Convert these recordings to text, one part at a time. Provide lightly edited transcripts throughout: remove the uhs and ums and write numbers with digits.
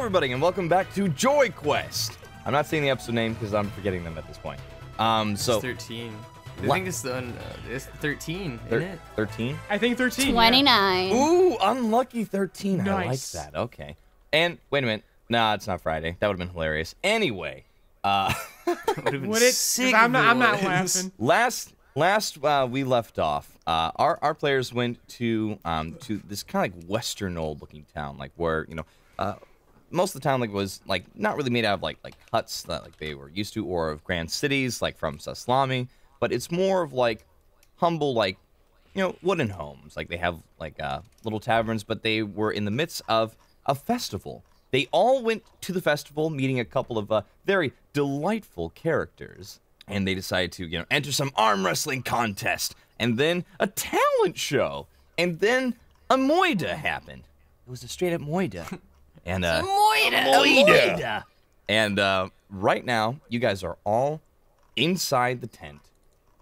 everybody, and welcome back to Joy Quest. I'm not saying the episode name because I'm forgetting them at this point. It's 13. I think it's 13, isn't it? 13? I think 13. 29. Yeah. Ooh, unlucky 13. Nice. I like that. Okay. And wait a minute. Nah, it's not Friday. That would have been hilarious. Anyway, Would have been sick. I'm if it not was. laughing. last we left off, our players went to this kind of like western old looking town, like where most of the town was not really made out of like huts that like they were used to, or of grand cities like from Saslami, but it's more of like humble wooden homes. Like they have little taverns, but they were in the midst of a festival. They all went to the festival, meeting a couple of very delightful characters, and they decided to enter some arm wrestling contest, and then a talent show, and then a moida happened. It was a straight up moida. And moida. And right now, you guys are all inside the tent.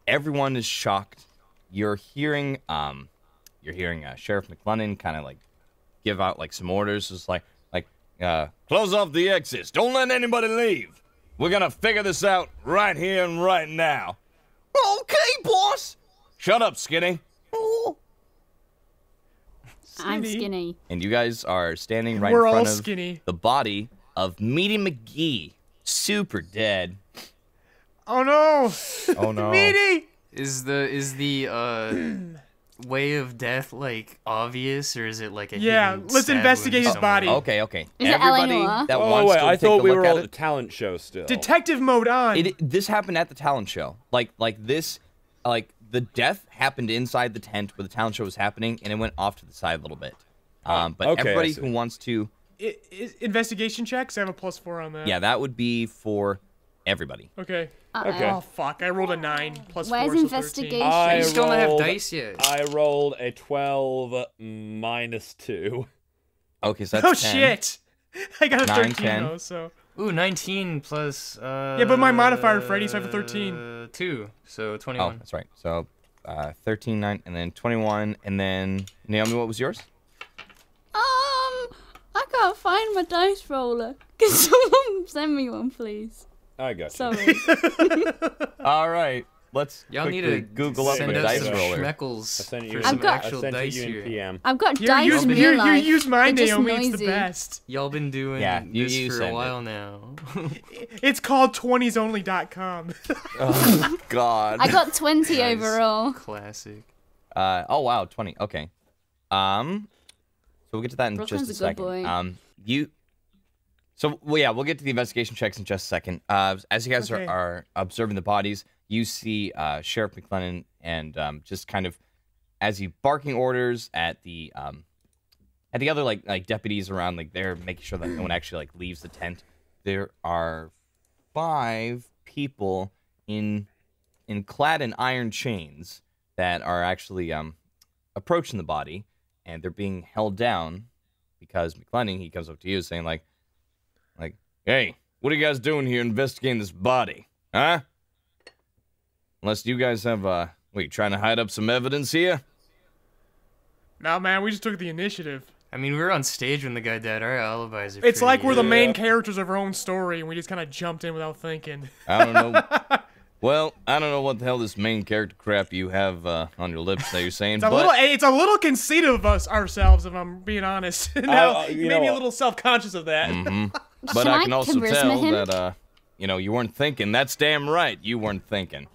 Everyone is shocked. You're hearing Sheriff McLennan kind of give out some orders. It's close off the exits. Don't let anybody leave. We're gonna figure this out right here and right now. Okay, boss. Shut up, Skinny. Oh. I'm skinny. And you guys are standing right We're in all front of skinny. the body of Meaty McGee, super dead. Oh no! Oh no! Meaty! Is the way of death obvious, or is it like a Yeah, hidden let's stab investigate wound his body. Okay. Is it Everybody Eleanor? that Oh wants wait, to I take a thought we look were at on it, the talent show still. Detective mode on. this happened at the talent show. The death happened inside the tent where the talent show was happening, and it went off to the side a little bit. But okay, everybody I see. who wants to, Investigation checks. I have a +4 on that. yeah, that would be for everybody. Okay. Okay. Oh fuck! I rolled a 9 +4. Where's so 13. investigation? I You still don't have rolled- dice yet. I rolled a 12 -2. Okay, so that's Oh 10. shit! I got a 9, 13 10. though. So. Ooh, 19 plus. Yeah, but my modifier, Freddie, so I have a 13. 2, so Oh, 21. that's right. So 13, 9, and then 21, and then Naomi, what was yours? I can't find my dice roller. Can someone send me one, please? I got you. Sorry. All right, let's Y'all quickly need to Google up send a us dice some roller. schmeckles I sent for you. some I've got- actual I sent dice it you here. in PM. I've got Here, dice use, in here, real life. use mine, They're just Naomi. It's the noisy. best. Y'all been doing Yeah, you this for a send while it. now. It's called 20sonly.com. Oh God. I got 20 Nice. overall. Classic. Oh wow, 20. Okay. So we'll get to that in Brooklyn's just a a good second. boy. We'll get to the investigation checks in just a second. As you guys Okay. are observing the bodies, you see Sheriff McLennan and just kind of as he barking orders at the other like deputies around, they're making sure that no one actually leaves the tent. There are 5 people clad in iron chains that are actually approaching the body, and they're being held down because McLennan, he comes up to you saying hey, what are you guys doing here investigating this body, huh? Unless you guys have you trying to hide up some evidence here? No, man, we just took the initiative. I mean, we were on stage when the guy died. Our alibis are It's like pretty, we're the main Yeah. characters of our own story, and we just kind of jumped in without thinking. I don't know. Well, I don't know what the hell this main character crap you have on your lips that you're saying, It's a little conceited of us ourselves, if I'm being honest. Now, you maybe know- a little self-conscious of that. but Can I I can also charisma tell him? that you weren't thinking. That's damn right, you weren't thinking.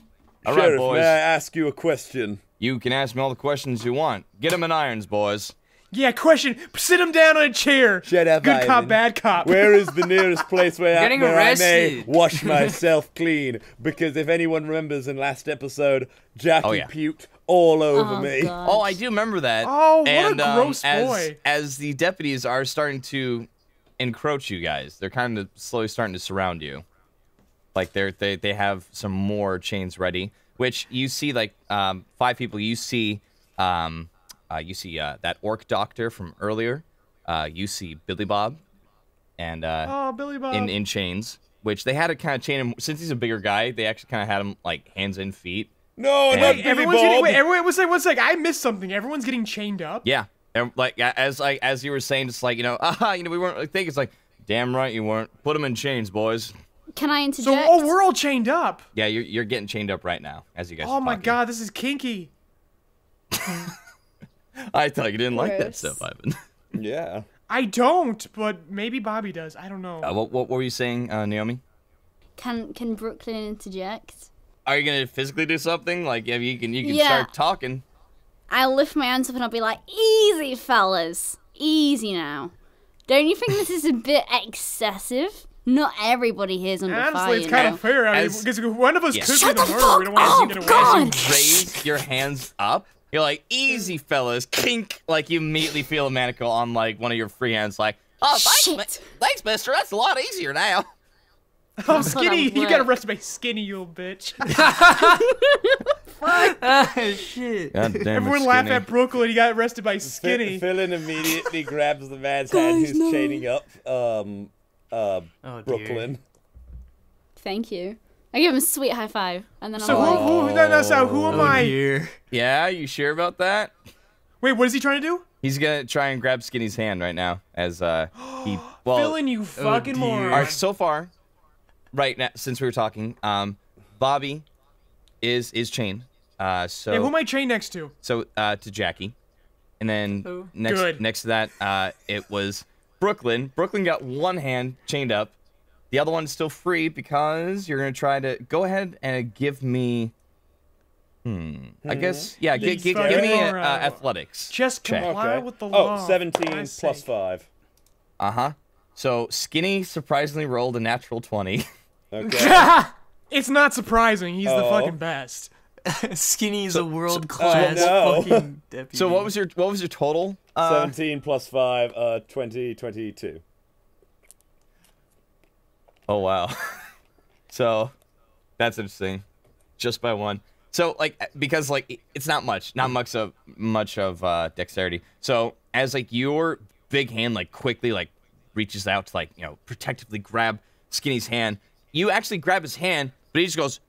All right, Sheriff, boys, may I ask you a question? you can ask me all the questions you want. Get them in irons, boys. Yeah, question. Sit him down on a chair. Shut up, Good cop, Ivan. bad cop. Where is the nearest place where, Getting I may arrested. wash myself clean? Because if anyone remembers in last episode, Jackie Oh, yeah. puked all over Oh, me. God. Oh, I do remember that. Oh, what a and, gross as, boy. As the deputies are starting to encroach you guys, they're kind of slowly starting to surround you. They have some more chains ready, which you see 5 people. You see that orc doctor from earlier. You see Billy Bob, and Oh, Billy Bob. in chains, which they had to kind of chain him since he's a bigger guy. They actually kind of had him hands and feet. No, And- not Billy Everyone's Bob. getting. Wait, everyone. One sec. I missed something. Everyone's getting chained up. Yeah, and as you were saying, just we weren't thinking. It's Damn right you weren't. Put them in chains, boys. Can I So, interject? oh, we're all chained up. Yeah, you're getting chained up right now as you guys. Oh are my talking. god, this is kinky. I thought you didn't like that Gross. stuff, Ivan. Yeah. I don't, but maybe Bobby does. I don't know. What were you saying, Naomi? Can Brooklyn interject? Are you gonna physically do something? Like, if you can Yeah. start talking. I'll lift my hands up and I'll be like, easy, fellas. Easy now. Don't you think this is a bit excessive? Not everybody here's under fire, Honestly, it's you kind know? of fair. I mean, As- because one of us Yeah. could Shut be the the murderer. We don't want to seem fuck to up, get away. God! Raise your hands up. You're like, easy, fellas. Kink. Like, you immediately feel a manacle on, like, one of your free hands. Like, oh, Shit. thanks, mister. That's a lot easier now. Oh, Skinny, that you got work. arrested by Skinny, you little bitch. Shit. God damn Everyone laugh at Brooklyn. He got arrested by Skinny. Philin immediately grabs the man's hand who's chaining up Oh, Brooklyn. Thank you. I give him a sweet high five, and then So I'll who am Oh I? dear. Yeah, you sure about that? Wait, what is he trying to do? He's gonna try and grab Skinny's hand right now as he. Well, Filling you fucking dear. moron. all right, so far, right now, since we were talking, Bobby is chained. So Hey, who am I chained next to? to Jackie, and then Who? Good. next to that, it was Brooklyn. Brooklyn got one hand chained up, the other one's still free because you're gonna try to go ahead and give me. I guess yeah. These Give fucking me morons. athletics. Just check. comply Okay. with the law. Oh, 17 for Christ's plus sake. 5. So Skinny surprisingly rolled a natural 20. Okay. It's not surprising. He's the Oh. fucking best. Skinny's a world class no. fucking deputy. So what was your total? 17 plus 5, 20, 22. Oh wow. So that's interesting. Just by one. So like because like it's not much of dexterity. So as like your big hand like quickly like reaches out to like, you know, protectively grab Skinny's hand, you actually grab his hand, but he just goes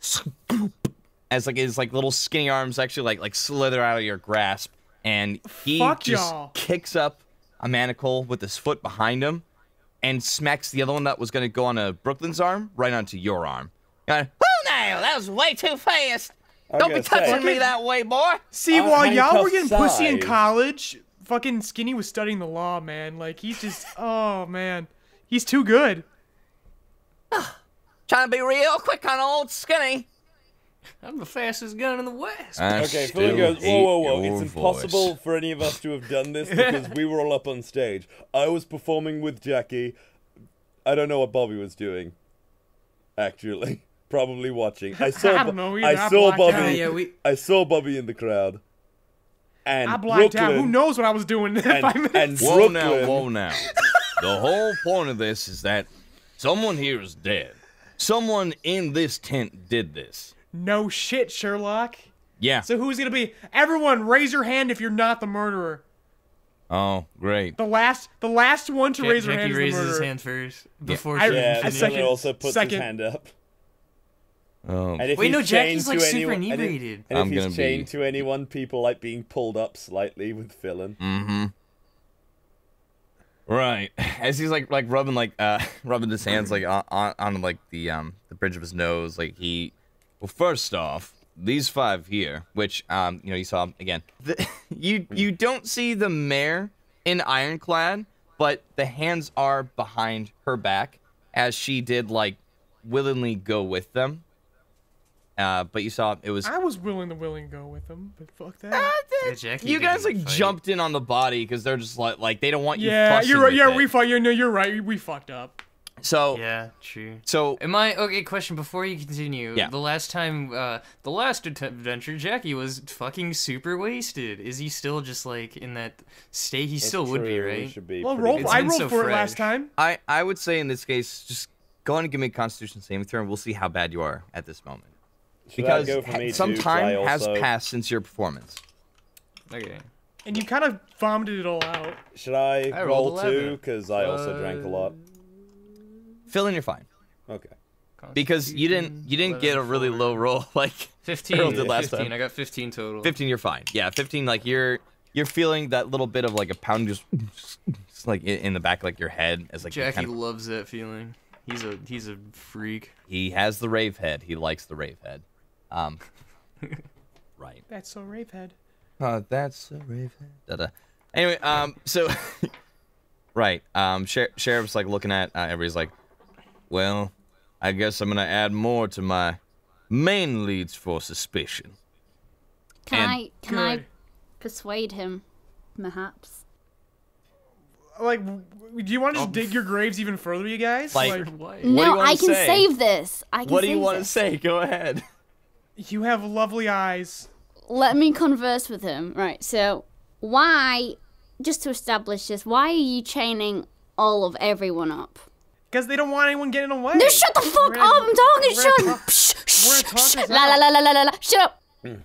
as like his like little skinny arms actually like slither out of your grasp, and he Fuck just y'all. kicks up a manacle with his foot behind him and smacks the other one that was going to go on Brooklyn's arm right onto your arm. You're like, "Whoa, now that was way too fast. Don't be gonna say. touching me that way, boy." See, while y'all were getting handcuff pussy in size. college, fucking Skinny was studying the law, man. Like, he's just, oh, man. He's too good. Trying to be real quick on old Skinny. I'm the fastest gun in the West. Okay, Philin goes, whoa. It's impossible for any of us to have done this because we were all up on stage. I was performing with Jackie. I don't know what Bobby was doing. Actually. Probably watching. I saw, I don't know either. I I saw blacked Bobby. out. Yeah, we- I saw Bobby in the crowd. And I blacked out. Brooklyn, Who knows what I was doing in 5 minutes? and Whoa Brooklyn, now. The whole point of this is that someone here is dead. Someone in this tent did this. No shit, Sherlock. Yeah. So who's gonna be? Everyone, raise your hand if you're not the murderer. Oh, great. The last one to raise their hand Jackie is the raises his murderer. hand first before I- she yeah, I and second- Philin also puts second. his hand up. Oh, And if Wait, he's no, chained Jackie's, like, to super anyone, and if- inebriated. And I'm if gonna he's chained be- to anyone, people like being pulled up slightly with Philin. right. As he's like rubbing rubbing his hands like on like the bridge of his nose, like he. Well, first off, these 5 here, which you saw again. You don't see the mare in ironclad, but the hands are behind her back as she did like willingly go with them. But you saw it was. I was willing to go with them, but fuck that. Yeah, Jackie You guys didn't like fight. jumped in on the body because they're just like they don't want you. Yeah, fussing you're right. with Yeah, it. we fucked. No, you're right. We fucked up. So Yeah, true. so Am I okay? Question before you continue. Yeah. The last time, the last adventure, Jackie was fucking super wasted. Is he still just like in that state? He still would be, True, right? should be Well, pretty roll. It's I been rolled so for it last fresh. time. I would say in this case just go on and give me a Constitution saving throw, and we'll see how bad you are at this moment. Should I Because go for me some too? time I has also- passed since your performance. Okay. And you kind of vomited it all out. Should I I roll rolled 2? 11. Because I also drank a lot. Fill in, you're fine. Okay. Because you didn't get a really 11, low roll like 15. Earl did last 15. time. I got 15 total. 15. You're fine. Yeah, 15. Like you're you're feeling that little bit of like a pounding just like in the back, like your head, as like Jackie loves that feeling. He's a freak. He has the rave head. He likes the rave head. Right. That's so rave head. That's a rave head. Da-da. Anyway, so right. Sheriff's like looking at everybody's like, well, I guess I'm gonna add more to my main leads for suspicion. Can I persuade him, perhaps? Like, do you want to just dig your graves even further, you guys? Like, What? No, I can say? save this. What do you want to say? Go ahead. you have lovely eyes. Let me converse with him. Right, so why, just to establish this, why are you chaining all of everyone up? Because they don't want anyone getting away. No, shut the fuck We're up! gonna- I'm talking. we're Shut gonna up. talk- we're gonna talk this La la out. la la la la la. Shut up,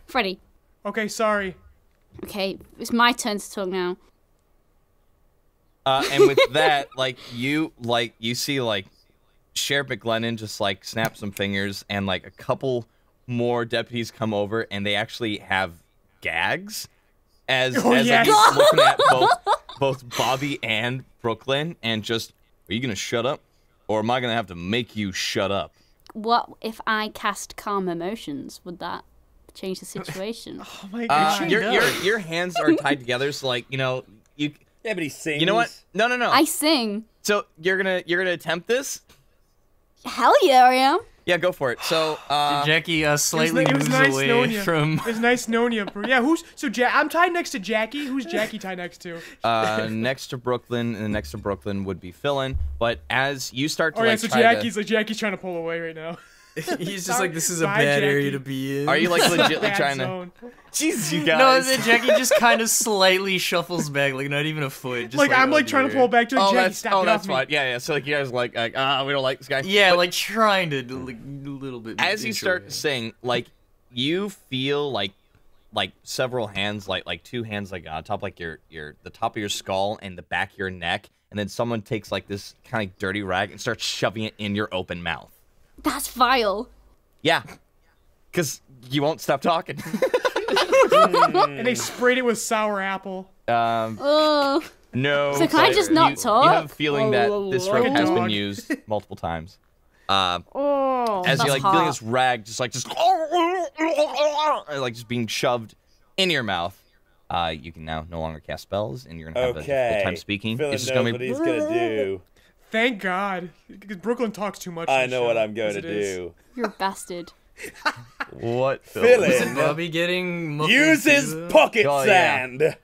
Freddie. Okay, sorry. Okay, it's my turn to talk now. And with that, like you see like Sheriff McGlennon just like snap some fingers, and like a couple more deputies come over, and they actually have gags as like, yes. he's looking at both Bobby and Brooklyn, and just, are you gonna shut up, or am I gonna have to make you shut up? What if I cast calm emotions? Would that change the situation? Oh my god. Your hands are tied together, so like you. Yeah, but he sings. You know what? No. I sing. So you're gonna attempt this? Hell yeah, I am. Yeah, go for it. So Jackie slightly it was moves nice away knowing you. from. It's nice knowing you. Yeah, I'm tied next to Jackie. Who's Jackie tied next to? next to Brooklyn, and next to Brooklyn would be Philin. But as you start to Oh yeah, like so try Jackie's trying to pull away right now. He's just Sorry. like, this is a Bye, bad area Jackie. to be in. are you like legitly Bad trying zone. to? Jesus, you No, guys. then Jackie just kind of slightly shuffles back, like not even a foot. Just Like I'm like under trying to her. pull back to Jackie. that's Stop, get off me. fine. Yeah. So like you guys like we don't like this guy. Yeah, like trying to like a little bit. As you intro start him. to sing, like you feel like several hands, like two hands, like on top, like the top of your skull and the back of your neck, and then someone takes like this kind of dirty rag and starts shoving it in your open mouth. That's vile. Yeah, because you won't stop talking. And they sprayed it with sour apple. Oh. No. So can I just not talk? You have a feeling that this Like rope a has been dog. used multiple times. Oh. As that's you're like hot. feeling this rag just like just being shoved in your mouth. You can now no longer cast spells, and you're gonna have a difficult Okay. time speaking. Philin It's knows just gonna what be he's gonna do. Thank God, because Brooklyn talks too much. I in the know what show, I'm going as to it is. do. You're a bastard. what? Philin Bobby getting muffled uses too, though? pocket Oh, yeah. sand.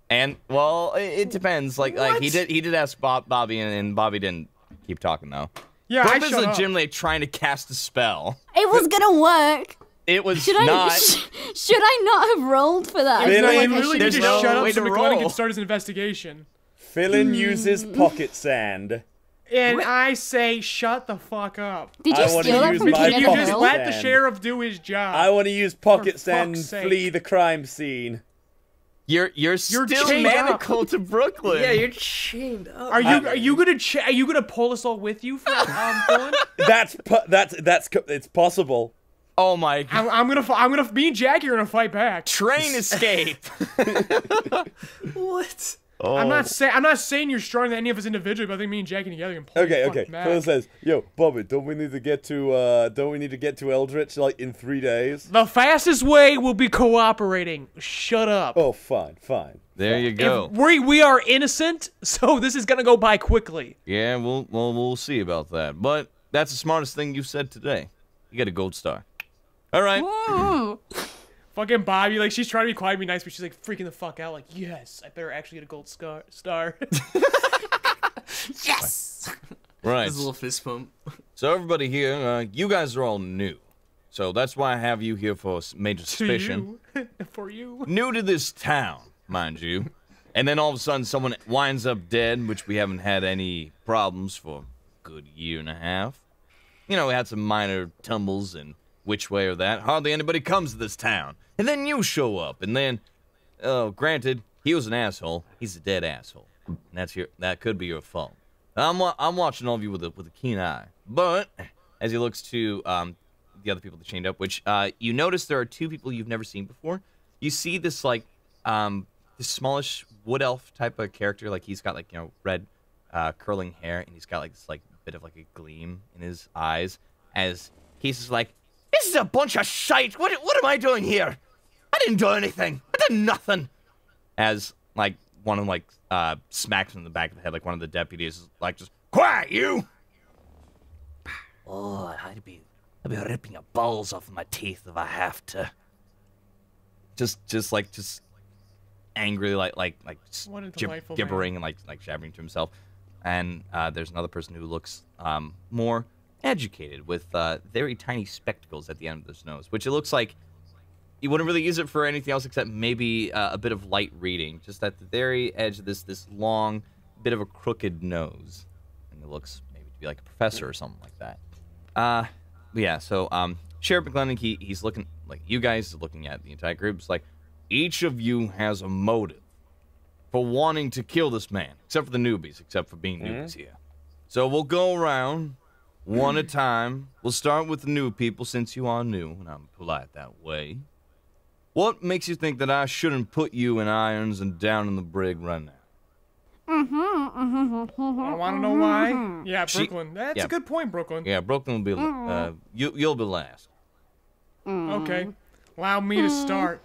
And well, it depends. Like he did ask Bobby, and Bobby didn't keep talking though. Yeah, I Brooklyn's shut up. legitimately trying to cast a spell. It was gonna work. It was Should not. should I not have rolled for that? It's not Philin- like literally There's just no shut way up so to McLennan roll. can start his investigation. Philin uses pocket sand. And I say, shut the fuck up. Did you I wanna steal that use from my You King of the pocket just Hill? let the sand. sheriff do his job. I want to use pocket For sand and fuck's sake. flee the crime scene. You're still chained up. manacled to Brooklyn. Yeah, you're chained up. Are you gonna pull us all with you, Philin? It's possible. Oh my god. Me and Jackie are gonna fight back. Train escape. What? Oh. I'm not saying you're stronger than any of us individually, but I think me and Jackie together can pull Okay, you okay. fucking back. Phil says, "Yo, Bobby, don't we need to get to Eldritch like in 3 days?" The fastest way will be cooperating. Shut up. Oh, fine. There you go. We are innocent, so this is gonna go by quickly. Yeah, we'll see about that. But that's the smartest thing you said today. You get a gold star. All right. Ooh. Fucking Bobby, like she's trying to be quiet and be nice, but she's like freaking the fuck out. Like, yes, I better actually get a gold star. Yes. Right. His little fist pump. So everybody here, you guys are all new. So that's why I have you here for major To suspicion. you. For you. New to this town, mind you. And then all of a sudden someone winds up dead, which we haven't had any problems for a good year and a half. You know, we had some minor tumbles and which way or that. Hardly anybody comes to this town. And then you show up, and then, granted, he was an asshole. He's a dead asshole. And that could be your fault. I'm watching all of you with a keen eye. But as he looks to the other people that chained up, which you notice there are two people you've never seen before. You see this like this smallish wood elf type of character. Like he's got like red curling hair, and he's got like this like bit of like a gleam in his eyes as he's just like, "This is a bunch of shite. What am I doing here? I didn't do anything. I did nothing." As like one of them like smacks him in the back of the head, like one of the deputies is like, "Just quiet, you." "Oh, I'd be ripping your balls off my teeth if I have to." Just angrily, like What a delightful gibbering and like jabbering to himself. And there's another person who looks more educated with very tiny spectacles at the end of his nose, which it looks like you wouldn't really use it for anything else except maybe a bit of light reading, just at the very edge of this long bit of a crooked nose, and it looks maybe to be like a professor or something like that. Yeah. So Sheriff McGlennon, he's looking like you guys are looking at the entire group. It's like each of you has a motive for wanting to kill this man, except for the newbies, except for being newbies here. So we'll go around one at a time. We'll start with the new people since you are new, and I'm polite that way. What makes you think that I shouldn't put you in irons and down in the brig right now? I want to know why. Yeah, Brooklyn. That's a good point, Brooklyn. Yeah, Brooklyn will be. You'll be last. Okay. Allow me to start.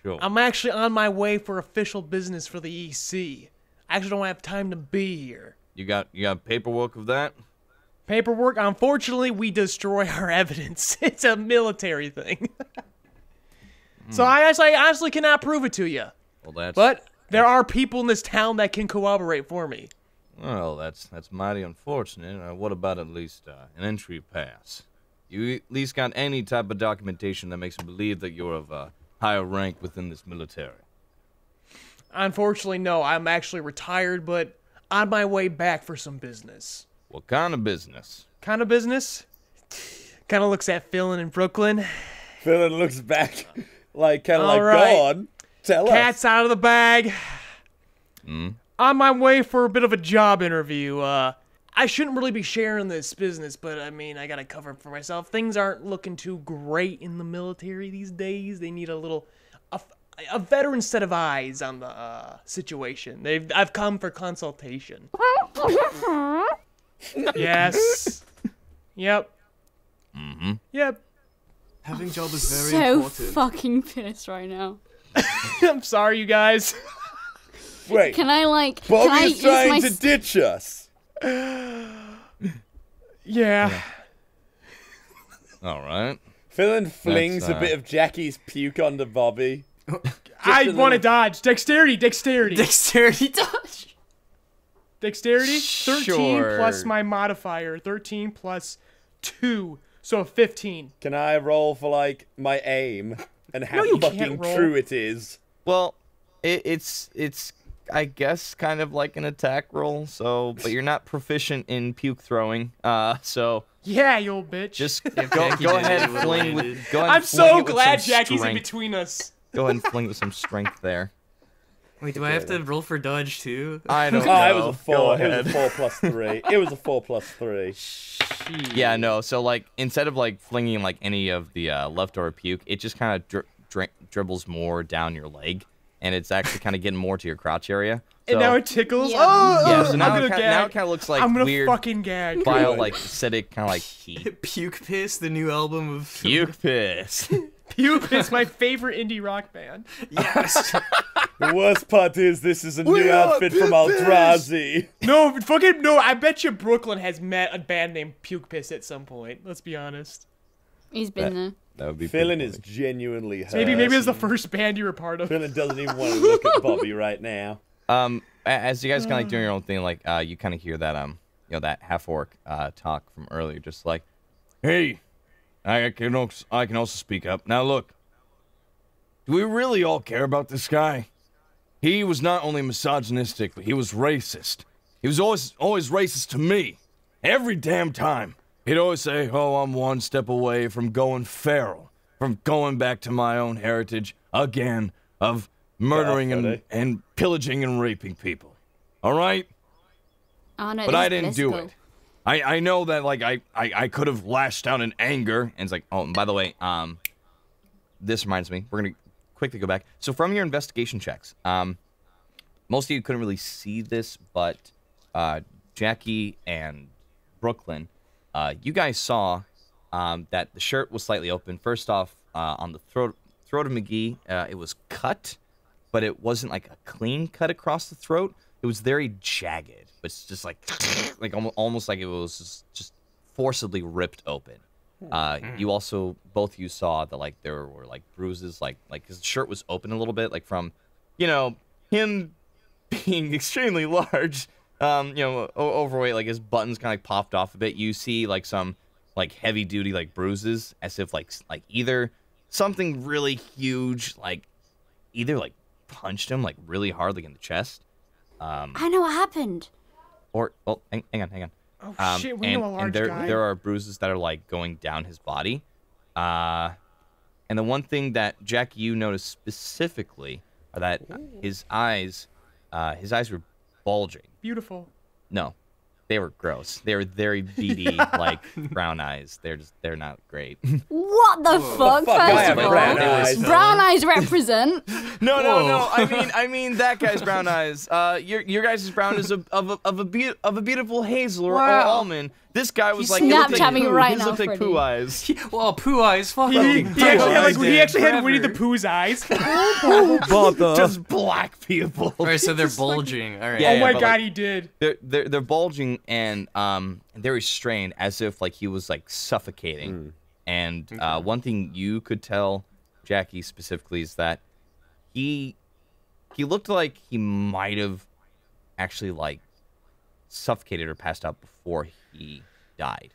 Sure. I'm actually on my way for official business for the EC. I actually don't have time to be here. You got paperwork of that? Paperwork? Unfortunately, we destroy our evidence. It's a military thing. So I honestly cannot prove it to you. Well, But there are people in this town that can corroborate for me. Well, that's mighty unfortunate. What about at least an entry pass? You at least got any type of documentation that makes me believe that you're of a higher rank within this military? Unfortunately, no. I'm actually retired, but on my way back for some business. What kind of business? Kind of business? Kind of looks at Phil in Brooklyn. Phil looks back, like kind of All like, right. go on, tell us. Cat's out of the bag. On my way for a bit of a job interview. I shouldn't really be sharing this business, but I mean, I gotta cover it for myself. Things aren't looking too great in the military these days. They need a veteran set of eyes on the situation. I've come for consultation. Yes. Yep. Yep. Having job is very So important. fucking pissed right now. I'm sorry, you guys. Wait, Can I like? Bobby's can I trying use to my ditch us. Yeah. All right. Phil flings That's, a bit of Jackie's puke onto Bobby. I a want to little- dodge. Dexterity. Dexterity dodge. Dexterity? 13 Sure. plus my modifier. 13 plus 2. So 15. Can I roll for like my aim and how you can't fucking roll. true it is? Well, it's I guess kind of like an attack roll. So, but you're not proficient in puke throwing. So Yeah, you old bitch. just Jackie go did ahead it, and it would've fling landed. with. Go ahead I'm and fling so it with glad some Jackie's in strength. between us. Go ahead and fling with some strength there. Wait, do I have to roll for dodge too? I don't know. Oh, it was a 4. Go It was ahead. a 4 plus 3. It was a 4 plus 3. Yeah, no. So like, instead of like flinging like any of the leftover puke, it just kind of dribbles more down your leg, and it's actually kind of getting more to your crotch area. So, And now it tickles. Yeah. Oh, yeah. So now I'm it gonna kinda, gag. now it kind of looks like I'm gonna weird fucking gag. vile like acidic kind of like heat. Puke Piss, the new album of Puke piss. Puke is my favorite indie rock band. Yes. The worst part is this is a new outfit from Eldrazi. No, fucking no. I bet you Brooklyn has met a band named Puke Piss at some point. Let's be honest. He's been there. That would be. Philin pretty is genuinely hurt. Maybe it's the first band you were part of. Philin doesn't even want to look at Bobby right now. As you guys kind of like doing your own thing, like you kind of hear that that half orc talk from earlier, just like, hey, I can also speak up. Now look, do we really all care about this guy? He was not only misogynistic, but he was racist. He was always racist to me. Every damn time. He'd always say, oh, I'm one step away from going feral, from going back to my own heritage again of murdering and pillaging and raping people. All right? Oh no, But this I is didn't do blissful. it. I know that, like, I could have lashed out in anger. And it's like, oh, and by the way, this reminds me, we're going to quickly go back. So from your investigation checks, most of you couldn't really see this, but Jackie and Brooklyn, you guys saw that the shirt was slightly open. First off, on the throat of McGee, it was cut, but it wasn't like a clean cut across the throat. It was very jagged, but it's just like almost like it was just forcibly ripped open. You also, both of you saw that like there were like bruises, like his shirt was open a little bit, like from, you know, him being extremely large, you know, overweight, like his buttons kind of like popped off a bit. You see like some like heavy duty like bruises, as if like either something really huge, like either like punched him like really hard, like in the chest. I know what happened. Or hang on. Oh shit, we know a large guy. There are bruises that are like going down his body. And the one thing that Jack, you noticed specifically are that his eyes were bulging. Beautiful. No, they were gross. They were very beady, like brown eyes. They're not great. What the fuck? First of all, brown eyes represent. No. I mean that guy's brown eyes. Your guys' brown is of a beautiful hazel or almond. This guy was like Snapchat me right now, looked like poo eyes. Well, poo eyes. Fuck. He actually had Winnie the Pooh's eyes. Just black people. All right, so they're bulging. All right. Oh my god, like, he did. They're bulging and very strained, as if like he was like suffocating. And one thing you could tell Jackie specifically is that he looked like he might have actually like suffocated or passed out before he died.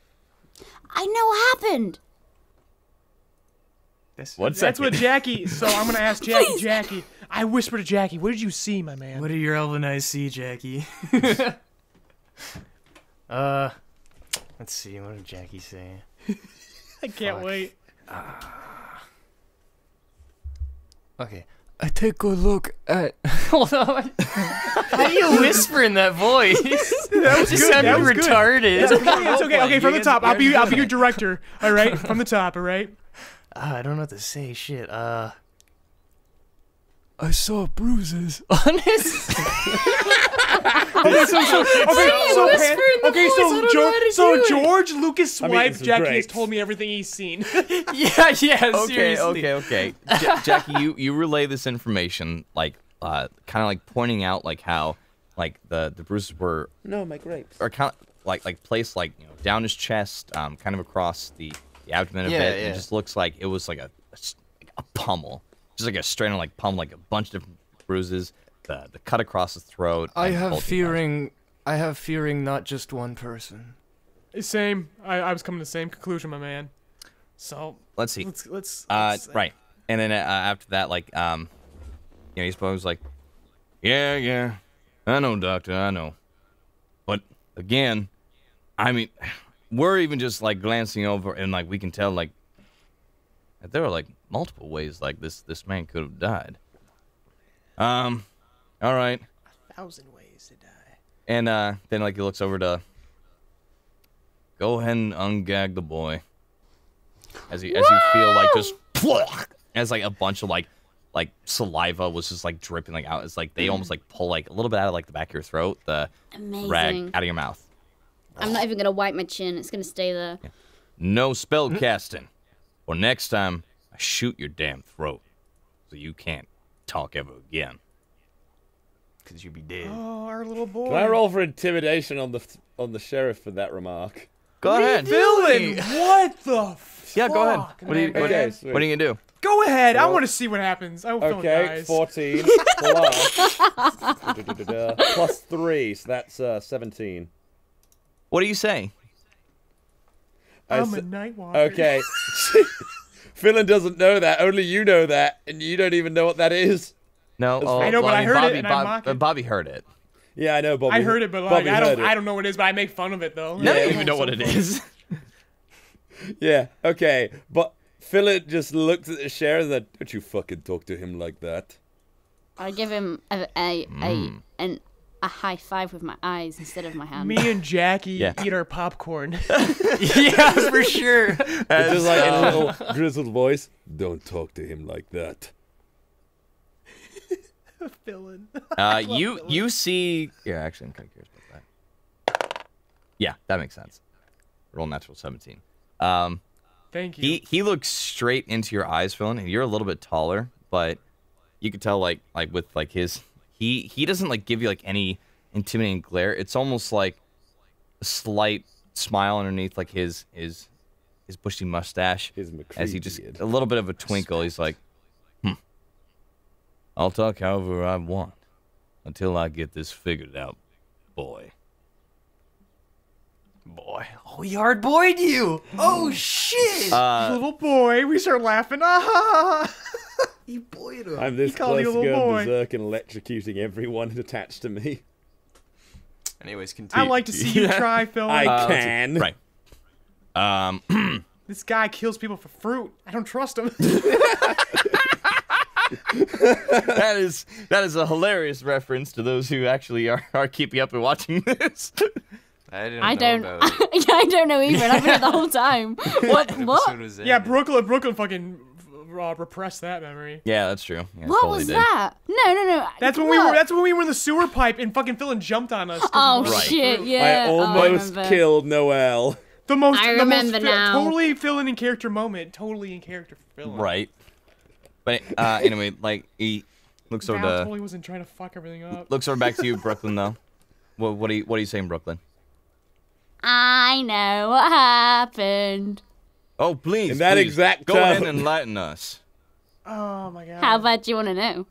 I know what happened. That's what Jackie. So I'm gonna ask Jackie. Jackie, I whispered to Jackie, "What did you see, my man?" What did your elven eyes see, Jackie? Let's see. What did Jackie say? I can't wait. Okay. I take a look at. Hold on. How do you whisper in that voice? That was just good. sounded That was retarded. It's okay. It's okay. Okay, from the top. I'll be your director. All right, from the top. All right. I don't know what to say. Shit. I saw bruises on his. So George Lucas Swipe, Jackie has told me everything he's seen. Yeah, seriously. Okay. Jackie, you relay this information, like, kind of like pointing out like how, like the bruises were. No, my grapes. Or kind of like placed like down his chest, kind of across the abdomen a bit. Yeah. It just looks like it was like a pummel, just like a straight on like pummel, like a bunch of different bruises. The cut across the throat. I have fearing not just one person. Same. I was coming to the same conclusion, my man. So let's see. Let's right. And then after that, like he's probably like, yeah, I know, doctor, I know, but again, I mean, we're even just like glancing over, and like we can tell like that there are like multiple ways like this man could have died. All right. 1,000 ways to die. And then like he looks over to go ahead and ungag the boy. As you feel like just as like a bunch of like saliva was just like dripping like out. It's like they almost like pull like a little bit out of like the back of your throat, the rag out of your mouth. I'm not even gonna wipe my chin. It's gonna stay there. Yeah. No spell casting, or next time I shoot your damn throat, so you can't talk ever again. Cause you'd be dead. Oh, our little boy. Can I roll for intimidation on the sheriff for that remark? Go ahead. Villain, what the fuck? Yeah, go ahead. What are you gonna do? Go ahead. I want to see what happens. I hope okay, 14 plus 3, so that's 17. What do you say? I'm a night walker. Okay. Philin doesn't know that. Only you know that, and you don't even know what that is. No, I know, but I heard it, and I mock it. Bobby heard it. Yeah, I know, Bobby. I heard it, but like, I don't know what it is, but I make fun of it though. Yeah, I don't even know what it is. Yeah, okay, but Philip just looked at the sheriff and said, "Don't you fucking talk to him like that." I give him a high five with my eyes instead of my hand. Me and Jackie eat our popcorn. Yeah, for sure. It's just like in a little grizzled voice. Don't talk to him like that. Villain. You see. Yeah, actually, I'm kind of curious about that. Yeah, that makes sense. Roll natural 17. Thank you. He looks straight into your eyes, Philin, and you're a little bit taller, but you could tell like with like his he doesn't like give you like any intimidating glare. It's almost like a slight smile underneath like his bushy mustache as he just a little bit of a twinkle. He's like, I'll talk however I want until I get this figured out, boy. Boy. Oh, he hard boyed you. Oh, shit. Little boy. We start laughing. Ah! He boyed him. I'm this called close you a to little going boy. berserk and electrocuting everyone attached to me. Anyways, continue. I like to see you try, Phil. I can. Right. This guy kills people for fruit. I don't trust him. That is a hilarious reference to those who actually are keeping up and watching this. I don't know about it. Yeah, I don't know either. And I've been here the whole time. What? Episode was Yeah, ended. Brooklyn fucking repressed that memory. Yeah, that's true. Yeah, What totally was did. that? No. That's when we were in the sewer pipe and fucking Phil jumped on us. 'cause Oh we were shit! fruit. Yeah. I almost remember. killed Noel. The most now. totally Phil in character moment. Totally in character for Phil. Right. But anyway, like he looks over Val to totally wasn't trying to fuck everything up. looks over back to you, Brooklyn. Though, what are you saying, Brooklyn? I know what happened. Oh, please, In that please, exact go ahead tone. and enlighten us. Oh my god. How bad do you want to know?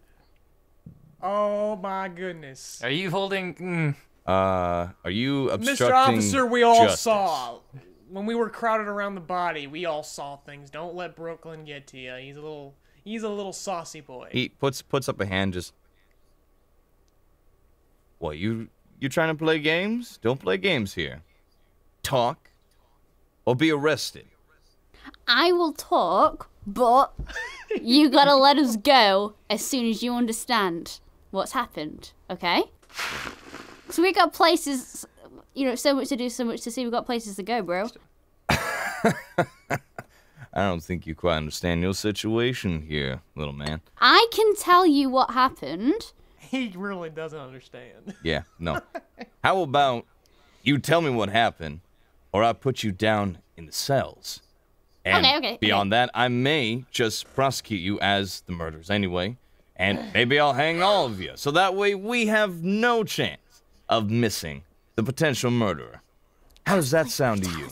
Oh my goodness. Are you holding... Are you obstructing Mr. Officer, we all justice? saw. When we were crowded around the body, we all saw things. Don't let Brooklyn get to you. He's a little saucy boy. He puts up a hand. Just what you trying to play games? Don't play games here. Talk, or be arrested. I will talk, but you gotta let us go as soon as you understand what's happened, okay? So we got places, so much to do, so much to see. We've got places to go, bro. I don't think you quite understand your situation here, little man. I can tell you what happened. He really doesn't understand. Yeah, no. How about you tell me what happened, or I put you down in the cells. And Okay. beyond that, I may just prosecute you as the murderers anyway, and maybe I'll hang all of you. So that way we have no chance of missing the potential murderer. How does that sound to you?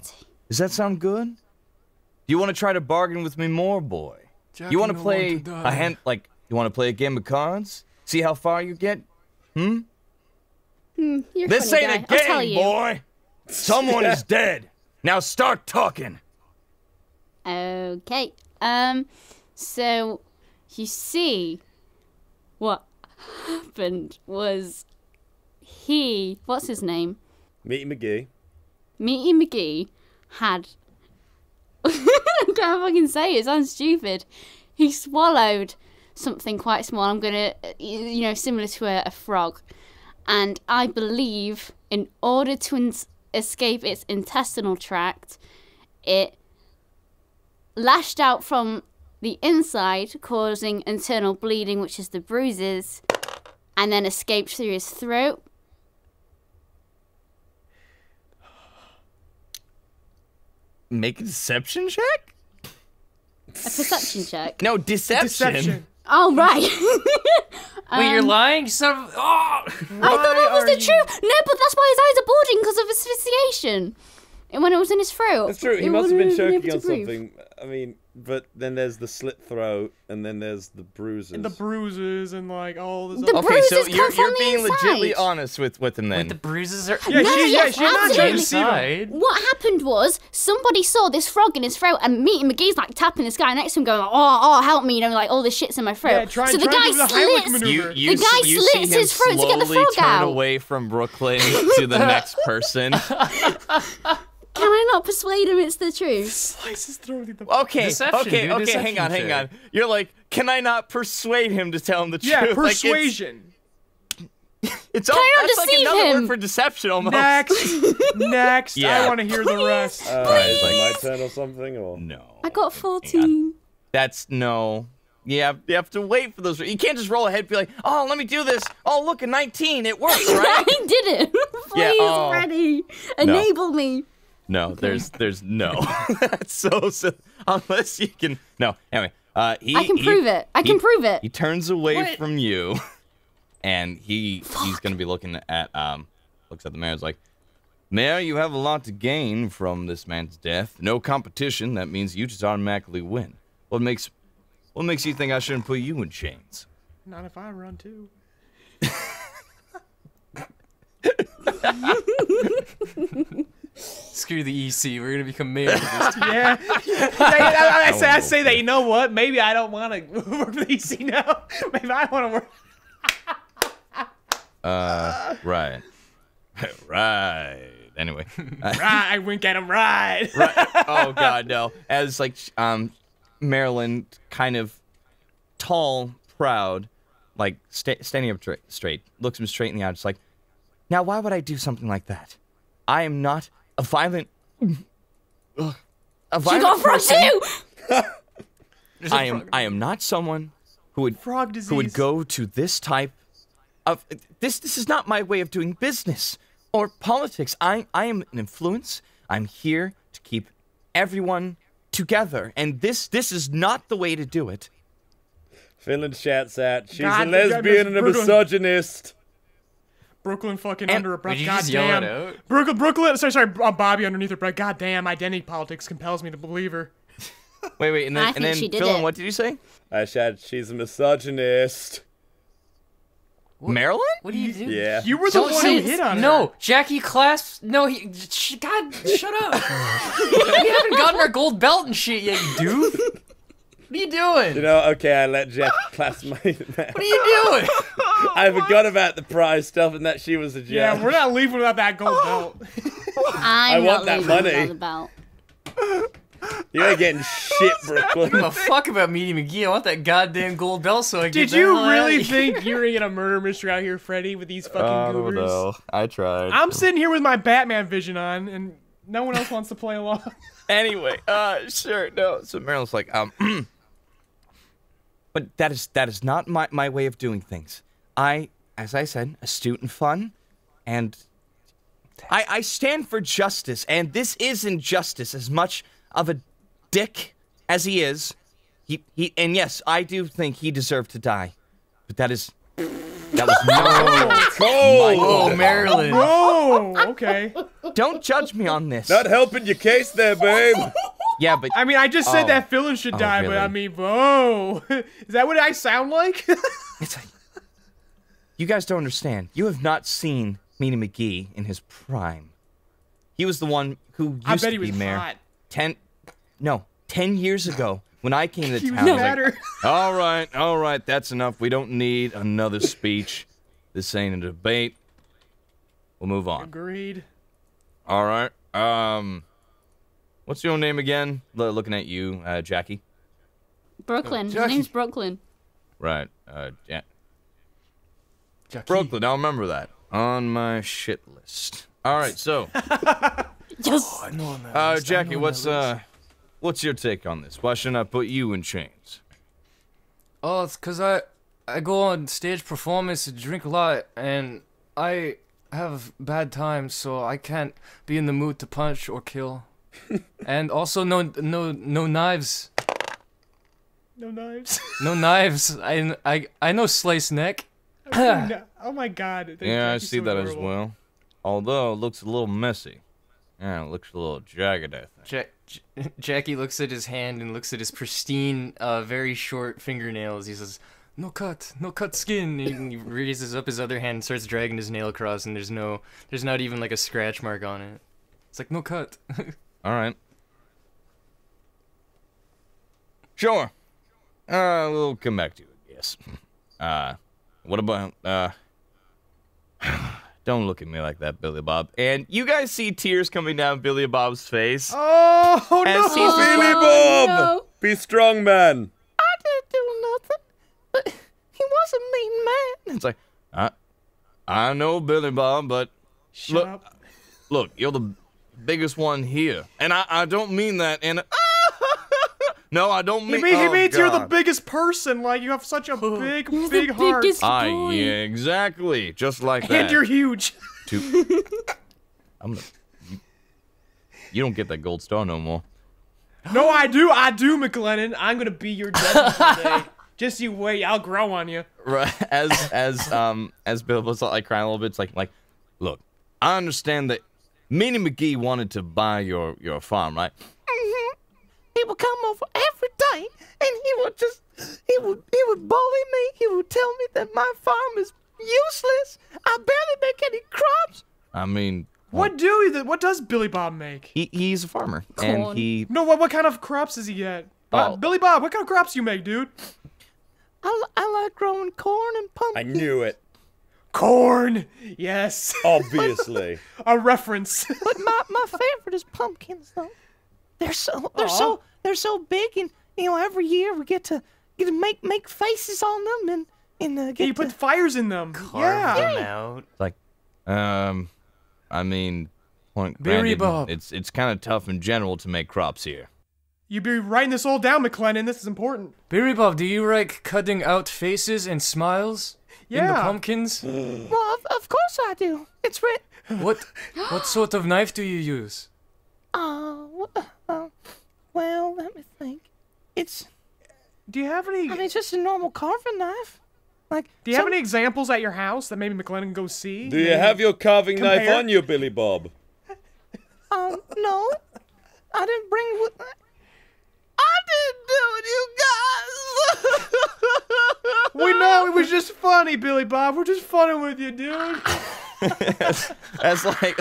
Does that sound good? Do you want to try to bargain with me more, boy? You want to play you want to play a game of cards? See how far you get? You're This funny ain't guy. a I'll tell game, you. boy. Someone is dead. Now start talking. Okay. So you see, what happened was what's his name? Meaty McGee. Meaty McGee had. I can't fucking say it. It sounds stupid. He swallowed something quite small. I'm gonna, similar to a frog, and I believe in order to escape its intestinal tract, it lashed out from the inside, causing internal bleeding, which is the bruises, and then escaped through his throat. Make a deception check? A perception check. No, deception. Deception. Oh, right. Wait, you're lying? Son of... Oh! I thought that was the truth. No, but that's why his eyes are bulging because of asphyxiation. And when it was in his throat. That's true. He it must have been wouldn't choking able on to breathe. something. I mean, but then there's the slit throat, and then there's the bruises. And the bruises and like all this. The other... Okay, so bruises come from you're the being inside. legitimately honest with him then. Wait, the bruises are... Yeah, she's not trying to absolutely. deceive him. Inside. What happened was somebody saw this frog in his throat, and Meaty McGee's like tapping this guy next to him, going, "Oh, help me!" Like all this shit's in my throat. Yeah, try so the to guy do the Heimlich slits. maneuver. You The guy see slits him his throat to get the slowly frog turn out. away from Brooklyn to the next person. Can I not persuade him it's the truth? Slice his throat with the... Okay, Deception, okay, dude, okay, deception hang on. You're like, can I not persuade him to tell him the Yeah, truth? Like, persuasion. it's I not that's like deceive another him? word for deception almost. Next. Yeah. I want to hear the rest. Is it my turn or something? Or No. I got 14. That's no. You have to wait for those. You can't just roll ahead and be like, oh, let me do this. Oh, look, a 19. It works, right? I did it. Please, Freddie, enable me. No, there's no. That's so silly. Unless you can. No, anyway. I can prove it. I can prove it. He turns away from you, and he's gonna be looking at looks at the mayor. Is like, Mayor, you have a lot to gain from this man's death. No competition. That means you just automatically win. What makes you think I shouldn't put you in chains? Not if I run too. Screw the EC. We're gonna become mayor of this team. Yeah. I say that. You know what? Maybe I don't want to work for the EC now. Maybe I want to work. Right. Right. Anyway. Right. I wink at him. Right. Right. Oh God, no. As like Marilyn, kind of tall, proud, like standing up straight, looks him straight in the eye, just like, now why would I do something like that? I am not a violent person. I am not someone who would go to this type of this is not my way of doing business or politics. I am an influence. I'm here to keep everyone together, and this is not the way to do it. Finland shouts out, she's a lesbian and a misogynist. Brooklyn fucking under her breath. Did you just yell it out? Brooklyn. Sorry. Bobby underneath her breath. God damn, identity politics compels me to believe her. Wait, and then Phil, what did you say? I said she's a misogynist. Marilyn? What do you do? Yeah. You were the one who hit on her. No, Jackie clasps. No, God, shut up. We haven't gotten our gold belt and shit yet, you dude. What are you doing? You know, okay, I let Jack clasp my... What are you doing? I forgot about the prize stuff and that she was a judge. Yeah, we're not leaving without that gold belt. I want that money. Without the belt. You ain't getting shit, Brooklyn. I don't give a fuck about Meaty McGee. I want that goddamn gold belt so I can. Did you really think you were gonna get a murder mystery out here, Freddie, with these fucking goobers? No, I tried. I'm sitting here with my Batman vision on, and no one else wants to play along. Anyway, sure, no. So Marilyn's like, but that is not my way of doing things. As I said, astute and fun, and I stand for justice, and this is injustice as much of a dick as he is. And yes, I do think he deserved to die, but that was not Oh, Marilyn. Oh, okay. Don't judge me on this. Not helping your case there, babe. Yeah, but I mean, I just said that villain should die, really? but I mean, whoa. Is that what I sound like? it's like, you guys don't understand. You have not seen Meaty McGee in his prime. He was the one who used to be mayor. Hot. 10 years ago when I came to He town. was I was better. like, all right, that's enough. We don't need another speech. This ain't a debate. We'll move on. Agreed. All right. What's your name again? Looking at you, Jackie. Brooklyn. His Jackie. name's Brooklyn. Right. Jackie. Brooklyn. I'll remember that on my shit list. All right. So, Yes. I know on that list. Jackie, I know on that list. what's your take on this? Why shouldn't I put you in chains? Oh, it's because I go on stage performance, drink a lot, and I have bad times, so I can't be in the mood to punch or kill. And also no knives. No knives. No knives. I know slice neck. Oh my god. Yeah, I see that as well. Although it looks a little messy. Yeah, it looks a little jagged, I think. Jackie looks at his hand and looks at his pristine, very short fingernails. He says, "No cut skin." And he raises up his other hand and starts dragging his nail across, and there's not even like a scratch mark on it. It's like no cut. All right. Sure. We'll come back to it, I guess. What about, don't look at me like that, Billy Bob. And you guys see tears coming down Billy Bob's face. Oh, no. As he's Billy Oh, Bob! no. Be strong, man. I didn't do nothing. But he was a mean man. It's like, I know, Billy Bob, but Shut up. look, you're the biggest one here. And I don't mean that in No, I don't mean. He means you're the God. biggest person. Like you have such a big, You're big the heart, biggest Ah, boy. yeah, exactly. Just like that. and you're huge. I'm gonna, you don't get that gold star no more. No, I do, McLennan. I'm gonna be your judge today. Just you wait, I'll grow on you. Right. As Bill was like crying a little bit, it's like, look, I understand that Meanie McGee wanted to buy your farm, right? Mm-hmm. He would come over every day, and he would bully me. He would tell me that my farm is useless. I barely make any crops. I mean, What does Billy Bob make? he's a farmer, Corn. and he. No, what kind of crops does he get? Oh. Billy Bob, what kind of crops you make, dude? I like growing corn and I pumpkins. knew it. Corn. Yes. Obviously. A reference. But my favorite is pumpkins, though. They're so big, and every year we get to make faces on them and You put fires in them. Carve them out. like, I mean, point Berry granted, Bob. it's kind of tough in general to make crops here. You be writing this all down, McLennan. This is important. Berry Bob, do you like cutting out faces and smiles in the Yeah. pumpkins? Well, of course I do. It's What sort of knife do you use? well, let me think. Do you have any? it's just a normal carving knife. Like, Do you have any examples at your house that maybe McLennan can go see? Do you have your carving knife Compare. on you, Billy Bob? No, I didn't bring it with. I didn't do it, you guys. We know it was just funny, Billy Bob. We're just funning with you, dude. As like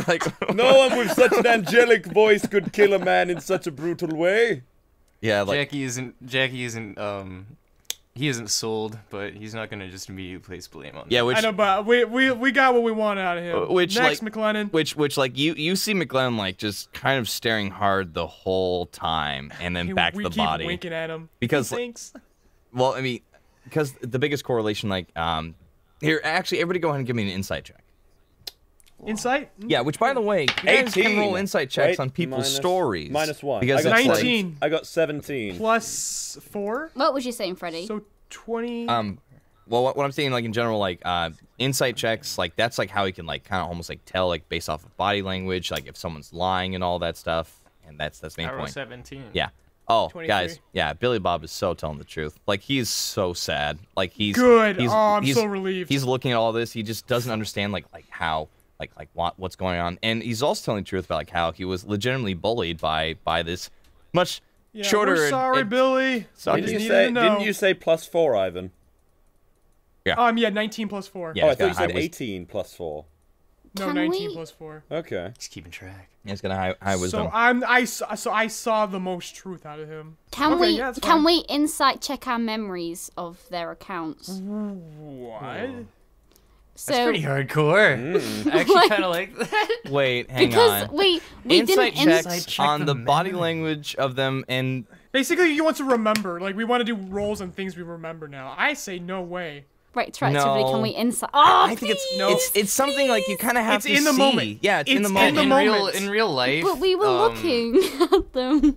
No one with such an angelic voice could kill a man in such a brutal way. yeah, like Jackie isn't he isn't sold, but he's not gonna just immediately place blame on. yeah, that. which I know, but we got what we want out of him. Which, Next, like- McLennan. which like you see McLennan like just kind of staring hard the whole time and then back to we the keep body winking at him. because He like, thinks. well, I mean, because the biggest correlation like here actually everybody go ahead and give me an insight check. Insight. Yeah, which by the way, you guys can 18. roll insight checks Wait, on people's minus- stories. -1. Because I got it's like, 19. I got 17. Plus 4. What was you saying, Freddie? So 20. well, what I'm saying like in general like insight checks like that's like how he can like kind of almost like tell like based off of body language like if someone's lying and all that stuff, and that's the main I rolled point. 17. Yeah. Oh, 23. guys. Yeah, Billy Bob is so telling the truth. Like he's so sad. Like he's Good. He's, Oh, I'm he's- so relieved. He's looking at all this. He just doesn't understand like how like what's going on. And he's also telling the truth about like how he was legitimately bullied by this much Yeah, shorter. We're sorry, and- Billy. Sorry. We just Didn't you needed say? to know. Didn't you say +4, Ivan? Yeah, 19 plus 4. Yeah, Oh, I it's thought got you a high said wis- 18 +4. No, Can 19 we- plus 4. Okay. He's keeping track. It's got a high wisdom. So I saw the most truth out of him. Can Okay, we yeah, that's can fine. we insight check our memories of their accounts? What? So That's pretty hardcore. I actually kind of like that. Wait, hang because on. we Insight didn't checks check on the the body memory. language of them and Basically, you want to remember. Like, we want to do rolls on things we remember now. I say no way. retroactively. No. Can we insight? Oh, I think please. it's something like you kind of have It's to in the see. moment. Yeah, it's in the It's moment. in the in moment. real life. But we were looking at them.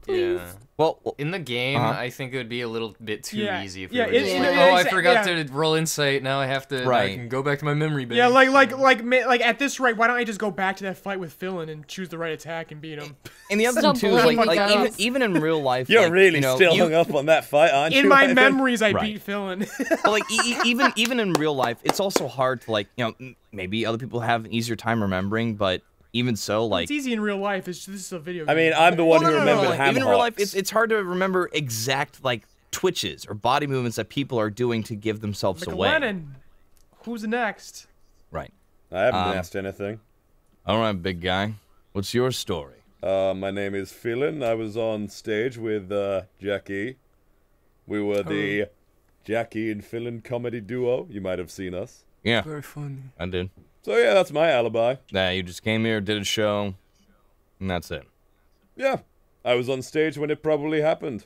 Please. Yeah. Well, In the game, Uh-huh. I think it would be a little bit too Yeah, easy if yeah, we were just it- like, yeah, oh, I exa- forgot yeah. to roll insight. Now I have to. Now I Right. can go back to my memory bank. Yeah, like at this rate, why don't I just go back to that fight with Philin and choose the right attack and beat him? and the other Stop thing too is blaming like the even, gods. even in real life, You're like, really you know, still you- hung up on that fight, aren't you? In my Ivan? memories, I Right. beat Philin. But like even in real life, it's also hard to like maybe other people have an easier time remembering, but even so, like It's easy in real life. This is a video game. I mean, I'm the one Well, who no, remembered like, ham even in real life, hocks. it's hard to remember exact like twitches or body movements that people are doing to give themselves away. Lennon. Who's next? Right. I haven't been asked anything. All right, big guy. What's your story? My name is Phelan. I was on stage with Jackie. We were the Jackie and Phelan comedy duo. You might have seen us. Yeah, Very funny. I did. So yeah, that's my alibi. Nah, you just came here, did a show, and that's it. Yeah, I was on stage when it probably happened.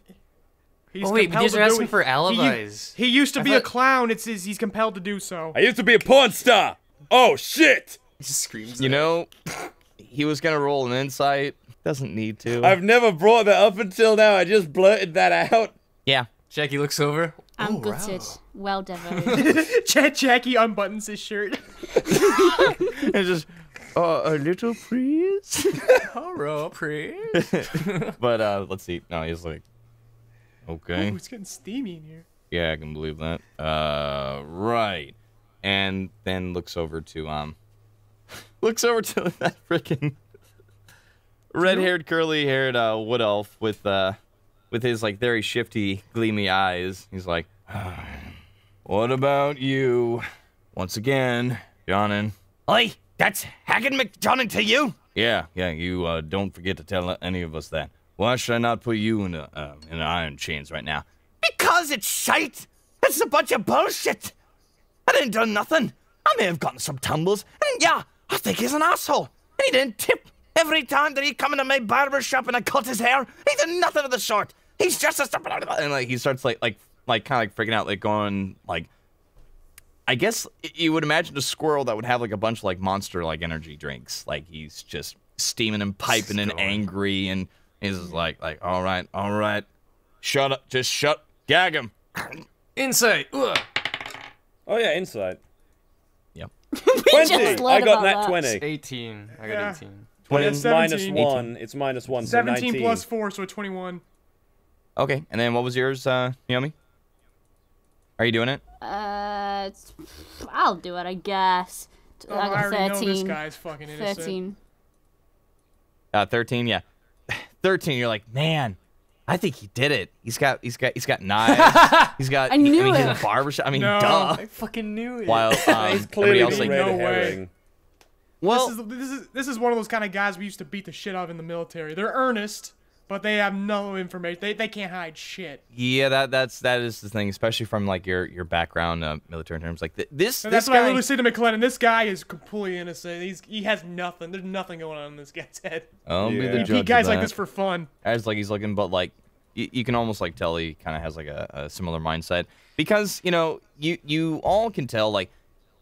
He's Oh wait, but compelled these to are do asking it. for alibis. He used to I be a thought- clown. He's compelled to do so. I used to be a porn star. Oh shit! He just screams. You know, he was gonna roll an insight. doesn't need to. I've never brought that up until now. I just blurted that out. Yeah. Jackie looks over. I'm gutted. Well, Devo. Jackie unbuttons his shirt. It's just, a little please. Hello, please. But let's see. No, he's like, okay. Ooh, it's getting steamy in here. Yeah, I can believe that. Right. And then looks over to that freaking red-haired, curly-haired wood elf with his like very shifty, gleamy eyes. He's like, what about you? Once again, Johnnin. Oi, that's Haggard McJohnin to you? Yeah, you don't forget to tell any of us that. Why should I not put you in iron chains right now? Because it's shite. It's a bunch of bullshit. I didn't do nothing. I may have gotten some tumbles, and yeah, I think he's an asshole. And he didn't tip every time that he come into my barber shop and I cut his hair. He did nothing of the sort. He's just a... And like he starts like kind of like freaking out, like going like, I guess you would imagine a squirrel that would have like a bunch of like monster like energy drinks. Like he's just steaming and piping and angry, and he's just like all right, shut up, just shut, gag him. Insight. Ugh. Oh yeah, insight. Yep. 20. just I learned got about that that. 20. 18. I got 18. 20 It's is minus 17. 1. It's minus 1, so 17 19. plus 4, so 21. Okay, and then what was yours, Naomi? Are you doing it? I'll do it, I guess. Oh, I I got already know 13. this guy's fucking innocent. 13. 13, yeah. 13, you're like, man, I think he did it. He's got knives. He's got. I knew He's in it. a barbershop. I mean, No. duh. I fucking knew it. While He's everybody clearly else being like, red no way. herring. well, This is one of those kind of guys we used to beat the shit out of in the military. They're earnest, but they have no information. They can't hide shit. yeah, that is the thing, especially from like your background, military terms. Like this And that's this what I guy. literally say to McLennan. This guy is completely innocent. He has nothing. There's nothing going on in this guy's head. I'll be Yeah. the He He judge beat of guys like that. this for fun. As like he's looking, but like you can almost like tell he kind of has like a similar mindset, because you all can tell, like,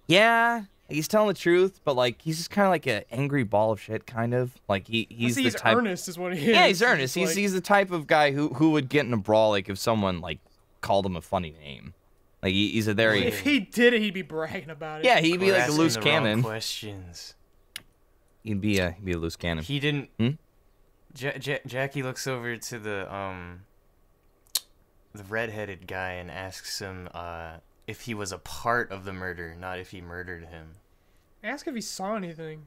yeah, he's telling the truth, but like he's just kind of like an angry ball of shit, kind of like he's the type. Earnest is what he is. Yeah, he's earnest. just He's the type of guy who would get in a brawl like if someone like called him a funny name. Like he's a very If he did it, he'd be bragging about it. yeah, he'd be like a Asking loose the wrong cannon. questions. He'd be a loose cannon. He didn't. Hmm? Jackie looks over to the redheaded guy and asks him if he was a part of the murder, not if he murdered him. Ask if he saw anything.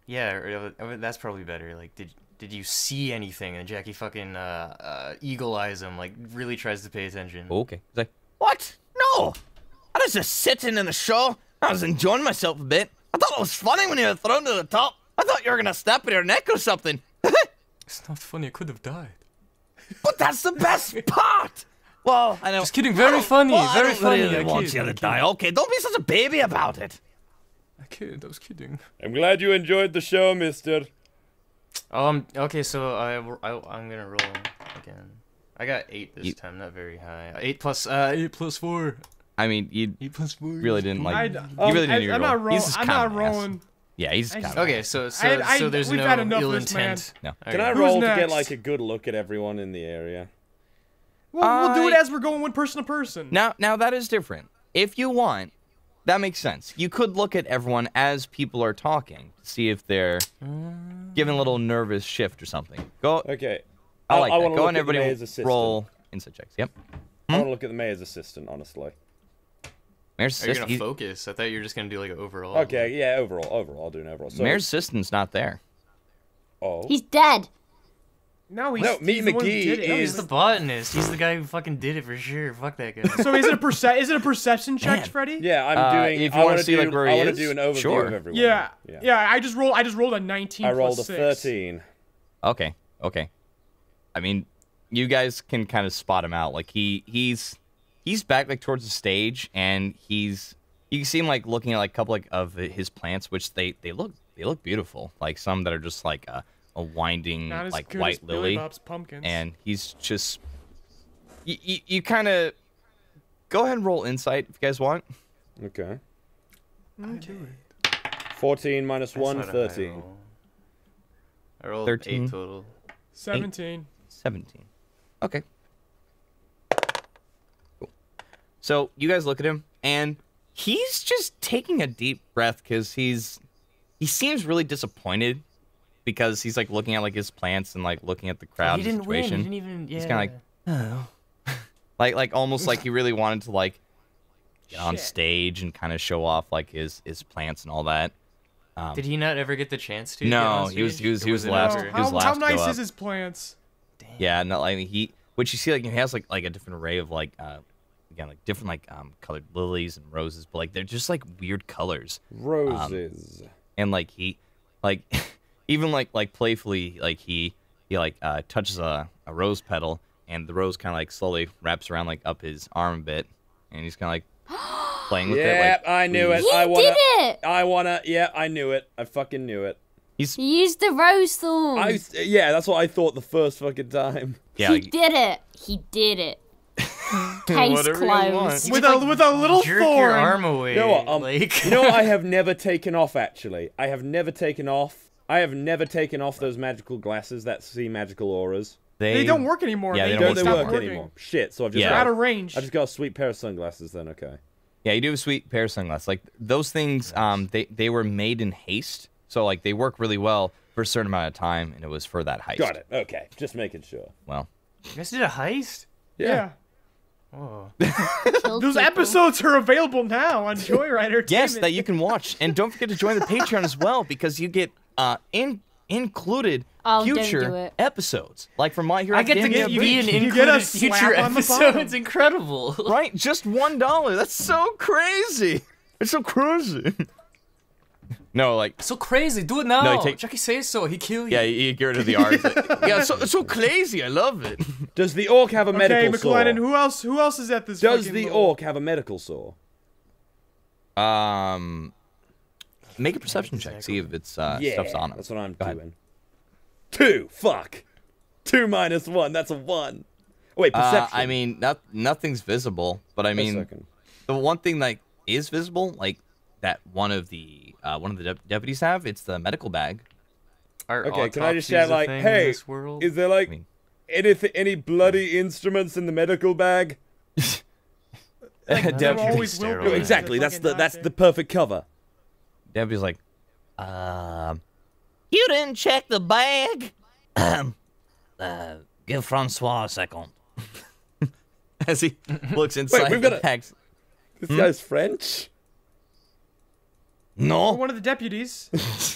Yeah, that's probably better. Like, did you see anything? And Jackie fucking eagle eyes him, like really tries to pay attention. Okay, he's like, What? No. I was just sitting in the show. I was enjoying myself a bit. I thought it was funny when you were thrown to the top. I thought you were gonna snap your neck or something. It's not funny. I could have died. But that's the best part. Well, I know. Just kidding. Very funny. Well, Very I funny. don't really I want kid, you I to kid. die. Okay, don't be such a baby about it. I kid. I was kidding. I'm glad you enjoyed the show, mister. Okay, so I'm gonna roll again. I got 8 this time, not very high. 8 plus 4. I mean, you 8 plus 4. really didn't like. I'm you really didn't even not roll. He's just I'm kinda not an ass. rolling. Yeah, he's kind of. Okay, so there's we've no had enough ill of this, man. intent. No. Can I Who's roll to next? get like a good look at everyone in the area? We'll do it as we're going one person to person. Now that is different. If you want, that makes sense. You could look at everyone as people are talking to see if they're giving a little nervous shift or something. Go. Okay. I like that. wanna Go look and at the mayor's everybody assistant. roll insight checks. Yep. I want to look at the mayor's assistant, honestly. Mayor's Are you assistant. gonna focus? I thought you were just gonna do like an overall. Okay, yeah, overall, I'll do an overall. So, Mayor's assistant's not there. oh. He's dead. No, he's No, Meat the one who McGee did it. No, is- he's the botanist. He's the guy who fucking did it for sure. Fuck that guy. So is it a perception check, Man. Freddie? Yeah, I'm doing. if you I wanna want to see, do. like, where he I want to is, do an overview sure. of everyone. Yeah. I just rolled a 19 I rolled plus a 6. 13. Okay. I mean, you guys can kind of spot him out. Like he's back like towards the stage, and you can see him like looking at like a couple like of his plants, which they look beautiful. Like some that are just like a winding Not as like good white as Billy lily, Bob's pumpkins. and he's just you kind of go ahead and roll insight if you guys want. Okay. Okay. 14 minus 1, That's not a high 13. roll. I rolled 13. 8 total. 17. 17. Okay. Cool. So you guys look at him, and he's just taking a deep breath because he seems really disappointed because he's like looking at like his plants and like looking at the crowd He didn't situation. win. He didn't even. Yeah. He's kind of like, like almost like he really wanted to like get on stage and kind of show off like his plants and all that. Did he not ever get the chance to? No, he was last. after? He was last How to nice go up. is his plants? Yeah, no, I mean which you see like he has like a different array of like again like different like colored lilies and roses, but like they're just like weird colors. Roses. And like he like even like playfully like he like touches a rose petal, and the rose kind of like slowly wraps around like up his arm a bit, and he's kind of like playing with it. Yep, Like, I knew it. He I wanna, did it! Yeah, I knew it. I fucking knew it. He used the rose thorn. Yeah, that's what I thought the first fucking time. Yeah, He like, did it. He did it. Case Whatever you want. closed. With a little Jerk thorn. your arm away. You know what? Like. You know what I have never taken off, actually? I have never taken off those magical glasses that see magical auras. They don't work anymore. Yeah, they Don't they stop work working. anymore? Shit, so I've just Yeah. They're out got, of range. I just got a sweet pair of sunglasses then, okay. Yeah, you do have a sweet pair of sunglasses. Like those things, they were made in haste, so like they work really well for a certain amount of time, and it was for that heist. Got it, okay. Just making sure. Well, You guys did a heist? Yeah. Oh. Killed Those people. episodes are available now on JoyRide. yes, that you can watch, and don't forget to join the Patreon as well because you get included Oh, don't do future it. episodes, like from My Hero I get to Academia. be an You get a included future slap on the episode. bum. It's incredible. Right, just $1. That's so crazy. It's so crazy. No, like So crazy. Do it now. No, you take- Jackie says so. He kill you. yeah, you get rid of the art. Yeah, it's so crazy. I love it. Does the orc have a Okay, medical saw? McLennan, who else is at this Does fucking the little- orc have a medical saw? Make a perception check. See if it's stuff's on him. That's what I'm Go ahead. doing. 2, fuck. 2 minus 1, that's a 1. Wait, perception. I mean, nothing's visible, but I Wait a mean, second. the one thing that is visible, like that one of the deputies have, it's the medical bag. Are Okay, can I just autopsies shout a like, thing in hey, this world? is there like I mean- any bloody instruments in the medical bag? There Deputy- always will sterile. be. No, exactly. They're That's fucking that's not the perfect cover. Deputy's like, You didn't check the bag? Give Francois a second. as he looks inside we've the got a- bag. This guy's French. Or No. one of the deputies.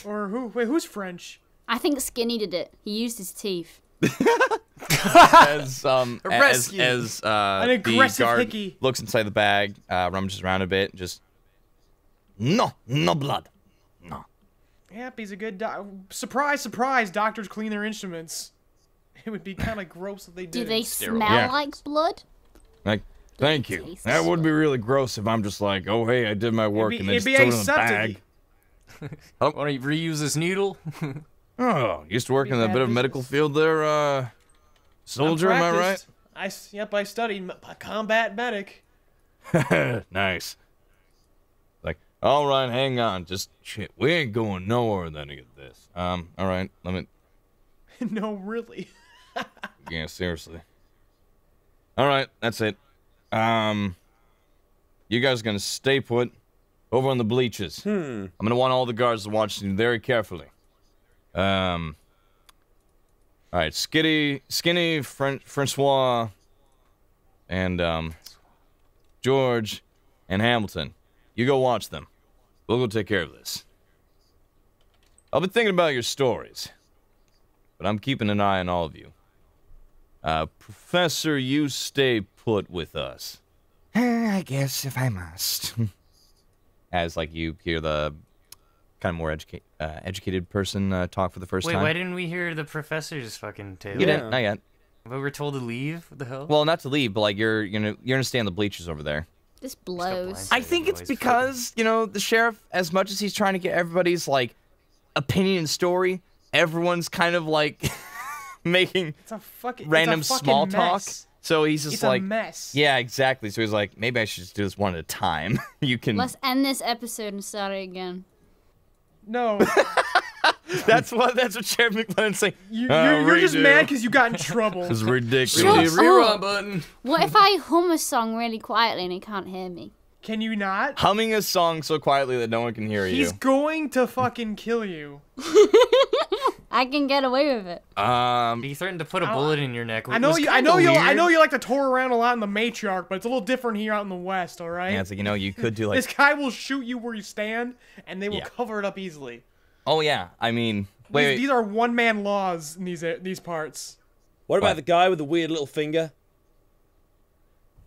Or who? Wait, who's French? I think Skinny did it. He used his teeth. as rescue. as An the aggressive guard hickey. looks inside the bag, rummages around a bit, just No blood. No. Yep, he's a good surprise, surprise, doctors clean their instruments. It would be kind of gross if they Do did. they sterile. smell Yeah. like blood? like, thank you. Taste That would be really gross if I'm just like, oh hey, I did my work and then just throw it in the bag. Want to reuse this needle? Oh, used to work in a bit of medical field there, soldier, am I right? Yep, I studied combat medic. Nice. Like, all right, hang on, just shit. We ain't going nowhere with any of this. All right, let me. No, really. Yeah, seriously. All right, that's it. You guys gonna stay put over on the bleachers. I'm gonna want all the guards to watch you very carefully. All right, Skinny, Francois, and George, and Hamilton. You go watch them. We'll go take care of this. I've been thinking about your stories, but I'm keeping an eye on all of you. Professor, you stay put with us. I guess if I must. As like you hear the kind of more educated person talk for the first Wait, time. why didn't we hear the professor's fucking tale? You didn't? Not yet. But we're told to leave? What the hell? Well, not to leave, but like you're gonna stay on the bleachers over there. This blows. I think it's because the sheriff, as much as he's trying to get everybody's like opinion and story, everyone's kind of like making It's a fucking random it's a fucking small talk. mess. So he's just It's like, a mess. yeah, exactly. So he's like, maybe I should just do this one at a time. You can. Let's end this episode and start it again. No. That's what Sheriff McLennan's saying. You're just mad because you got in trouble. It's ridiculous. Shut Reroll up. button. What if I hum a song really quietly and he can't hear me? Can you not? Humming a song so quietly that no one can hear He's you. going to fucking kill you. I can get away with it. He threatened to put a bullet in your neck. I know you like to tour around a lot in the matriarch, but it's a little different here out in the west, all right? Yeah, it's like, you could do like. This guy will shoot you where you stand, and they will cover it up easily. Oh yeah, I mean, wait. These are one-man laws in these parts. What about the guy with the weird little finger?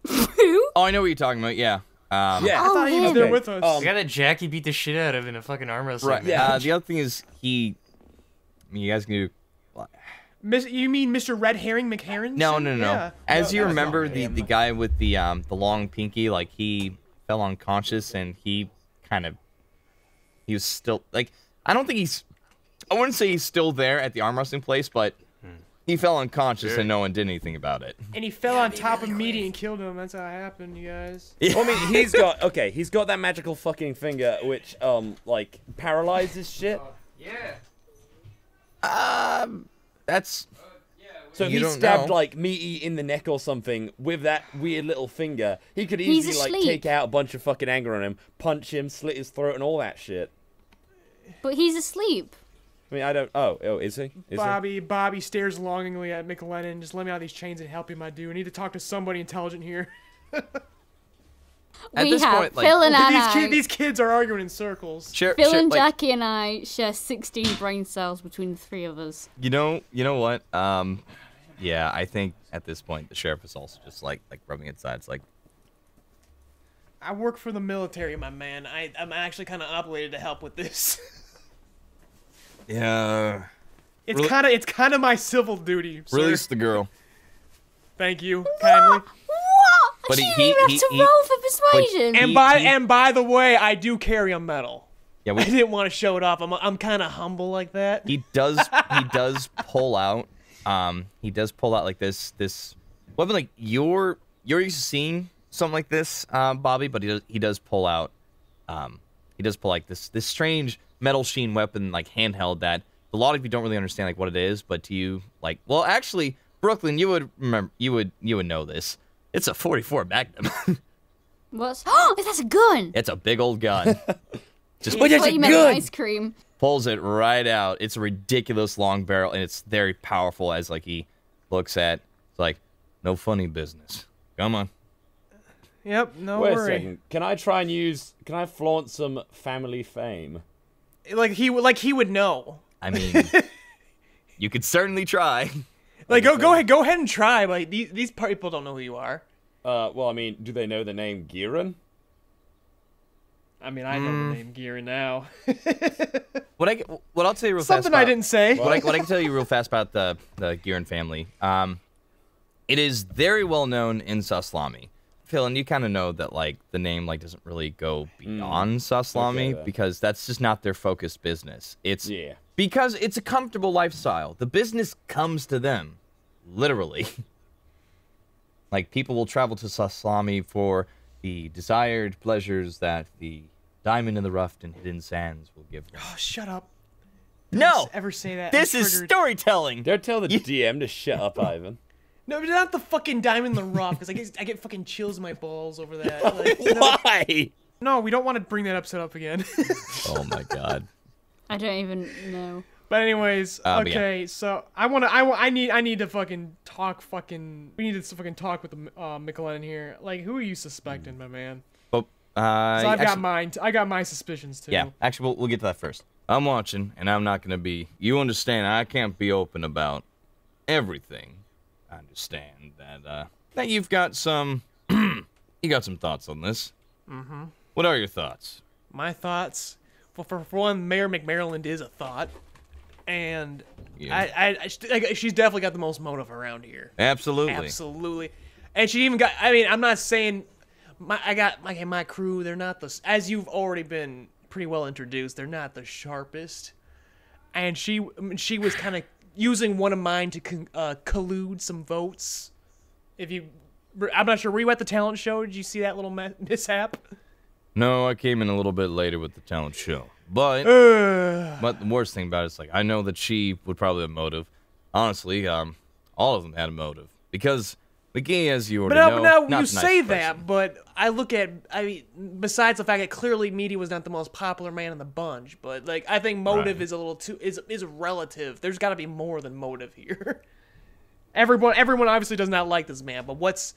Who? Oh, I know what you're talking about. Yeah. I thought he was him. there with us. The guy that Jackie beat the shit out of in a fucking arm wrestling. Right. match. Yeah. The other thing is you guys can do. You mean Mr. Red Herring McHerron? No. Yeah. As you that's remember, not the him. guy with the long pinky, like he fell unconscious and he was still like I wouldn't say he's still there at the arm wrestling place, but he fell unconscious and no one did anything about it. And he fell on top of Meaty and killed him. That's how it happened, you guys. Well, I mean, he's got that magical fucking finger which like paralyzes shit. That's So if You he don't stabbed know. like Meaty in the neck or something with that weird little finger, he could He's easily like asleep. take out a bunch of fucking anger on him, punch him, slit his throat, and all that shit. But he's asleep. I mean, I don't. Oh, is he? Is he? Bobby stares longingly at McLennan. Just let me out of these chains and help him, I do. I need to talk to somebody intelligent here. At We this have point, like, Phil and I. These kids are arguing in circles. Phil Phil and Jackie and I share 16 brain cells between the three of us. You know what? Yeah, I think at this point the sheriff is also just like rubbing its sides, like. I work for the military, my man. I'm actually kind of obligated to help with this. Yeah. It's kind of my civil duty, sir. Release the girl. Thank you, kindly. What? But I he- shouldn't even have to roll for persuasion. And by the way, I do carry a medal. Yeah, I didn't want to show it off. I'm kind of humble like that. he does pull out. He does pull out like this weapon. Like you're used to seeing something like this, Bobby. But he does pull out. He does pull like this strange metal sheen weapon, like handheld, that a lot of you don't really understand like what it is. But to you, like, well, actually, Brooklyn, you would remember. You would know this. It's a 44 Magnum. What's? Oh, that's a gun. It's a big old gun. Just I thought you meant ice cream. pulls it right out. It's a ridiculous long barrel, and it's very powerful as like he looks at. It's like, no funny business. Come on. Yep, no Wait a worry. second. Can I flaunt some family fame? Like he would know. I mean, you could certainly try. Like go ahead and try. Like these people don't know who you are. Well, I mean, do they know the name Giran? I mean, I know the name Gira now. What I'll tell you real fast. Something I didn't say. What I can tell you real fast about the Giran family. It is very well known in Saslami. Phil, and you kind of know that like the name like doesn't really go beyond Saslami, Okay, because that's just not their focused business. It's Yeah. because it's a comfortable lifestyle. The business comes to them, literally. Like people will travel to Saslami for the desired pleasures that the diamond in the rough and hidden sands will give them. Oh, shut up. No, Ever say that? this I'm is triggered. storytelling. Don't tell the DM to shut up, Ivan. No, but not the fucking diamond in the rough, because I get fucking chills in my balls over that. Like, Why? no, we don't want to bring that upset up again. Oh my god. I don't even know. But anyways, But yeah. okay, so I need to fucking talk we need to fucking talk with the McLennan here. Like, who are you suspecting, my man? But So I've got actually, mine. I got my suspicions too. yeah, actually, we'll get to that first. I'm watching, and I'm not gonna be. You understand? I can't be open about everything. I understand that you've got some you got some thoughts on this. Mm-hmm. What are your thoughts? My thoughts. Well, for one, Mayor McMaryland is a thought, and Yeah. she's definitely got the most motive around here. Absolutely. Absolutely. And she even got. I mean, I'm not saying. I got my crew. They're not the, as you've already been pretty well introduced. They're not the sharpest. And she was kind of using one of mine to collude some votes. I'm not sure. Were you at the talent show? Did you see that little mishap? No, I came in a little bit later with the talent show. But the worst thing about it is, like, I know that she would probably have motive. Honestly, all of them had a motive. Because McGee, as you already know, now not you the say nicest that, person. but I mean, besides the fact that clearly Meaty was not the most popular man in the bunch, but like I think motive Right. is a little too is relative. There's got to be more than motive here. Everyone obviously does not like this man, but what's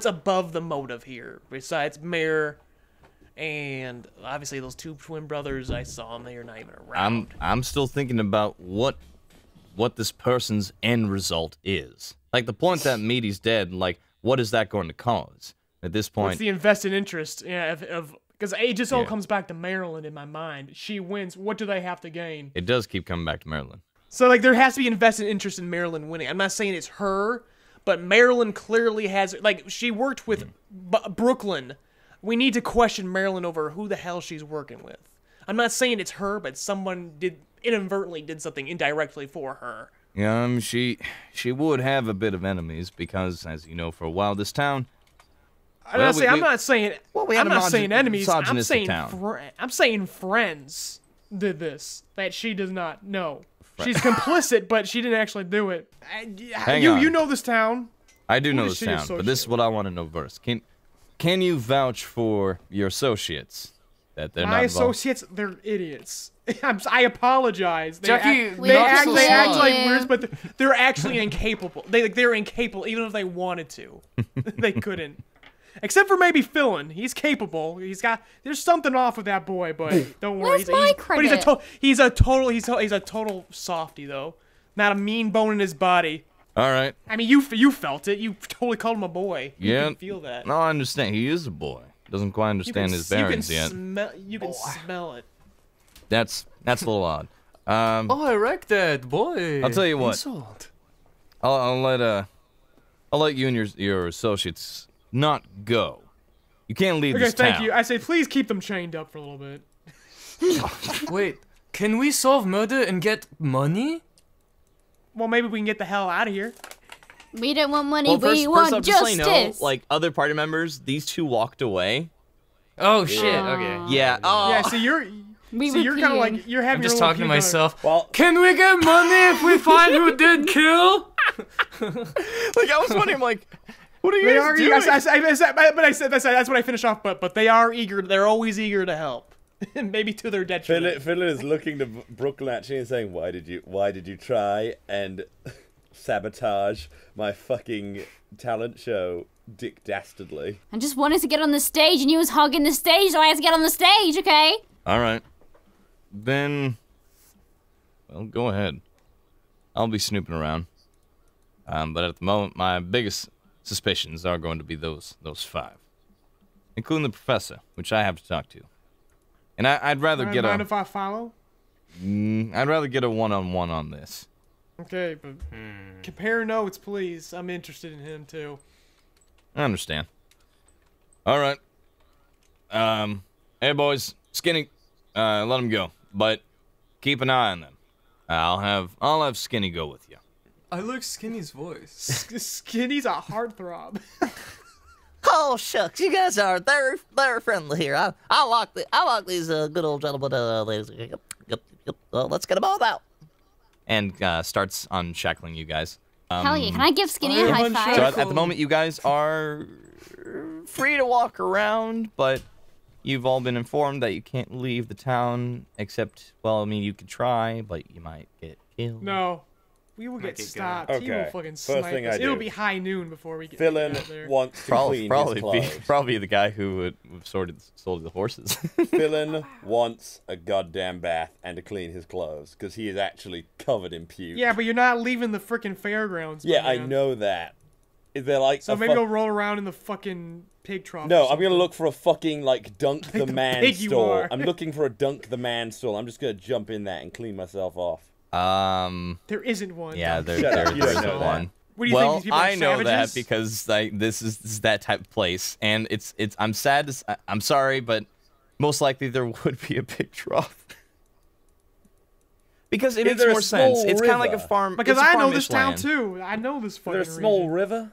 above the motive here besides Mayor and obviously those two twin brothers I saw them, they are not even around. I'm still thinking about what this person's end result is. Like, the point that Meaty's dead, like, what is that going to cause? At this point... What's the invested interest? Yeah, because it just all Yeah. comes back to Maryland in my mind. She wins. What do they have to gain? It does keep coming back to Maryland. So, like, there has to be invested interest in Maryland winning. I'm not saying it's her, but Maryland clearly has... Like, she worked with Brooklyn. We need to question Maryland over who the hell she's working with. I'm not saying it's her, but someone inadvertently did something indirectly for her. She would have a bit of enemies because, as you know, for a while, this town... I'm not saying we had I'm a not saying enemies. I'm misogynistic saying town. I'm saying friends did this that she does not know. She's complicit, but she didn't actually do it. Hang on. You know this town. I do know does this she town, but this is associate what I want to know first. Can you vouch for your associates that they're My not involved? associates, they're idiots. I apologize. They Jackie, act, We they not act, so they act sorry. like weirds, but they're actually incapable. They're incapable, even if they wanted to. They couldn't. Except for maybe Philin. He's capable. There's something off with that boy, but don't worry. Where's my credit? He's a total softy though. Not a mean bone in his body. All right. I mean, you felt it. You totally called him a boy. You Yeah. can feel that. No, I understand. He is a boy. Doesn't quite understand his bearings yet. You can smell it. That's a little odd. Oh, I wrecked that, boy. I'll tell you what. Insult. I'll let you and your associates not go. You can't leave Okay, this town. thank you. I say please keep them chained up for a little bit. Wait, can we solve murder and get money? Well, maybe we can get the hell out of here. We don't want money, Well, we first want off, just so you justice. know, like, other party members, these two walked away. Oh shit. Okay. Yeah. Oh. Yeah, so you're kind of like you're having. I'm your just little talking to puke myself. Well, Can we get money if we find who did kill? Like, I was wondering, like, what are They you are guys eager. doing? But I said that's what I finish off. But they are eager. They're always eager to help, maybe to their detriment. Phil is looking to Brooklyn actually and saying, "Why did you try and sabotage my fucking talent show, Dick Dastardly?" I just wanted to get on the stage, and you was hogging the stage, so I had to get on the stage, okay? All right. Then, well, go ahead. I'll be snooping around. But at the moment, my biggest suspicions are going to be those five, including the professor, which I have to talk to. And I'd rather get Mind if I follow? I'd rather get a one-on-one on this. Okay, but compare notes, please. I'm interested in him too. I understand. All right. Hey boys, Skinny, let them go, but keep an eye on them. I'll have Skinny go with you. I like Skinny's voice. Skinny's a heartthrob. Oh shucks, you guys are very friendly here. I like these good old gentlemen. Let's get them all out. And starts unshackling you guys. Hell yeah, can I give Skinny a high five? So at the moment, you guys are free to walk around, but you've all been informed that you can't leave the town except, well, I mean, you could try, but you might get killed. No, we will get get stopped. going. He will Okay, fucking first snipe thing us. I do. It'll be high noon before we get Philin out there. wants to clean his clothes. Probably the guy who would have sold the horses. Philin wants a goddamn bath and to clean his clothes because he is actually covered in puke. Yeah, but you're not leaving the frickin' fairgrounds. Yeah, my I man. know that. Is there like So a maybe fu- go roll around in the fucking pig trough. No, or I'm gonna something. look for a fucking like Dunk the the Man pig you stall. are. I'm looking for a Dunk the Man stall. I'm just gonna jump in that and clean myself off. There isn't one. Yeah, Doug. Shut up, there you don't isn't know that. one. What do you Well, think? These people are I know savages? that because this is that type of place, and it's. I'm sad. I'm sorry, but most likely there would be a pig trough. Because it Is makes there a more sense. small It's kind of like a river? farm. Because it's a I know farmish this town land. too. I know this Is fucking there a small region. river?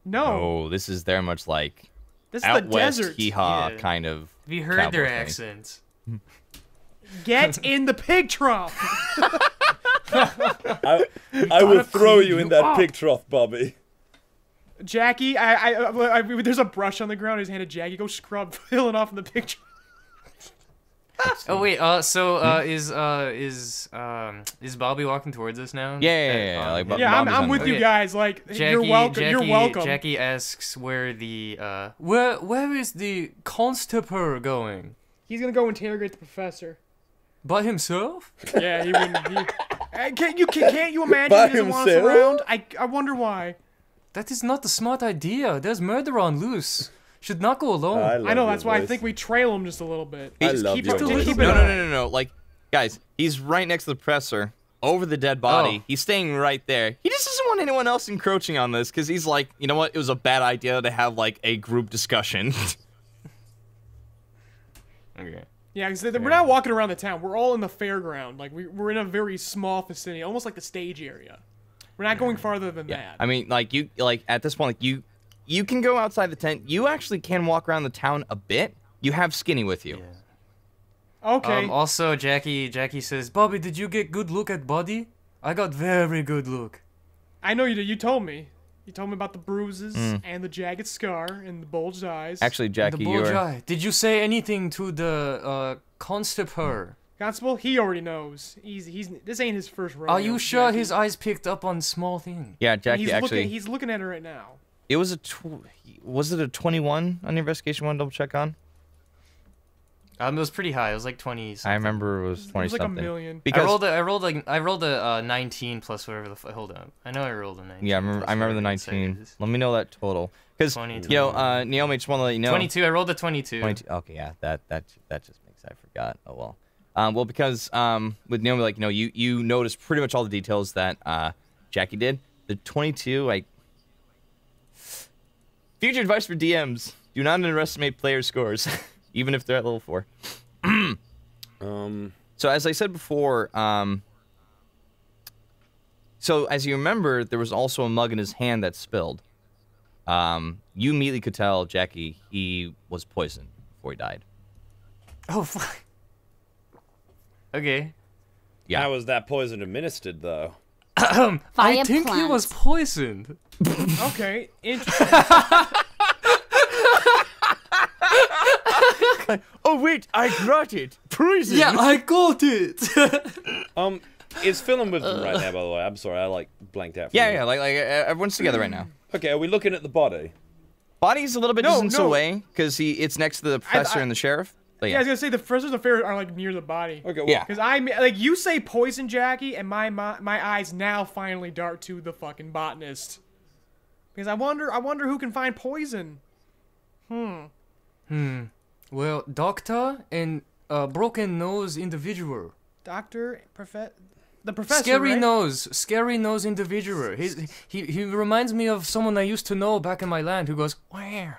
No, Oh, this is very much like this is out the west desert. hee-haw Yeah. kind of. Have you heard their cowboy thing. accents? Get in the pig trough. I will throw you in that pig trough, Bobby. Jackie, there's a brush on the ground. His handed Jackie. Go scrub filling off in the pig trough. Oh wait, is Bobby walking towards us now? Yeah. Like, Bobby's I'm on with there. you guys. Like, Jackie, you're welcome. You're welcome. Jackie asks where the where is the constable going? He's gonna go interrogate the professor. By himself? Yeah, he wouldn't. Can't you imagine By he doesn't want us himself? around? I wonder why. That is not a smart idea. There's murder on loose. Should not go alone. I know, that's why I think we trail him just a little bit. I love your voice. No. Like, guys, he's right next to the professor, over the dead body. Oh. He's staying right there. He just doesn't want anyone else encroaching on this, because he's like, you know what? It was a bad idea to have, like, a group discussion. Okay. Yeah, because we're not walking around the town. We're all in the fairground. Like, we're in a very small vicinity, almost like the stage area. We're not going farther than that. I mean, like, at this point, like, you can go outside the tent. You actually can walk around the town a bit. You have Skinny with you. Yeah. Okay. Also, Jackie says, Bobby, did you get good look at Buddy? I got very good look. I know you did. You told me. You told me about the bruises and the jagged scar and the bulged eyes. Actually, Jackie, The you bulge were... eye. Did you say anything to the constable? Constable, he already knows. He's this ain't his first rodeo. Are you sure Jackie. his eyes picked up on small things? Yeah, Jackie, actually... He's looking at her right now. It was was it a 21 on your investigation? Want to double check on? It was pretty high. It was like 20 something. I remember it was 20 It was like something. a million. Because I rolled a 19 plus whatever the hold on. I know I rolled a 19. yeah, I remember the 19. Let me know that total. Because 20, you know, Naomi, just want to let you know. 22. I rolled a 22. 22. Okay, yeah, that just makes I forgot. Oh well. Well, because with Naomi, like, you know, you noticed pretty much all the details that Jackie did. The 22, like, future advice for DMs: do not underestimate player scores, even if they're at level 4. So as I said before, so as you remember, there was also a mug in his hand that spilled. You immediately could tell Jackie he was poisoned before he died. Oh, fuck. Okay. Yeah. How was that poison administered, though? I think he was poisoned. Okay, interesting. Oh wait, I got it. Poison. Yeah, I got it. Is Phil and Wisdom right now, by the way? I'm sorry, I, like, blanked out. Yeah, like everyone's together right now. Okay, are we looking at the body? Body's a little bit distance no. away because it's next to the professor and the sheriff. But Yeah, I was gonna say the professors and fairs are like near the body. Okay, well, Yeah. Because like you say poison, Jackie, and my eyes now finally dart to the fucking botanist. Because I wonder who can find poison. Well, doctor and broken nose individual. Doctor, the professor. Scary nose individual. He reminds me of someone I used to know back in my land who goes, wow.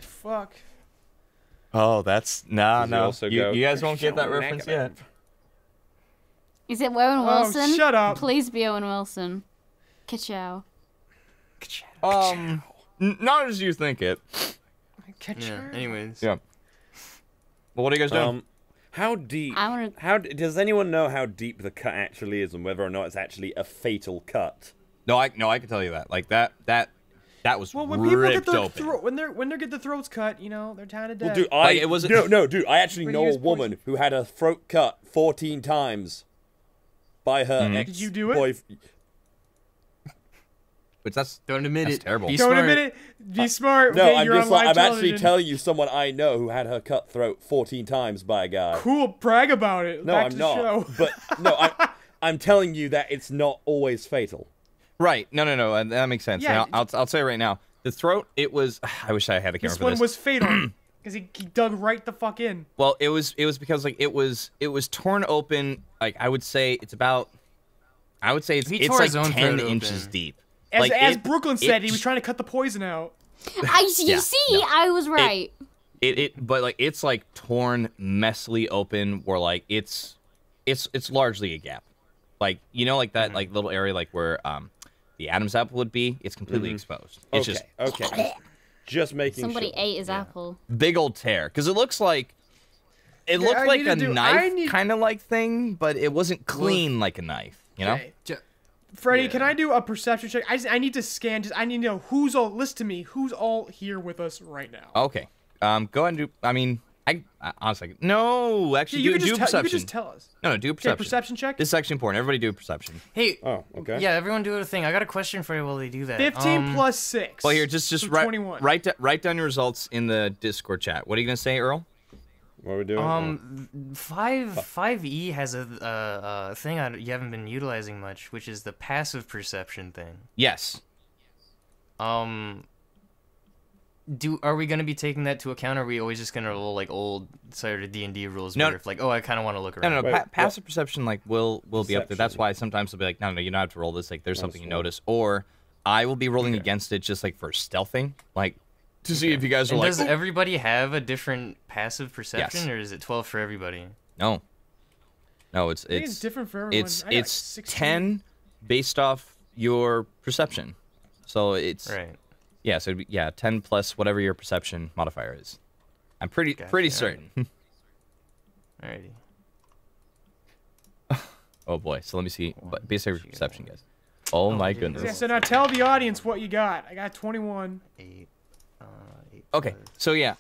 Fuck. Oh, that's no. also go, You guys won't get that reference yet. Is it Owen Wilson? Oh, shut up. Please be Owen Wilson. Ka-chow. Not as you think it. Yeah, anyways. Yeah. Well, what are you guys doing? How deep? I wanna- How does anyone know how deep the cut actually is, and whether or not it's actually a fatal cut? No, I can tell you that. Like that was Well, when people ripped get their open. when they get their throats cut, you know, they're kind of dead. Well, dude, Like, it was- no, dude. I actually But know he was a woman who had her throat cut 14 times by her ex. Did you do it? Which that's Don't admit that's it. terrible. Be Don't smart. admit it. Be smart. No, okay, I'm you're just on like live I'm actually television. telling you someone I know who had her cut throat 14 times by a guy. Cool, brag about it. No, Back I'm to not. the show. But no, I'm telling you that it's not always fatal. Right. No. That makes sense. Yeah. Now, I'll say right now. The throat, it was... I wish I had a camera This for one this. was fatal because he dug right the fuck in. Well, it was because, like, it was torn open, like, I would say it's He it's tore like his own 10 throat inches open. deep. As, Like, as it- Brooklyn it said, he was j- trying to cut the poison out. You see, I was right. But like it's like torn messily open, where like it's largely a gap, like you know, like that like little area like where the Adam's apple would be. It's completely exposed. It's just Okay. Just making Somebody sure. ate his apple. Big old tear, because it looks like it Yeah, looked I like need a to do- I knife need- kind of like thing, but it wasn't clean like a knife. You know? Okay. Freddie, can I do a perception check? I need to scan. I need to know who's all. List to me who's all here with us right now. Okay. Go ahead and do. I mean, I honestly no. Actually, you do can a perception. You can just tell us. No, do a Okay, perception. perception check. This is actually important. Everybody do a perception. Hey. Oh, okay. Yeah, everyone do a thing. I got a question for you while they do that. 15 plus 6. Well, here, just so write 21. write down your results in the Discord chat. What are you gonna say, Earl? What are we doing? 5e has a thing you haven't been utilizing much, which is the passive perception thing. Yes. Are we gonna be taking that to account? Or are we always just gonna roll like old sort of D&D rules? No. Where if like, oh, I kind of want to look No, around. no, Wait, passive perception like will be up there. That's Perception. why sometimes I'll be like, no, you don't have to roll this. Like, there's something you roll. notice, or I will be rolling against it just like for stealthing, like to see if you guys are And like. does everybody have a different passive perception, Yes. or is it 12 for everybody? No, it's I think it's different for everyone. it's I got, like, it's 16. 10 based off your perception. So it's Right. yeah, so it'd be, 10 plus whatever your perception modifier is. I'm pretty Gotcha, pretty alright. certain. Alrighty. Oh boy, so let me see. But based on your perception, guys. Oh my yeah, goodness. Yeah, so now tell the audience what you got. I got 21. 8. 8 Okay, so yeah,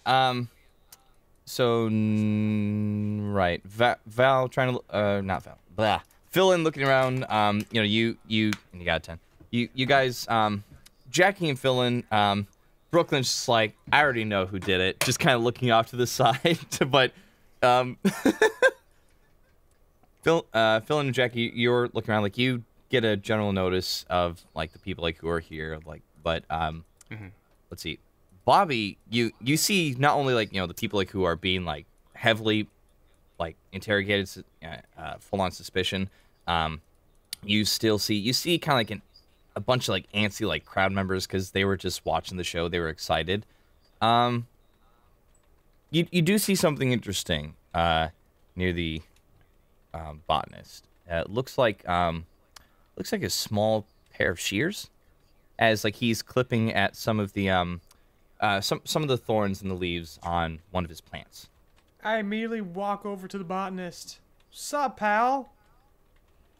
right, Val trying to, not Val, blah, fill in looking around, you know, you got a 10. You guys, Jackie and Phil in, Brooklyn's just like, I already know who did it, just kind of looking off to the side, but, Phil and Jackie, you're looking around, like, you get a general notice of, like, the people, like, who are here, like, but, let's see. Bobby, you see not only like, you know, the people like who are being like heavily like interrogated, full on suspicion. You see kind of like a bunch of like antsy like crowd members because they were just watching the show. They were excited. You do see something interesting near the botanist. It looks like a small pair of shears, as like he's clipping at some of the some of the thorns and the leaves on one of his plants. I immediately walk over to the botanist. Sup, pal?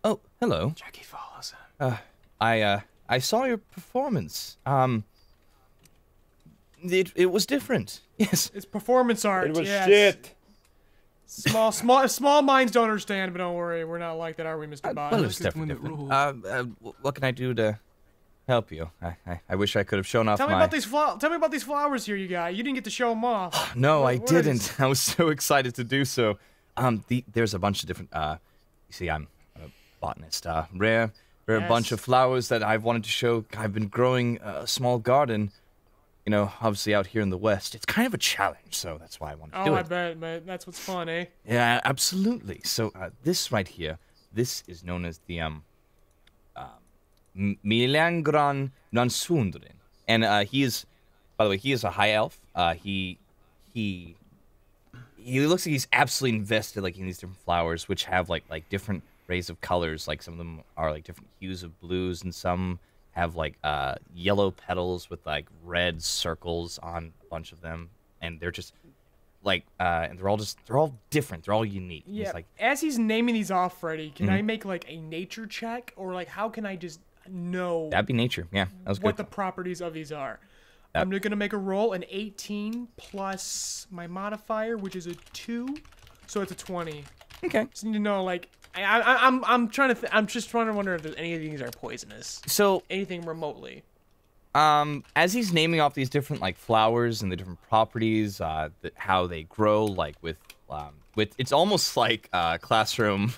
Oh, hello. Jackie follows him. I saw your performance. It was different. Yes. It's performance art. It was yes. shit. Small minds don't understand, but don't worry. We're not like that, are we, Mr. Well, Botanist? it's definitely different. What can I do to help you? I wish I could have shown off Tell me my... about these flowers here you got. You didn't get to show them off. No, I What didn't. is- I was so excited to do so. There's a bunch of different. You see, I'm a botanist. Rare Yes. bunch of flowers that I've wanted to show. I've been growing a small garden. You know, obviously out here in the West, it's kind of a challenge, so that's why I wanted to do Oh, it. I bet, man. That's what's fun, eh? Yeah, absolutely. So this right here, this is known as the Milangran Nansundrin, and he is, by the way, he is a high elf. He looks like he's absolutely invested like in these different flowers, which have like different rays of colors. Like some of them are like different hues of blues, and some have like yellow petals with like red circles on a bunch of them, and they're just like and they're all different. They're all unique. Yeah. It's like, As he's naming these off, Freddie, can I make like a nature check, or like how can I just know that'd be nature. Yeah, that was what good. the properties of these are? I'm gonna make a roll, an 18 plus my modifier, which is a 2, so it's a 20. Okay. Just need to know, like, I'm trying to, I'm just trying to wonder if there's any of these are poisonous. So Anything remotely. as he's naming off these different like flowers and the different properties, how they grow, like with it's almost like classroom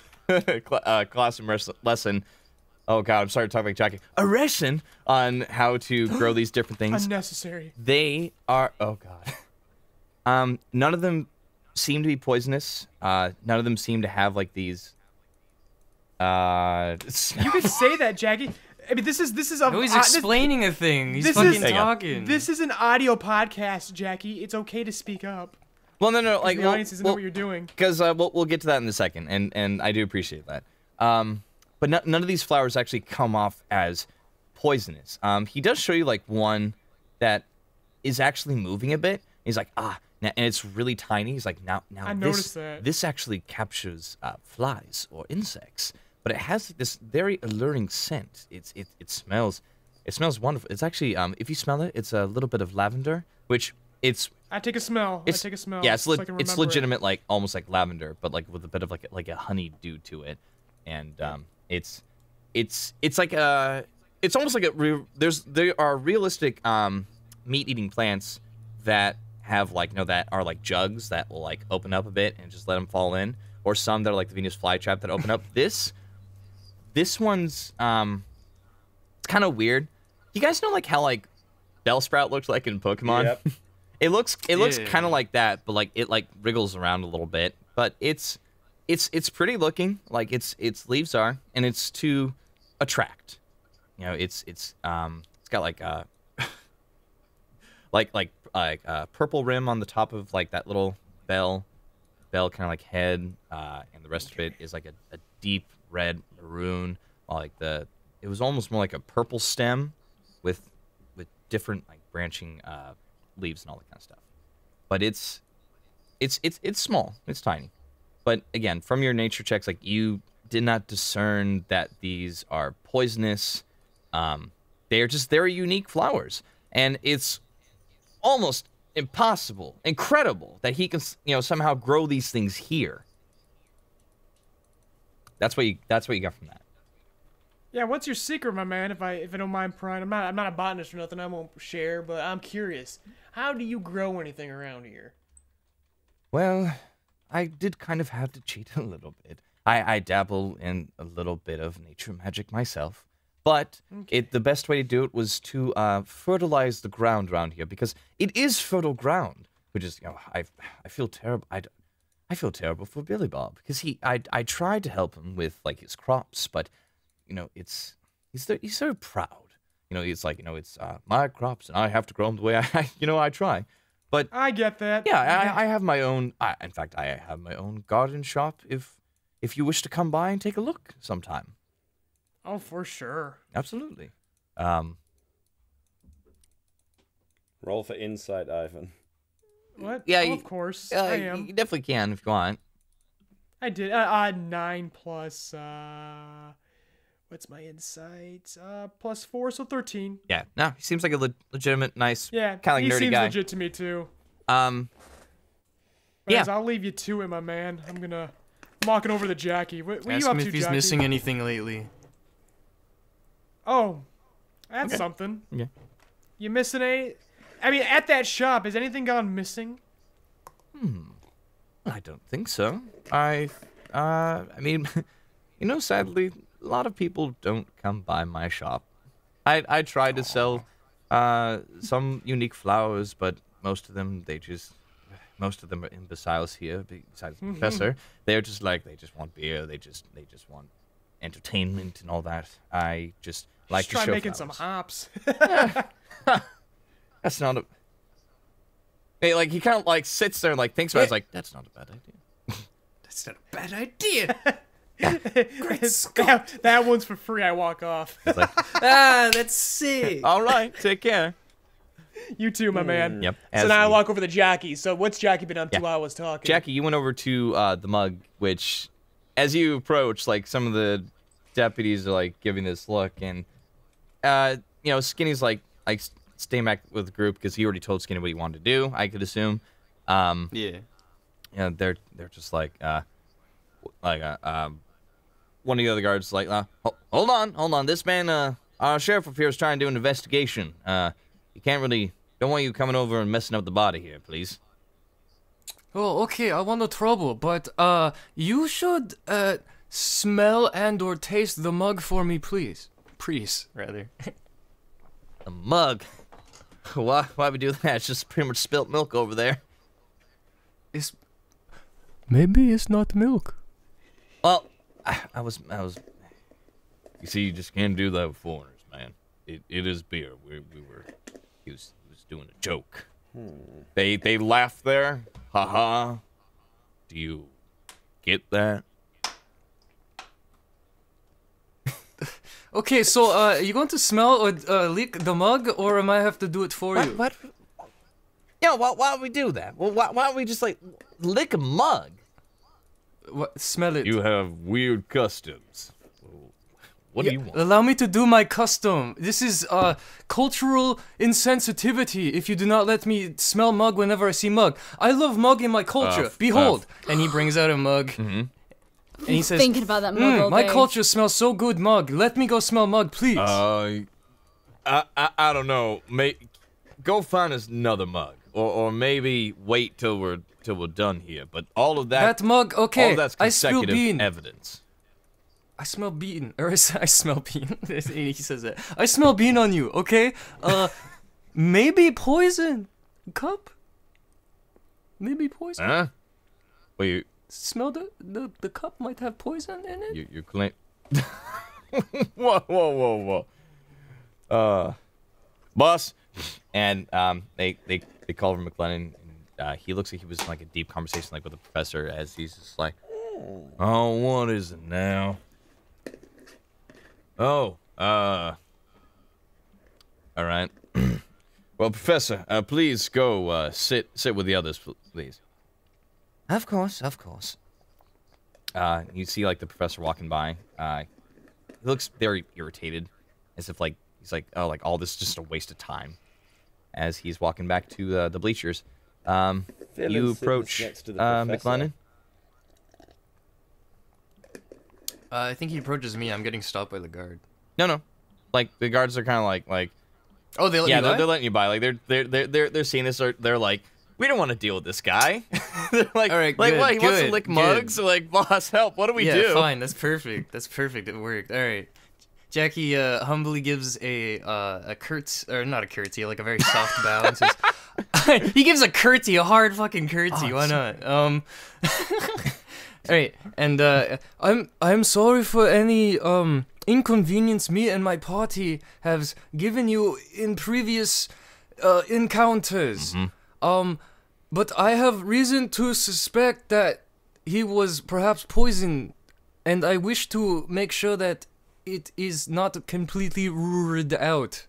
classroom lesson. Oh god, I'm sorry to talk like Jackie. A lesson on how to grow these different things. Unnecessary. They are, oh god. None of them seem to be poisonous. None of them seem to have like these. You could say that, Jackie. I mean, this is a. No, he's explaining a thing. He's this fucking is- Hang on. talking. This is an audio podcast, Jackie. It's okay to speak up. Well, no, like The audience doesn't know what you're doing. Because we'll get to that in a second, and I do appreciate that. But none of these flowers actually come off as poisonous. He does show you like one that is actually moving a bit. He's like, and it's really tiny. He's like, now I noticed that. This actually captures flies or insects, but it has this very alluring scent. It smells wonderful. It's actually, if you smell it, it's a little bit of lavender, which I take a smell. Yeah, so I can it's remember legitimate, like almost like lavender, but like with a bit of like a honey dew to it, and it's like it's almost like there are realistic meat-eating plants that have like that are like jugs that will like open up a bit and just let them fall in, or some that are like the Venus flytrap that open up. This one's it's kind of weird. You guys know like how like Bellsprout looks like in Pokemon? Yep. It looks kind of like that, but like it like wriggles around a little bit. But it's pretty looking, like its leaves are, and it's to attract. You know, it's got like a like a purple rim on the top of like that little bell kind of like head, and the rest of it is like a deep red maroon. Like it was almost more like a purple stem with different like branching leaves and all that kind of stuff. But it's small, it's tiny. But again, from your nature checks, like you did not discern that these are poisonous. They're unique flowers, and it's almost impossible, incredible that he can somehow grow these things here. That's what you got from that. Yeah, what's your secret, my man? If I don't mind prying, I'm not a botanist or nothing. I won't share, but I'm curious. How do you grow anything around here? Well, I did kind of have to cheat a little bit. I dabble in a little bit of nature magic myself, but the best way to do it was to fertilize the ground around here, because it is fertile ground. Which is, I feel terrible. I feel terrible for Billy Bob, because I tried to help him with like his crops, but he's so proud. He's like, it's my crops and I have to grow them the way I try. But I get that. Yeah, I have my own. In fact, I have my own garden shop. If you wish to come by and take a look sometime. Oh, for sure. Absolutely. Roll for insight, Ivan. What? Yeah, of course. I am. You definitely can if you want. I did. 9 plus. What's my insight? Plus 4, so 13. Yeah. No, he seems like a legitimate, nice, Yeah, kind of like nerdy he seems guy. legit to me too. Yeah. I'll leave you to it, my man. I'm walking over to Jackie. What are you Ask up him to, if he's Jackie? missing anything lately. Oh, that's something. Yeah. You missing at that shop, has anything gone missing? I don't think so. I mean, sadly, a lot of people don't come by my shop. I tried to sell some unique flowers, but most of them are imbeciles here. Besides the professor, they're just like they just want beer. They just want entertainment and all that. I just like to show try making flowers. some hops. That's not a. Hey, like he kind of like sits there and like thinks about it. He's like, that's not a bad idea. That's not a bad idea. that one's for free. I walk off. He's like, That's sick. all right, take care. You too, my man. Yep. So now I walk over to Jackie. So what's Jackie been up to while I was talking? Jackie, you went over to the mug, which, as you approach, like some of the deputies are like giving this look, and Skinny's like staying back with the group because he already told Skinny what he wanted to do. I could assume. Yeah. They're just like one of the other guards is like, hold on, this man, our sheriff up here is trying to do an investigation. You don't want you coming over and messing up the body here, please. Oh, okay, I want no trouble, but you should smell and or taste the mug for me, please. Please, rather. The mug? Why we do that? It's just pretty much spilt milk over there. Maybe it's not milk. Well, I was. You see, you just can't do that with foreigners, man. It is beer. He was doing a joke. They laughed there. Ha. Do you get that? Okay, so are you going to smell or lick the mug, or am I have to do it for you? What? why would we do that? Well, why don't we just like lick a mug? What? Smell it. You have weird customs. What do you want? Allow me to do my custom. This is cultural insensitivity if you do not let me smell mug whenever I see mug. I love mug in my culture. Behold. And he brings out a mug. And he says, Thinking about that mug all my day. culture smells so good, mug. Let me go smell mug, please. I don't know. Go find us another mug. Or maybe wait till we're done here. But all of that... That mug, okay. All of that's I spill consecutive bean. evidence. I smell bean. Or I smell bean. He says that. I smell bean on you, okay? Maybe poison. Cup? Maybe poison. Huh? Wait, Smell the cup might have poison in it? you claim... Whoa. Boss. And they call over McLennan. And, he looks like he was in like a deep conversation like with the professor as he's just like, oh, what is it now? Oh, all right. Well, Professor, please go sit with the others, please. Of course. You see like the professor walking by. He looks very irritated, as if like he's like, oh, like all this is just a waste of time. As he's walking back to the bleachers, you approach McLennan. I think he approaches me. I'm getting stopped by the guard. No. Like the guards are kind of like. Oh, they let you by? They're letting you by. Like they're seeing this. They're like, we don't want to deal with this guy. They're like, all right, like good, what? He wants to good, lick good. mugs. So like, boss, help! What do we do? Yeah, fine. That's perfect. It worked. All right. Jackie humbly gives a not a curtsy, like a very soft bow, and says, he gives a curtsy, a hard fucking curtsy. Why not? All right, and I'm sorry for any inconvenience me and my party has given you in previous encounters. But I have reason to suspect that he was perhaps poisoned, and I wish to make sure that it is not completely ruled out.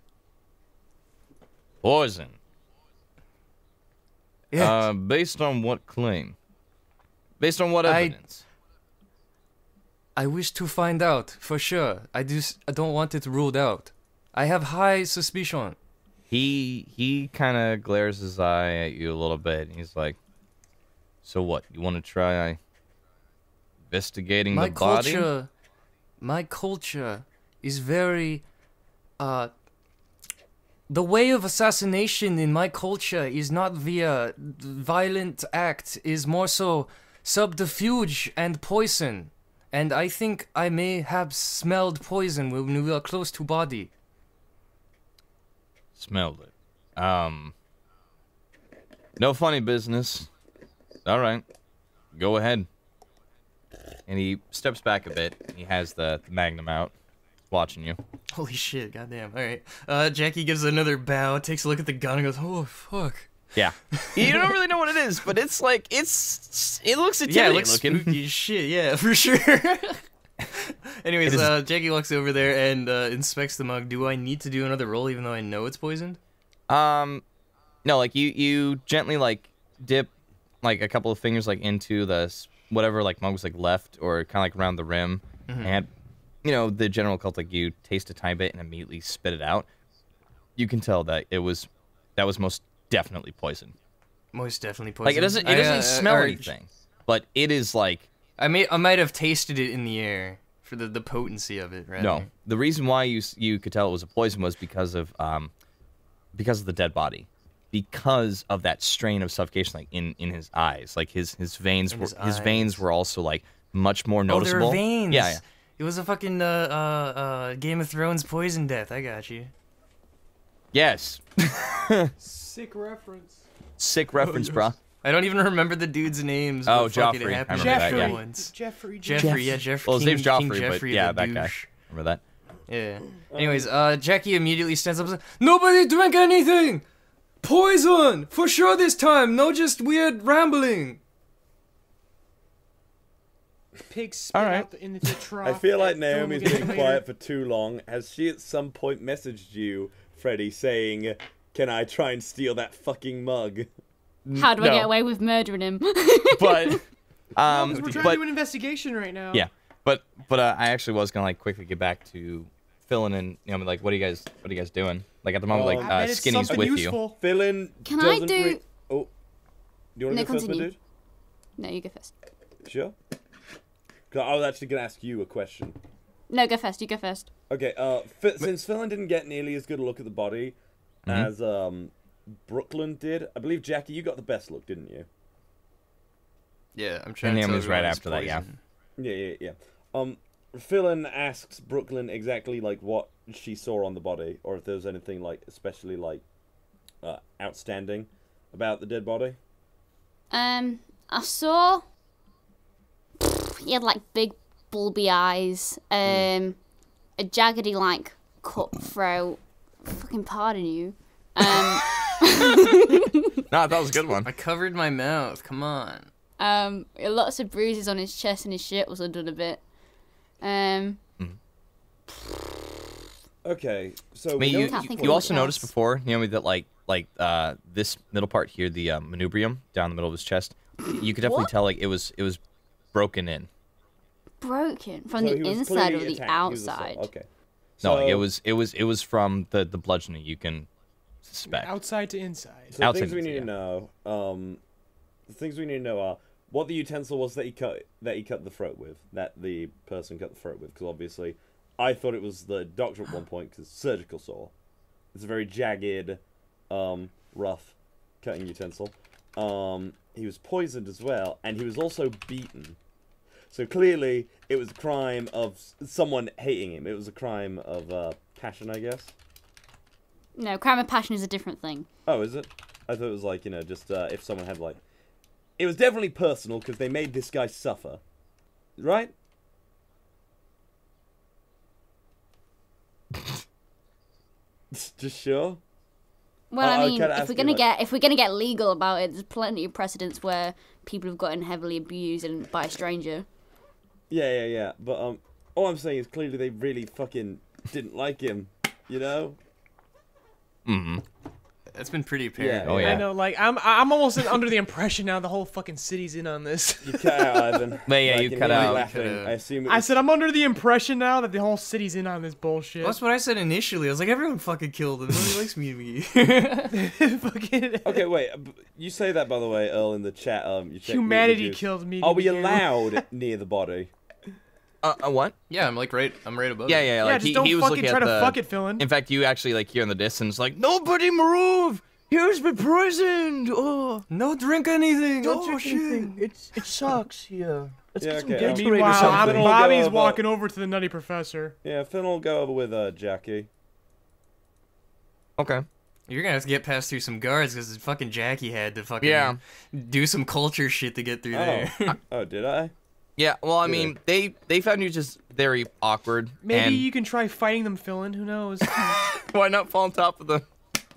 Poison. Yes. Based on what claim? Based on what evidence? I wish to find out for sure. I don't want it ruled out. I have high suspicion. He kind of glares his eye at you a little bit. And he's like, "So what? You want to try investigating the body?" My culture is very. The way of assassination in my culture is not via violent act. Is more so subterfuge and poison. And I think I may have smelled poison when we were close to body. Smelled it. No funny business. All right. Go ahead. And he steps back a bit. He has the magnum out, watching you. Holy shit, goddamn. Alright. Jackie gives another bow, takes a look at the gun, and goes, oh, fuck. Yeah. You don't really know what it is, but it's like, it looks intimidating looks looking. spooky as shit, yeah, for sure. Anyways, Jackie walks over there and inspects the mug. Do I need to do another roll even though I know it's poisoned? No, like you gently like dip like a couple of fingers like into the whatever like mug was like left or kind of like around the rim, and you know the general cult like you taste a tiny bit and immediately spit it out. You can tell that that was most definitely poison. Most definitely poison. Like it doesn't smell anything, but it is like I might have tasted it in the air for the potency of it. Rather. No, the reason why you could tell it was a poison was because of the dead body, because of that strain of suffocation like in his eyes, like his veins were also like much more noticeable. Oh, there are veins. Yeah. It was a fucking Game of Thrones poison death. I got you. Yes. Sick reference. Sick reference, brah. I don't even remember the dudes' names. Oh, but fuck Joffrey. It happened I remember that, yeah. once. Jeffrey. Yeah, Jeff. Well, his name's King Joffrey, Jeffrey, but yeah, the that guy. douche. Remember that? Yeah. Anyways, Jackie immediately stands up and says, "Nobody drink anything! Poison! For sure this time! No just weird rambling!" Pigs spit All right. out in the trough. I feel like Naomi's Throw 'em been again quiet later. for too long. Has she at some point messaged you, Freddie, saying, "Can I try and steal that fucking mug?" How do I No. get away with murdering him? But We're trying to do an investigation right now. yeah, but I actually was gonna like quickly get back to filling in. You know, like what are you guys doing? Like at the moment, I like bet it's Skinny's something with you. useful. Philin Can I doesn't do- oh, do you want No, to go first, my continue. dude? No, you go first. Sure. 'Cause I was actually gonna ask you a question. No, go first. You go first. Okay, since Philin didn't get nearly as good a look at the body as Brooklyn did, I believe Jackie, you got the best look, didn't you? Yeah, I'm trying to name tell was right everyone it's after that, yeah. poison. Yeah. Philin asks Brooklyn exactly like what she saw on the body, or if there was anything like especially like outstanding about the dead body. I saw he had like big bulby eyes, a jaggedy like cutthroat. Fucking pardon you. No, that was a good one. I covered my mouth. Come on. Lots of bruises on his chest and his shirt was undone a bit. Okay, so I mean, we you, know that think you of also anything noticed else. before, Naomi, that like this middle part here, the manubrium down the middle of his chest, you could definitely What? tell like it was broken in. Broken from so the he was inside or clearly the attacked. He was assaulted. outside. Okay. No, So- it was from the bludgeoning. You can suspect. Outside to inside. So the Outside things we pizza, need yeah. to know, the things we need to know are what the utensil was that he cut the throat with, that the person cut the throat with, because obviously, I thought it was the doctor at one point because surgical saw. It's a very jagged, rough cutting utensil. He was poisoned as well, and he was also beaten. So clearly, it was a crime of someone hating him. It was a crime of passion, I guess. No, crime of passion is a different thing. Oh, is it? I thought it was like, just if someone had like... It was definitely personal because they made this guy suffer. Right? Just sure? Well, I I mean, kinda if ask we're you, gonna like- if we're gonna get legal about it, there's plenty of precedents where people have gotten heavily abused and by a stranger. Yeah. But all I'm saying is clearly they really fucking didn't like him. You know? Mm-hmm. That's been pretty apparent. Yeah. Oh, yeah. I know, like I'm almost under the impression now the whole fucking city's in on this. You cut out, Ivan. But yeah, I you can cut hear out. laughing. Cut out. I assume it I was... said I'm under the impression now that the whole city's in on this bullshit. Well, that's what I said initially. I was like, everyone fucking killed him. Nobody likes me. Fucking Okay, wait. You say that, by the way, Earl, in the chat. You check humanity reviews. killed me. Are we allowed near the body? What? Yeah, I'm right above Yeah, it. yeah. Yeah, Like just he don't was fucking looking try at to the. fuck it, Philin. In fact, you actually like hear in the distance like nobody move. Here's me poisoned. Oh, No drink anything. Oh, shit. It sucks here. Let's Yeah, get some okay. Gatorade or Meanwhile, something. I'll go Bobby's over- walking over to the Nutty Professor. Yeah, Finn will go over with Jackie. okay. You're gonna have to get past through some guards because fucking Jackie had to fucking Yeah. do some culture shit to get through there. Oh, did I? Yeah. Well, I Yeah. mean, they found you just very awkward. Maybe and you can try fighting them, Philin. Who knows? why not fall on top of them?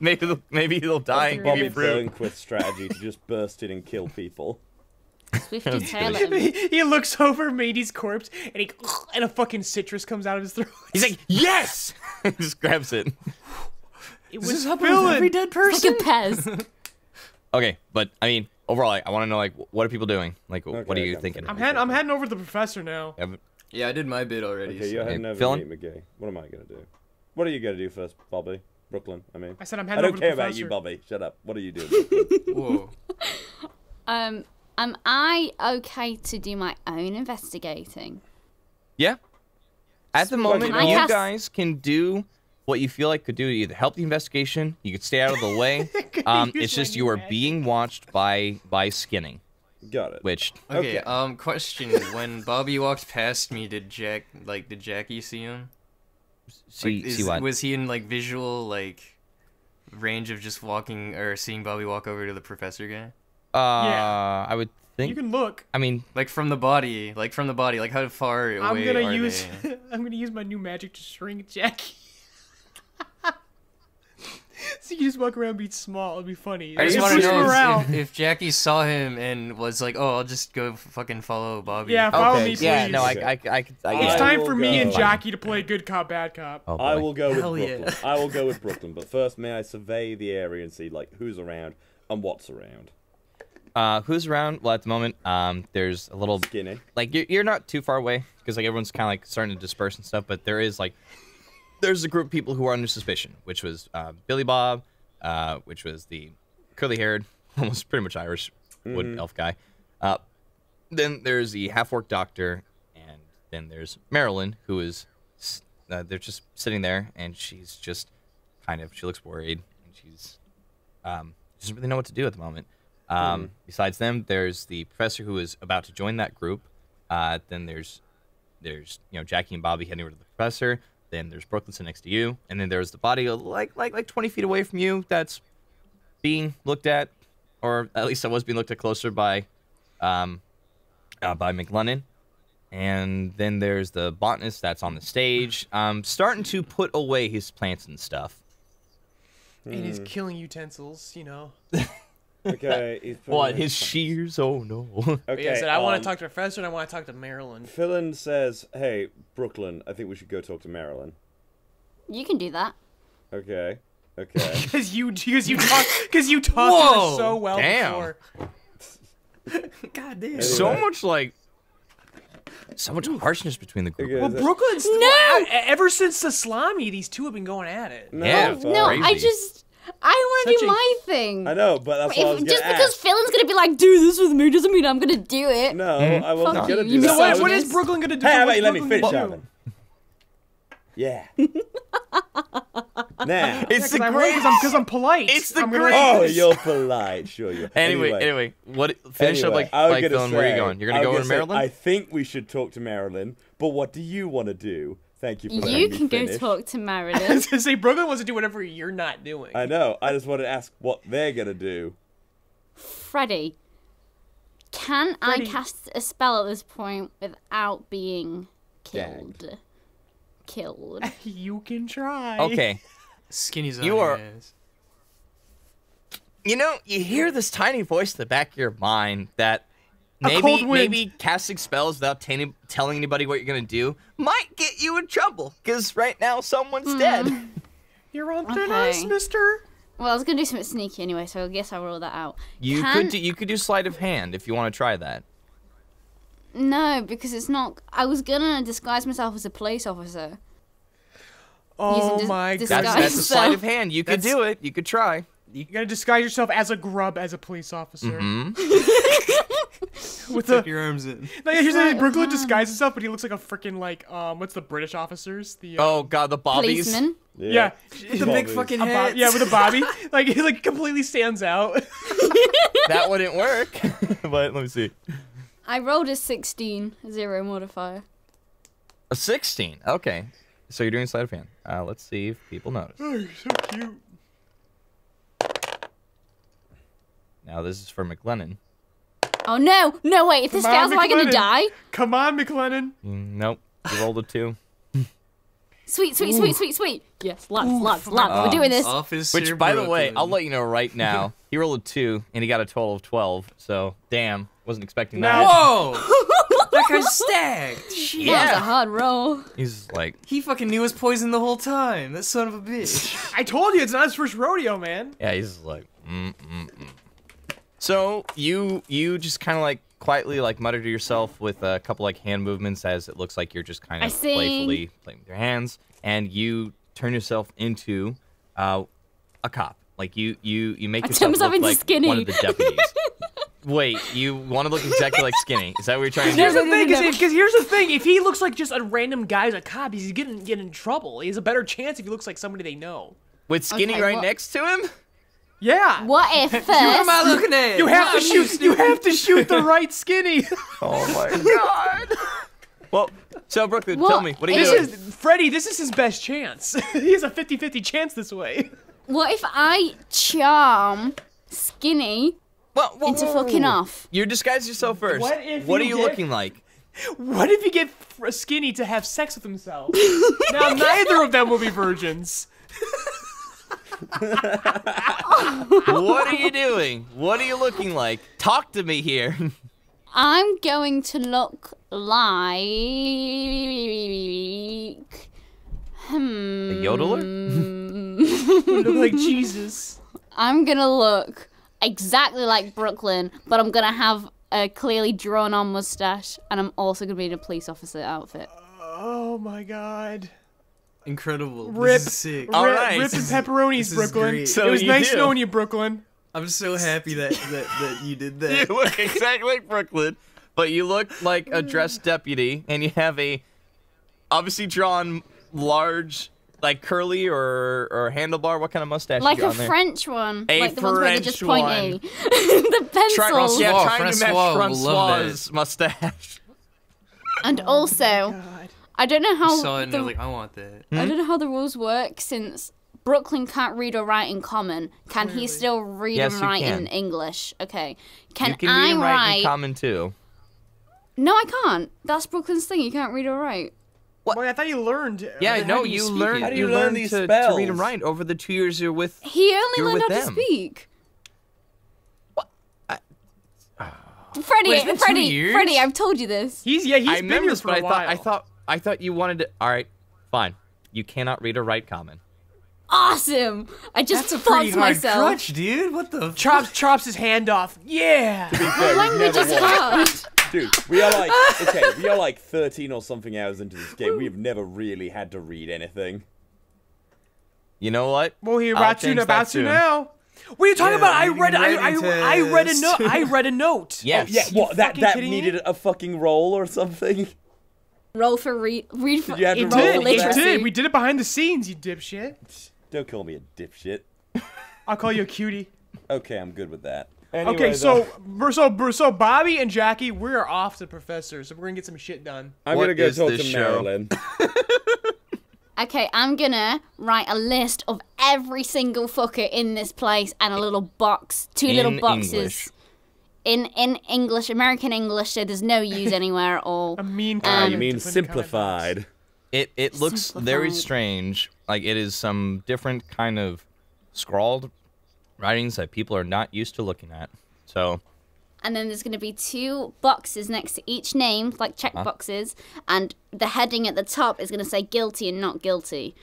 Maybe they'll die and give Bobby you fruit. Burnquist's strategy to just burst in and kill people. Swifty tail at him. He looks over Matey's corpse and a fucking citrus comes out of his throat. He's like, yes! Just grabs it. It Does was this happen with every Philin. dead Like person? a Pez. Okay, but I mean, overall, I want to know like, what are people doing? Like, what Okay, are you okay, thinking? I'm I'm heading over to the professor now. Yeah, I did my bit already. Okay, you're so. heading over Philin? to meet McGee. What am I gonna do? What are you gonna do first, Bobby? Brooklyn, I mean. I said I'm I heading don't over to care the about professor. you, Bobby. Shut up. What are you doing? Brooklyn? Whoa. Am I okay to do my own investigating? Yeah. At the moment, Can I you cast- guys can do what you feel like could do to either help the investigation, you could stay out of the way. Use It's just my you new are magic. being watched by Skinning, Got it. which Okay, Okay. question. When Bobby walked past me, did Jackie see him? see what? Was he in like visual like range of just walking or seeing Bobby walk over to the professor guy? Yeah. I would think. You can look. I mean, Like from the body, like how far away I'm gonna are use they? I'm gonna use my new magic to shrink Jackie. So you just walk around, be small. It'll be funny. I just It want to pushes know around. if Jackie saw him and was like, "Oh, I'll just go fucking follow Bobby." Yeah, follow okay, me, please. yeah, no, Okay. I It's I time will for me and go. Jackie to play good cop, bad cop. Oh, I boy. will go with Hell Brooklyn. yeah. I will go with Brooklyn. But first, may I survey the area and see like who's around and what's around? Who's around? Well, at the moment, there's a little Skinny. like you're not too far away because like everyone's kind of like starting to disperse and stuff. But there is like there's a group of people who are under suspicion, which was Billy Bob, which was the curly-haired, almost pretty much Irish wood elf guy. Then there's the half-orc doctor, and then there's Marilyn, who is they're just sitting there, and she's just kind of she looks worried, and she's doesn't really know what to do at the moment. Besides them, there's the professor who is about to join that group. Then there's Jackie and Bobby heading over to the professor. Then there's Brooklyn sitting next to you, and then there's the body like 20 feet away from you that's being looked at, or at least I was being looked at closer by McLennan. And then there's the botanist that's on the stage, starting to put away his plants and stuff. And his killing utensils, you know. Okay. He's What, his shears? Oh, no. Okay. Yeah, I said, I want to talk to the professor and I want to talk to Marilyn. Philin says, hey, Brooklyn, I think we should go talk to Marilyn. You can do that. Okay. Okay. Because you talked to her so well Damn. before. God damn. Anyway. So much harshness between the group. Okay, Well, that- Brooklyn's No! ever since the salami, these two have been going at it. No, Yeah, it's No, fine. Crazy. I want to Such do a- my thing. I know, but that's what I was Just gonna because ask. Phelan's gonna be like, do this with me doesn't mean I'm gonna do it. No, I wasn't Fuck gonna you, do you that. So misogynist. what is Brooklyn gonna do? Hey, how about What's you let me Brooklyn finish, gonna do? Alvin? Yeah. Now. It's the Because greatest. I'm polite. It's the I'm gonna great- let you Oh, finish. you're polite, sure you. Anyway, what? Finish up like I was gonna Dylan. Where are you say- going? You're I gonna go was to say, Maryland? I think we should talk to Marilyn, but what do you want to do? Thank you for letting You me can go finish. talk to I was Marilyn. gonna say Brooklyn wants to do whatever you're not doing. I know. I just want to ask what they're gonna do. Freddie, can Freddie. I cast a spell at this point without being killed? Killed. You can try. Okay. Skinny's on You your are- ass. You know, you hear this tiny voice in the back of your mind that cold wind. maybe casting spells without telling anybody what you're gonna do might get you in trouble. Because right now someone's dead. You're on thin Okay. ice, mister. Well, I was gonna do something sneaky anyway, so I guess I'll roll that out. You Can- could do sleight of hand if you want to try that. No, because it's not. I was gonna disguise myself as a police officer. Oh Using my dis- god. disguise. That's a sleight So- of hand. You could That's- do it. You could try. You gotta disguise yourself as a grub as a police officer. With Tuck the your arms in. no, yeah, here's the thing, Brooklyn disguises himself, but he looks like a freaking like what's the British officers? The Oh god, the bobbies. Policeman. yeah, The big fucking head. yeah, with a bobby, like he like completely stands out. That wouldn't work. But let me see. I rolled a 16, 0 modifier. A 16. Okay. So you're doing sleight of hand. Let's see if people notice. Oh, you're so cute. Now this is for McLennan. Oh no! No wait! If this Come on, fails, am I gonna McLennan. die? Come on, McLennan. Nope. You rolled a 2. Sweet, sweet, sweet, sweet, sweet. Yes, lots. We're doing this. Officer Which, by the way, Brooklyn. I'll let you know right now. He rolled a 2, and he got a total of 12. So, damn. Wasn't expecting that. Whoa! That guy's stacked. Shit. That was a Yeah. hard roll. He's like, He fucking knew his poison the whole time. That son of a bitch. I told you it's not his first rodeo, man. yeah, he's like, So, you just kind of like quietly like mutter to yourself with a couple like hand movements as it looks like you're just kind I of sing. playfully playing with your hands, and you turn yourself into a cop. Like you make I yourself turn myself look into like Skinny. one of the deputies. Wait, you want to look exactly like Skinny? Is that what you're trying to Here's do? the thing, because here's the thing: if he looks like just a random guy as a cop, he's getting in trouble. He has a better chance if he looks like somebody they know. With Skinny Okay, right what- next to him? Yeah. What if What am I first? looking at? You have to shoot. You have to shoot the right Skinny. Oh my god. Well, so Brooklyn, tell What me, what are you This doing? is Freddie. This is his best chance. He has a 50-50 chance this way. What if I charm Skinny into fucking off? You disguise yourself first. What if What are you you get- looking like? What if you get Skinny to have sex with himself? Now neither of them will be virgins. What are you doing? What are you looking like? Talk to me here. I'm going to look like A yodeler? You look like Jesus. I'm gonna look exactly like Brooklyn, but I'm gonna have a clearly drawn-on mustache, and I'm also gonna be in a police officer outfit. Oh my god. Incredible. Rip. This is sick. All right. Rip and pepperonis, This is Brooklyn. great. So it was you nice do. knowing you, Brooklyn. I'm so happy that you did that. You look exactly like Brooklyn, but you look like a dressed deputy, and you have a obviously drawn large, like curly or handlebar. What kind of mustache? Like you got a on there? French one. A like the ones where they're just French pointy. one. The pencils. Yeah, Francois, trying to match Francois will love Francois's mustache. And also, God. I don't know I how saw it and I the, was like, I want that. I don't know how the rules work since Brooklyn can't read or write in common. Can he still read Yes, and you write can. in English? Okay. You Can can I read and write write? in common too. No, I can't. That's Brooklyn's thing. You can't read or write. Boy, I thought you learned. Yeah, how no, do you speak learn. it? How do You you learn learn these to spells? read and write over the 2 years you're with. He only You're learned with how to them. speak. Wait, Freddie, it's been 2 years? Freddie, I've told you this. He's I been here remember this, for but a while. I thought you wanted to. All right, fine. You cannot read or write common. Awesome! I just That's a pretty fucked hard myself. crutch, dude. What the? chops his hand off. Yeah. My language is hard. Dude, we are like 13 or something hours into this game. We have never really had to read anything. You know what? Well, he I'll about change to that about to soon. now. What are you talking about? I reading read writing I read a test. note. I read a note. Yes. Yeah, what? That fucking that kidding me? needed a fucking roll or something? Roll for read for you have to It roll did. for It literacy. did. We did it behind the scenes, you dipshit. Don't call me a dipshit. I'll call you a cutie. Okay, I'm good with that. Okay, so Bobby and Jackie, we're off to the professor, so we're gonna get some shit done. I'm What gonna go is talk this to show? Marilyn. Okay, I'm gonna write a list of every single fucker in this place and a little box, two little In boxes. English. In English, American English, so there's no use anywhere at all. A mean You comment mean to put in the comment box. simplified? It looks very Simplified. strange. Like it is some different kind of scrawled writings that people are not used to looking at. So And then there's gonna be two boxes next to each name, like check boxes, and the heading at the top is gonna say guilty and not guilty.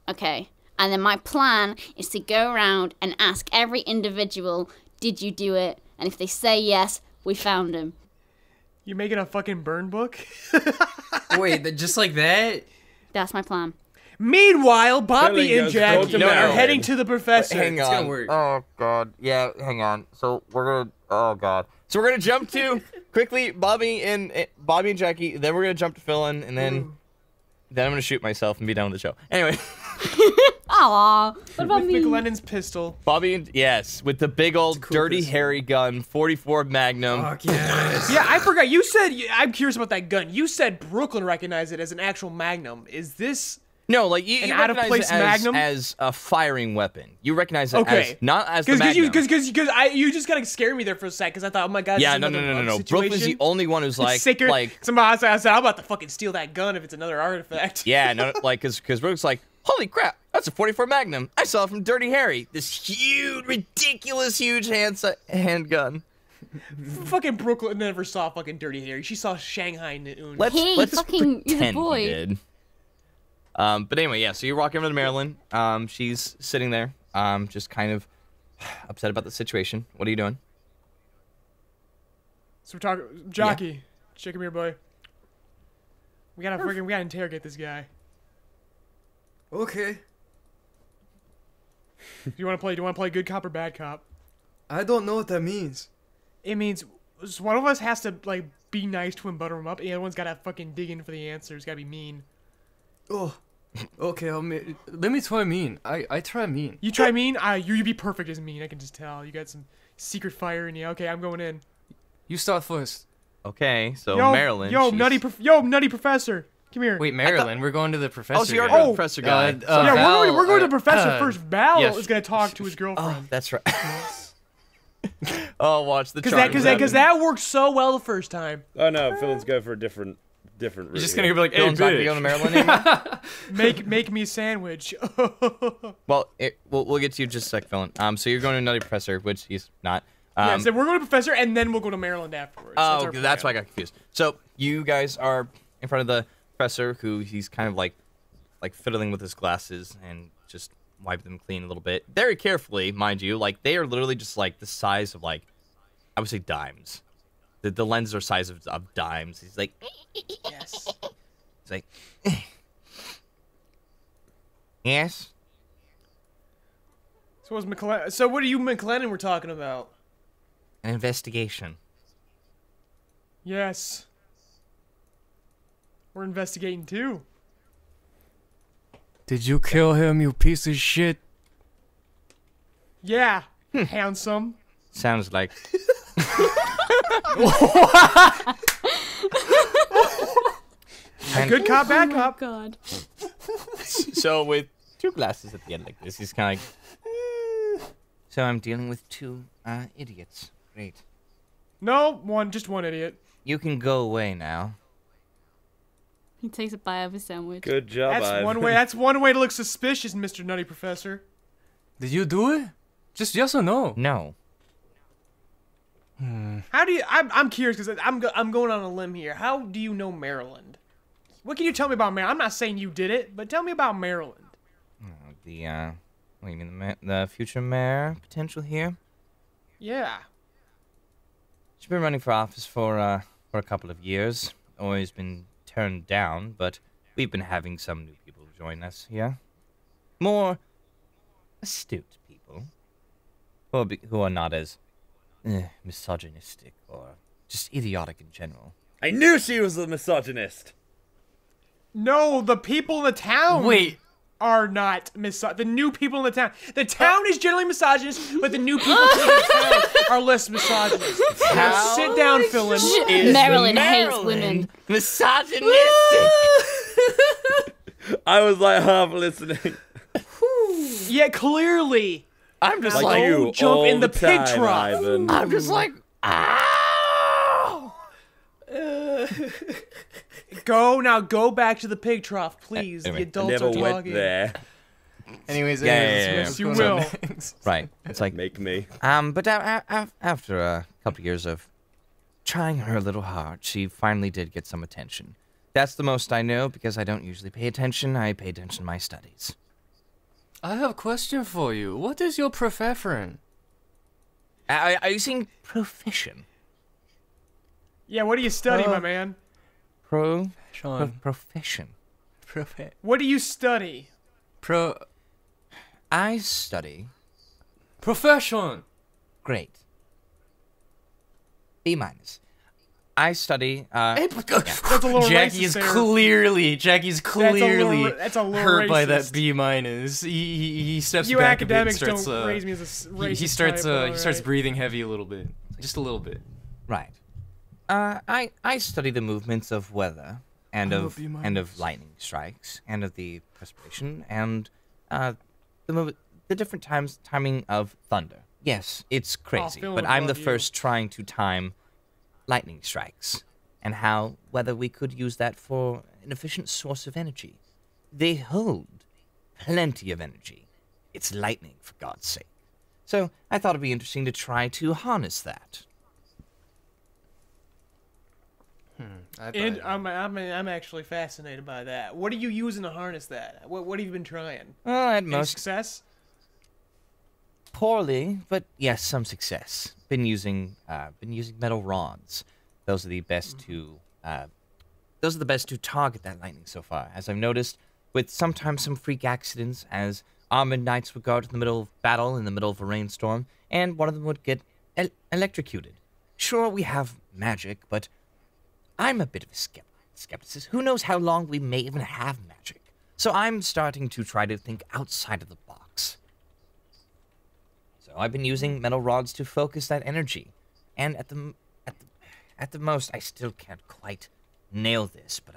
Okay. And then my plan is to go around and ask every individual, did you do it? And if they say yes, we found him. You making a fucking burn book? Wait, just like that? That's my plan. Meanwhile, Bobby Billy and goes, Jackie "Go to are Maryland." heading to the professor. hang It's on. gonna work. Oh god. Yeah, hang on. So we're gonna. Oh god. So we're gonna jump to quickly Bobby and Jackie. Then we're gonna jump to Philin, and then I'm gonna shoot myself and be done with the show. Anyway, Aw, what about With me? McLennan's pistol. Bobby and yes, with the big old dirty hairy gun, 44 Magnum. Fuck yes. Yeah, I forgot. You said, I'm curious about that gun. You said Brooklyn recognized it as an actual Magnum. Is this... No, like you An recognize out-of-place it as, Magnum? as a firing weapon. You recognize it Okay. as not as the Because Magnum. you just kind of scared me there for a sec, because I thought, oh my god, yeah, this no, is no, another no, no, drug no. Brooklyn's the situation. only one who's like, Sicker. like, Somebody I said, I'm about to fucking steal that gun if it's another artifact. yeah, no, like, because Brooklyn's like, holy crap, that's a 44 Magnum. I saw it from Dirty Harry. This huge, ridiculous, huge handgun. Fucking Brooklyn never saw fucking Dirty Harry. She saw Shanghai Noon. Hey, Let's fucking, he's a pretend boy. he did. But anyway, yeah. So you're walking over to Marilyn. She's sitting there, just kind of upset about the situation. What are you doing? So we're talking, Jockey, check him here, boy. We gotta interrogate this guy. Okay. Do you want to play good cop or bad cop? I don't know what that means. It means one of us has to like be nice to him, butter him up, and the other one's gotta fucking dig in for the answers. Gotta be mean. Oh. Okay, let me try mean. I try mean. You try mean. You be perfect as mean. I can just tell. You got some secret fire in you. Okay, I'm going in. You start first. Okay, so Yo, Marilyn. Yo, she's- nutty professor. Come here. Wait, Marilyn, we're going to the professor. Oh, so you're guy. the professor guy. Yeah, Val, we're going to the professor uh, first. Val yes. is gonna talk to his girlfriend. Oh, that's right. Oh, watch the Because that worked so well the first time. Oh no, Phil's go for a different route. You're just gonna be like, hey, Dylan's not gonna bitch. go to Maryland anymore. Make me a sandwich. Well, we'll get to you in just a sec, Philin. So you're going to Nutty Professor, which he's not. Yeah, so we're going to professor, and then we'll go to Maryland afterwards. Oh, our that's why I plan. got confused. So you guys are in front of the professor, who he's kind of like fiddling with his glasses and just wipe them clean a little bit, very carefully, mind you. Like, they are literally just like the size of, like, I would say dimes. The lenses are size of dimes. He's like, Yes. he's like, yes. So what are you McLennan we're talking about? An investigation. Yes. We're investigating too. Did you kill him, you piece of shit? Yeah. Handsome. Sounds like. Good cop, bad Oh my cop. God. So with 2 glasses at the end like this, he's kind of like. So I'm dealing with 2 idiots. Great. No, just one idiot. You can go away now. He takes a bite of his sandwich. Good job, That's Ivan. one way. That's one way to look suspicious, Mr. Nutty Professor. Did you do it? Just yes or no? No. How do you? I'm curious because I'm going on a limb here. How do you know Maryland? What can you tell me about Maryland? I'm not saying you did it, but tell me about Maryland. What do you mean, the future mayor potential here? Yeah. She's been running for office for a couple of years. Always been turned down, but we've been having some new people join us here. More astute people. Who are not as misogynistic or just idiotic in general. I knew she was a misogynist. No, the people in the town. Wait. Are not the new people in the town. The town is generally misogynist, but the new people in the town are less misogynist. Now sit down, Philin. Maryland hates women. Misogynistic. I was like half listening. Yeah, clearly. I'm just Like like, you jump all in the pig time, trough. Ivan. I'm just like, ow! Go back to the pig trough, please. Anyway, The I adults never are went talking. there. Anyways, Yeah, anyways, You what's going on will. next? Right. It's like, Make me. but after a couple of years of trying her little hard, she finally did get some attention. That's the most I know because I don't usually pay attention. I pay attention to my studies. I have a question for you. What is your profession? Are you saying profession? Yeah, what do you study, my man? Sean. Profession. What do you study? I study. Profession. Great. B minus. I study. That's a little Jackie's racist clearly that's a little hurt by that racist. B minus. He steps You back a bit and academics starts. don't raise me as a racist He starts. type, He starts alright. breathing heavy a little bit, just a little bit. Right. I study the movements of weather and I of love B and of minus. lightning strikes and of the precipitation and the different timing of thunder. Yes, it's crazy, Phil but would I'm the love you. first trying to time lightning strikes and how whether we could use that for an efficient source of energy. They hold plenty of energy. It's lightning, for God's sake. So I thought it'd be interesting to try to harness that. And I'm actually fascinated by that. What are you using to harness that? What have you been trying? Well, at Any most success? poorly, but yes, some success. Been using metal rods. Those are the best to target that lightning so far. As I've noticed, with sometimes some freak accidents, as armored knights would go out in the middle of battle in the middle of a rainstorm, and one of them would get electrocuted. Sure, we have magic, but I'm a bit of a skepticist. Who knows how long we may even have magic? So I'm starting to try to think outside of the box. So I've been using metal rods to focus that energy, and at the most, I still can't quite nail this. But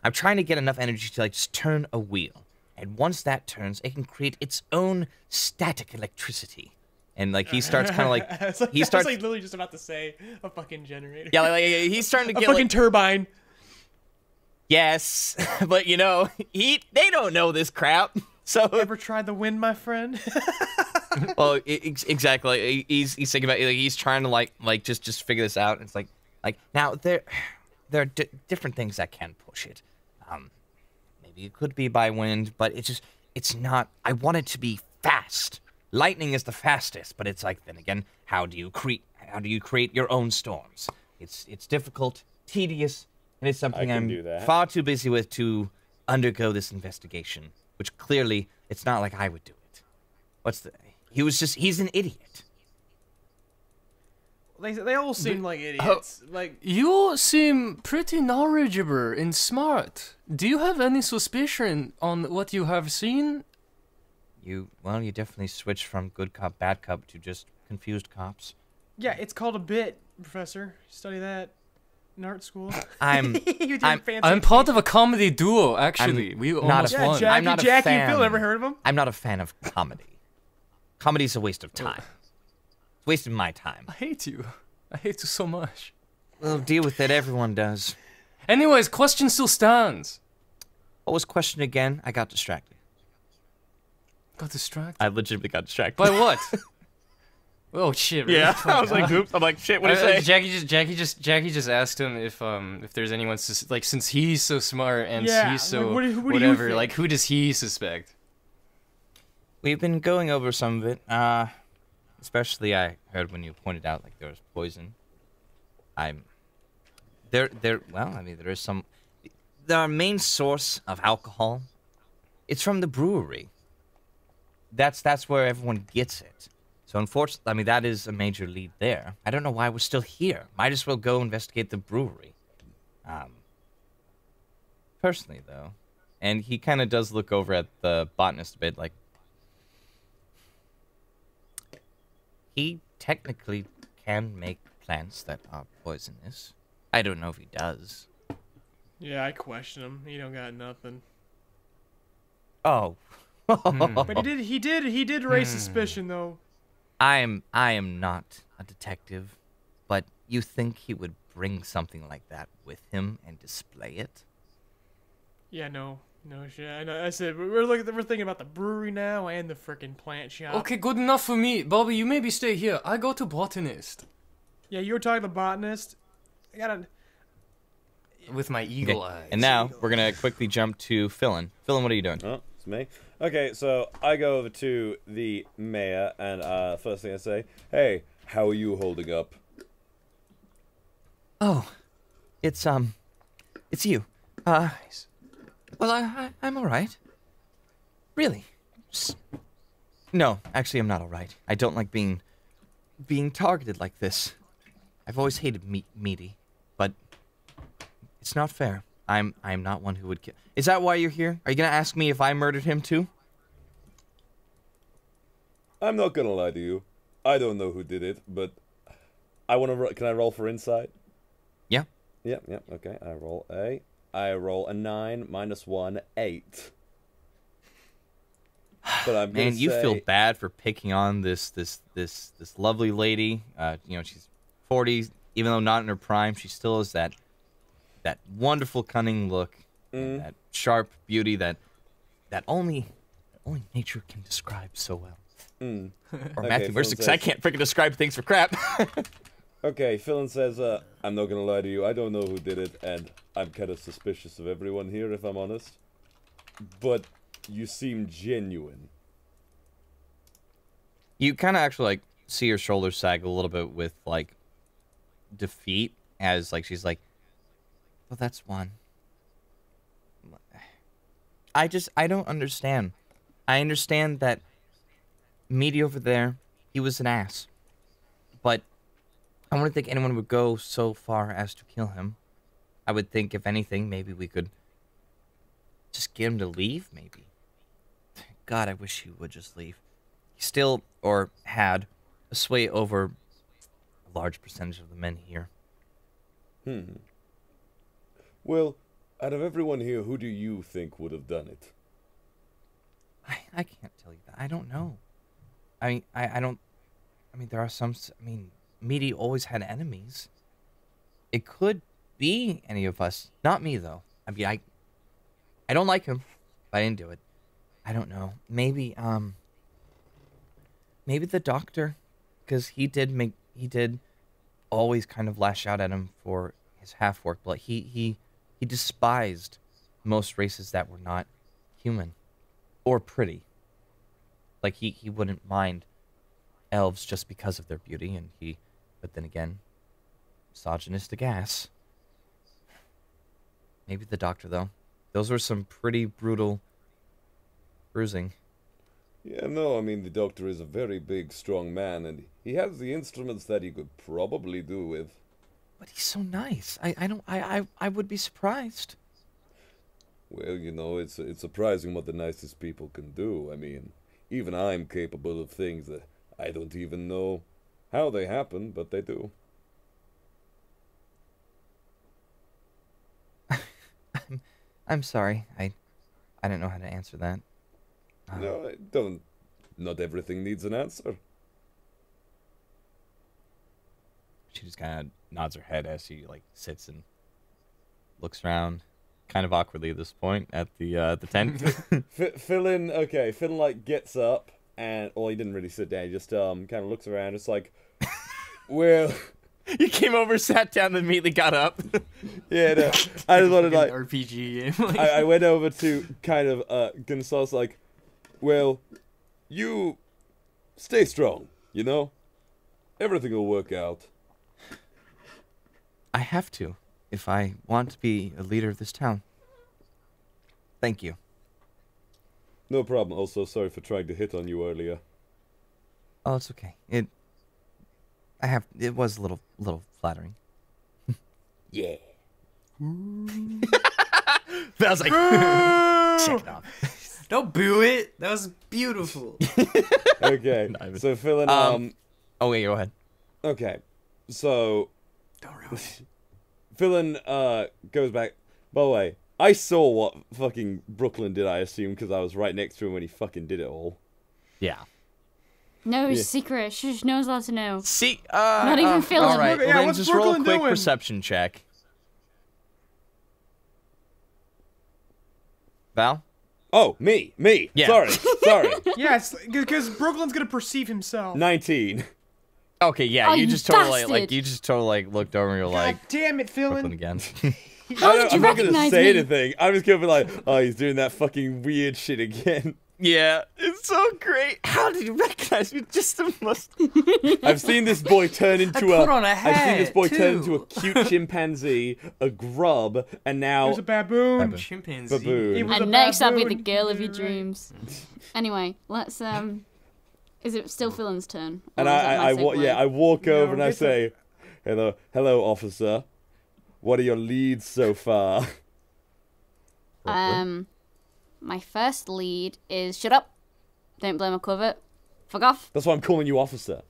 I'm trying to get enough energy to just turn a wheel, and once that turns, it can create its own static electricity. And he starts kind of like I was literally just about to say a fucking generator. yeah, he's starting to A get fucking turbine. yes, but they don't know this crap. So Ever tried the wind, my friend? well, exactly. He's thinking about he's trying to just figure this out. And it's like now there are different things that can push it. Maybe it could be by wind, but it's not. I want it to be fast. Lightning is the fastest, but it's like, then again, how do you create your own storms? It's difficult, tedious, and it's something I'm far too busy with to undergo this investigation. Which clearly, it's not like I would do it. He's an idiot. They all seem like idiots. Like, you seem pretty knowledgeable and smart. Do you have any suspicion on what you have seen? You definitely switched from good cop, bad cop to just confused cops. Yeah, it's called a bit, Professor. Study that in art school. I'm part of a comedy duo, actually. We almost won. Jackie, I'm not a fan. Phil, ever heard of him? I'm not a fan of comedy. Comedy's a waste of time. It's wasting my time. I hate you. I hate you so much. Well, deal with it. Everyone does. Anyways, question still stands. What was question again? I got distracted. Got distracted? I legitimately got distracted. By what? Oh shit! Really? Yeah, I was like, oops. I'm like, shit. What did I say? Jackie just asked him if there's anyone like, since he's so smart and he's so what do you whatever, think? like, who does he suspect? We've been going over some of it. Especially I heard when you pointed out like there was poison. There is some. The main source of alcohol, it's from the brewery. That's where everyone gets it. So unfortunately, that is a major lead there. I don't know why we're still here. Might as well go investigate the brewery. Personally, though, And he kind of does look over at the botanist a bit, like, he technically can make plants that are poisonous. I don't know if he does. Yeah, I question him. He don't got nothing. Oh. But he did raise suspicion though. I am not a detective, but you think he would bring something like that with him and display it? Yeah, no shit. I said we're thinking about the brewery now and the frickin' plant shop. Okay, good enough for me. Bobby, you maybe stay here. I go to botanist. Yeah, you were talking to the botanist. I gotta. With my eagle eyes. And now we're gonna quickly jump to Philin. Philin, what are you doing? Oh, it's me. Okay, so I go over to the mayor, and first thing I say, hey, how are you holding up? Oh, it's you. Well, I'm all right. Really? No, actually, I'm not all right. I don't like being targeted like this. I've always hated meaty, but it's not fair. I'm not one who would kill. Is that why you're here? Are you gonna ask me if I murdered him too? I'm not gonna lie to you. I don't know who did it, but I want to. Can I roll for insight? Yeah. Yeah. Okay. I roll a 9 minus 1, 8. But I'm gonna Man, you feel bad for picking on this lovely lady. You know, she's 40, even though not in her prime, she still has that wonderful cunning look, and that sharp beauty that only nature can describe so well. Or Matthew Mercer, because I can't freaking describe things for crap. Okay, Philin says, I'm not gonna lie to you, I don't know who did it, and I'm kind of suspicious of everyone here, if I'm honest. But you seem genuine. You kind of actually, like, see her shoulders sag a little bit with, like, defeat, as, like, she's like, well, that's one. I don't understand. I understand that Meaty over there, he was an ass. But I wouldn't think anyone would go so far as to kill him. I would think, if anything, maybe we could just get him to leave, maybe. God, I wish he would just leave. He still, or had, a sway over a large percentage of the men here. Well, out of everyone here, who do you think would have done it? I can't tell you that. I don't know. I don't... I mean, there are some... I mean, Meaty always had enemies. It could be any of us. Not me, though. I mean, I don't like him. But I didn't do it. I don't know. Maybe the doctor. Because he did always kind of lash out at him for his half-work blood. He despised most races that were not human. or pretty. Like, he wouldn't mind elves just because of their beauty, but then again, misogynistic ass. Maybe the doctor, though. Those were some pretty brutal bruising. Yeah, no, I mean, the doctor is a very big, strong man, and he has the instruments that he could probably do with. But he's so nice. I would be surprised. Well, you know, it's surprising what the nicest people can do. I mean, even I'm capable of things that I don't even know how they happen, but they do. I'm sorry. I didn't know how to answer that. No, I don't. Not everything needs an answer. She just kind of nods her head as she like sits and looks around, kind of awkwardly at this point at the tent. Philin, okay, Philin like gets up and, well, he didn't really sit down. He just kind of looks around. It's like, well. You came over, sat down, then immediately got up. Yeah, no. I just wanted like RPG game. I went over to kind of Gonzalez like, well, you stay strong, you know? Everything will work out. I have to, if I want to be a leader of this town. Thank you. No problem. Also, sorry for trying to hit on you earlier. Oh, it's okay. It was a little flattering. Yeah. That was like, check it off. Don't boo it. That was beautiful. Okay. So Philin, oh wait, go ahead. Okay. So Don't ruin it. Philin goes back. By the way, I saw what fucking Brooklyn did, I assume, because I was right next to him when he fucking did it all. Yeah. No, it's secret. Shush, no one's allowed to know. See, Not even Philin. All right, Yeah, well, then what's just roll a Brooklyn quick doing? perception check. Val? Oh, me. Yeah. Sorry. Yes, because Brooklyn's gonna perceive himself. 19. Okay, yeah, Oh, you you just totally bastard. looked over and you're God like, damn it, Brooklyn Philin. again. How did you I'm not gonna recognize say me? anything. I'm just gonna be like, oh, he's doing that fucking weird shit again. Yeah, it's so great. How did you recognize me? Just the most. I've seen this boy turn into put on a I've seen this hat, boy turn too. into a cute chimpanzee, a grub, and now There's a baboon. Chimpanzee. baboon. It was a And next I'll be the baboon. girl of your Right. dreams. Anyway, let's is it still Philin's turn? Or And is that my segue? I walk over and I it's say, hello, officer. What are your leads so far? My first lead is shut up. Don't blow my cover. Fuck off. That's why I'm calling you officer.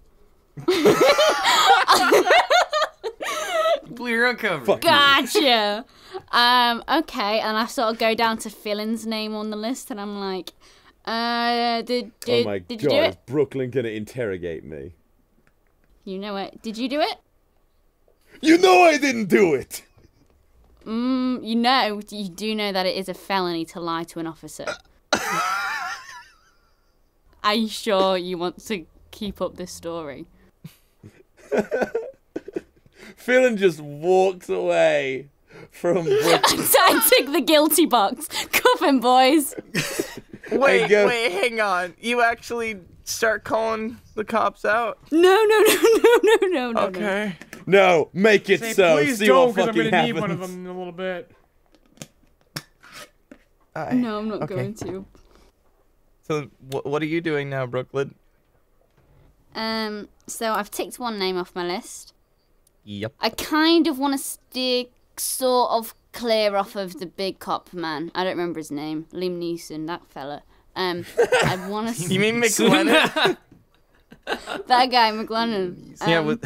Blew your own cover. Fuck. Gotcha. Okay, and I sort of go down to Philin's name on the list, and I'm like, did Oh my you god, do is it? Brooklyn gonna interrogate me? You know it. Did you do it? You know I didn't do it! You do know that it is a felony to lie to an officer. Are you sure you want to keep up this story? Philin just walks away from Brooklyn. I tick the guilty box. Cuff him, boys. Wait, go- hang on. You actually start calling the cops out? No. Okay. No, make it Say, so. please See don't, what because I'm fucking gonna happens. need one of them in a little bit. No, I'm not going to. So, what are you doing now, Brooklyn? So I've ticked one name off my list. Yep. I kind of want to stick sort of clear off of the big cop man. I don't remember his name. Liam Neeson, that fella. I want to. You mean McLennan? That guy, McLennan. Yeah, with.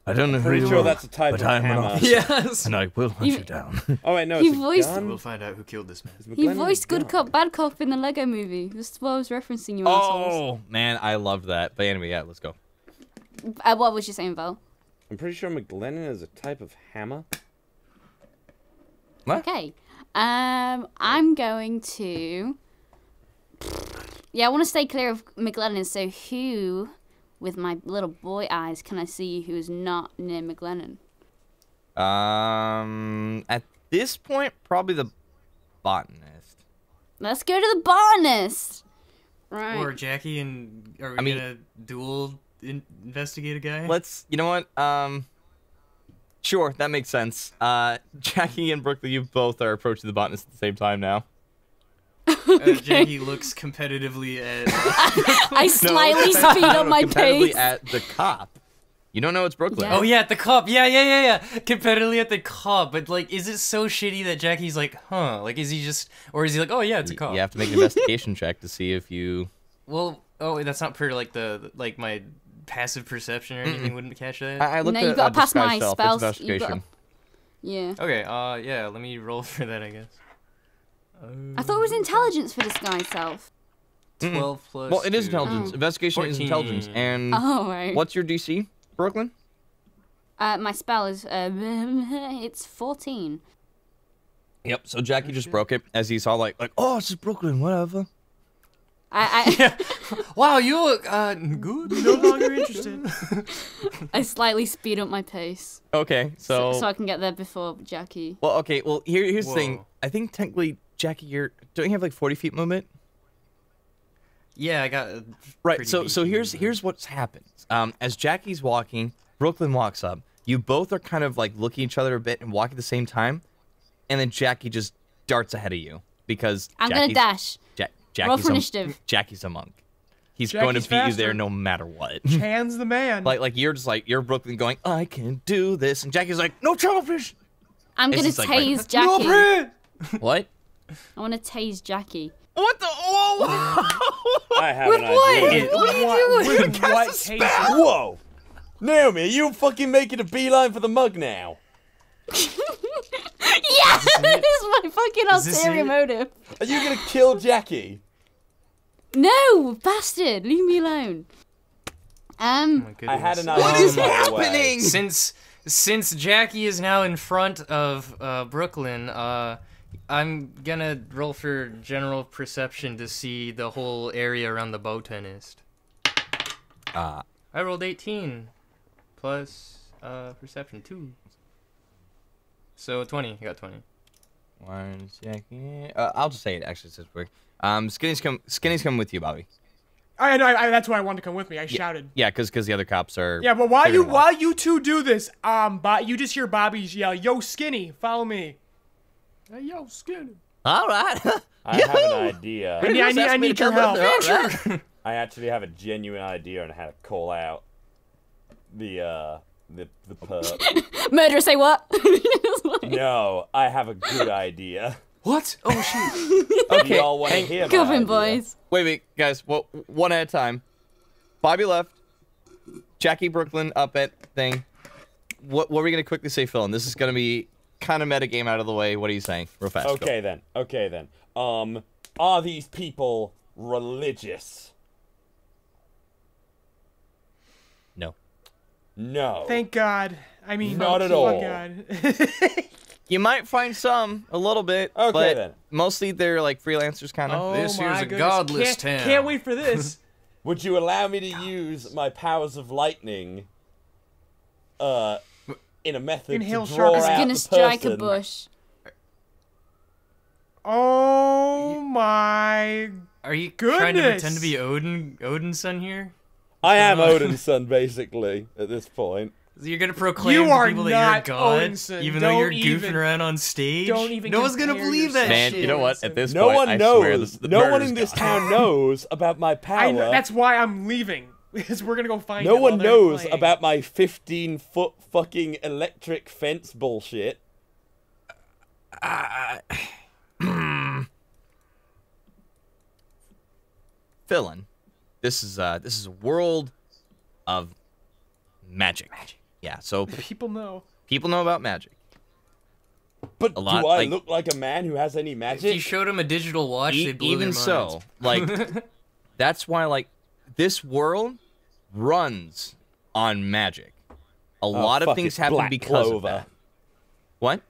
I don't know who Pretty you sure are, that's a type but of I'm an hammer. officer, Yes. and I will hunt You- you down. Oh wait, no, He it's a voiced- gun? We'll find out who killed this man. Is He McLennan voiced a good gun? cop, bad cop in the Lego movie. That's what I was referencing, you assholes. Oh man, I love that. But anyway, yeah, let's go. What was you saying, Val? I'm pretty sure McLennan is a type of hammer. What? Okay. I'm going to. Yeah, I want to stay clear of McLennan. So who, with my little boy eyes, can I see who is not near McLennan? At this point, probably the botanist. Let's go to the botanist. Right. Or Jackie and are we gonna dual investigate a guy? You know what? Sure, that makes sense. Jackie and Brooklyn, you both are approaching the botanist at the same time now. Jackie looks competitively at... I slightly speed up my competitively pace. at the cop. You don't know it's Brooklyn. Yeah. Oh yeah, at the cop. Yeah. Competitively at the cop. But like, is it so shitty that Jackie's like, huh? Like, is he just, or is he like, oh yeah, it's a cop? You have to make an investigation check to see if you... Well, oh, that's not per like my passive perception or anything wouldn't catch that. I looked No, at you gotta pass my disguise self. spells. It's You gotta- investigation. Yeah. Okay, yeah, let me roll for that, I guess. I thought it was intelligence for disguise self. 12 plus. Well, it is 2. intelligence. Investigation is 14. intelligence. And Oh, right. what's your DC, Brooklyn? My spell is it's 14. Yep. So Jackie just broke it as he saw like oh, it's just Brooklyn, whatever. I Wow, you look good. No longer interested. I slightly speed up my pace Okay, so so I can get there before Jackie. well, okay, well here's the thing. Whoa. I think technically, Jackie, don't you have like 40 feet movement? Yeah, I got. Right. pretty So decent here's movement. what's happened. As Jackie's walking, Brooklyn walks up. You both are kind of like looking at each other a bit and walk at the same time, and then Jackie just darts ahead of you because I'm gonna dash. Roll for initiative. Jackie's a monk. He's Jackie's going to beat you there faster. no matter what. Chan's the man. like you're Brooklyn going, I can do this, and Jackie's like, no trouble, fish. I'm It's gonna just like, tase Jackie. What? I want to tase Jackie. What the? Whoa! I have an idea. What are you doing? With what taste? Whoa! Naomi, are you fucking making a beeline for the mug now? Yeah, that is my fucking Is this ulterior it? motive. Are you gonna kill Jackie? No, bastard, leave me alone. Oh my I had goodness. an idea. What is by the way. happening? Since Jackie is now in front of Brooklyn, I'm gonna roll for general perception to see the whole area around the botanist. I rolled 18 plus perception 2. So 20. I got 20. 1 second. I'll just say it actually since we're Skinny's coming with you, Bobby. I know. That's why I wanted to come with me. I shouted. Yeah, because the other cops are. Yeah, but they're gonna watch. while you two do this, you just hear Bobby's yell, "Yo, Skinny, follow me." Hey, yo, Skinny. All right. I have an idea. I need your help. I actually have a genuine idea on how to call out the perp. Murderer, say what? No, I have a good idea. What? Oh shit! Okay, y'all want to hear my Come in, idea? boys. Wait, guys. Well, one at a time. Bobby left. Jackie Brooklyn up at thing. What are we gonna quickly say, Phil? And this is gonna be kind of meta game out of the way. What are you saying? Real fast. Okay then. Are these people religious? No. No. Thank God. I mean, Not at oh all. God. You might find some a little bit. Okay, but then. Mostly they're like freelancers, kind of. Oh This my here's a goodness. godless town. Can't wait for this. Would you allow me to use my powers of lightning in a method Inhale to draw sharp. out I'm gonna the strike a person? bush. Oh my. Are you trying to Goodness. pretend to be Odin's son here? I am Odin's son, basically, at this point. You're gonna proclaim You to are people that not you're God, Odin's son. even though you're Don't goofing even- around on stage. don't even No one's gonna compare believe that yourself. Man, shit. you know what? At this No point, one I knows. swear this, the No one murder's in this gone. town knows about my power. That's why I'm leaving. Because we're gonna go find no it while one they're knows playing. about my 15-foot fucking electric fence bullshit. Villain. This is a world of magic. Yeah, so People know. people know about magic. But A lot, do I like- look like a man who has any If magic? you showed him a digital watch, they'd blow Even their so, minds. like that's why like this world runs on magic. A lot of fuck, things it's happen Black because Clover. of that. What?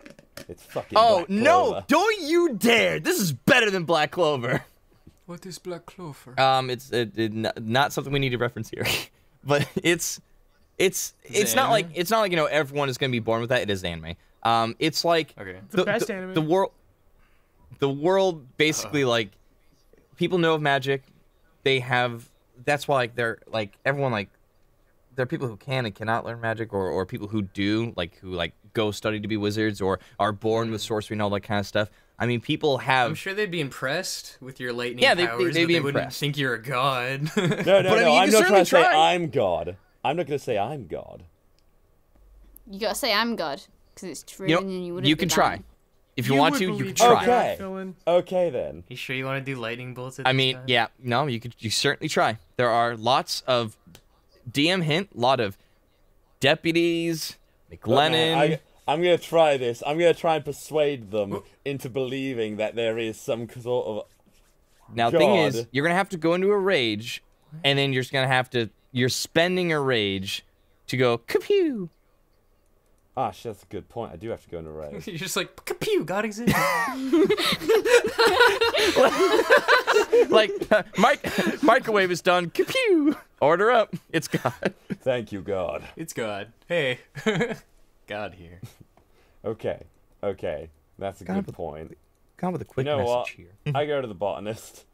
It's fucking Oh Black no! Clover. Don't you dare! This is better than Black Clover. What is Black Clover? It's not something we need to reference here, but it's not like anime? you know everyone is gonna be born with that. It is anime. It's like Okay. the best anime. The world basically like people know of magic. They have. That's why like they're like everyone like. There are people who can and cannot learn magic, or people who do, like who like go study to be wizards, or are born with sorcery and all that kind of stuff. I mean, people have. I'm sure they'd be impressed with your lightning Yeah, powers, they'd but be they wouldn't impressed. think you're a god. No, But, I mean, you I'm can not trying to say try. I'm God. I'm not going to say I'm God. You gotta say I'm God, because it's true, You know, and then you wouldn't you be can lying. try. If you want would to, you believe can try. Okay. Villain. Okay, then. You sure you want to do lightning bolts at I this mean, time? yeah, no, you certainly try. There are lots of DM hint, a lot of deputies, McLennan. I'm going to try this. I'm going to try and persuade them into believing that there is some sort of... Now, the thing is, God. you're gonna have to go into a rage, and then you're just gonna have to. You're spending a rage to go kapew. Ah, shit, that's a good point. I do have to go into rage. You're just like, kapew, God exists. Like microwave is done. Kapew. Order up. It's God. Thank you, God. It's God. Hey. God here. Okay. That's a God, good point. God with a quick You know message what? here. I go to the botanist.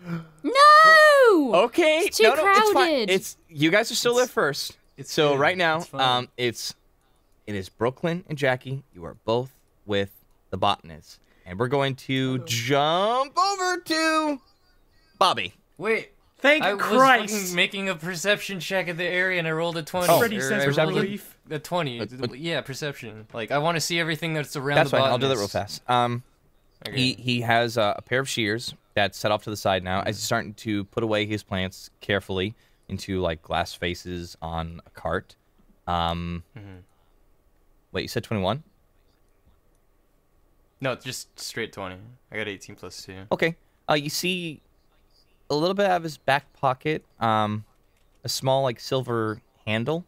No! Okay. It's too It's fine. crowded. It's you guys are still there first. It's So good. right now, It's fun. it is Brooklyn and Jackie. You are both with the botanist, and we're going to jump over to Bobby. Wait. Thank I was Christ. fucking making a perception check of the area and I rolled a 20. Oh, Freddy Or says I perception? rolled relief. a 20. Yeah, perception. Like, I want to see everything that's around That's the fine. I'll do that real botanist. fast. Okay. He has a pair of shears that's set off to the side now as he's starting to put away his plants carefully into like glass faces on a cart. Wait, you said 21? No, it's just straight 20. I got 18 plus 2. Okay. You see a little bit out of his back pocket, a small like silver handle.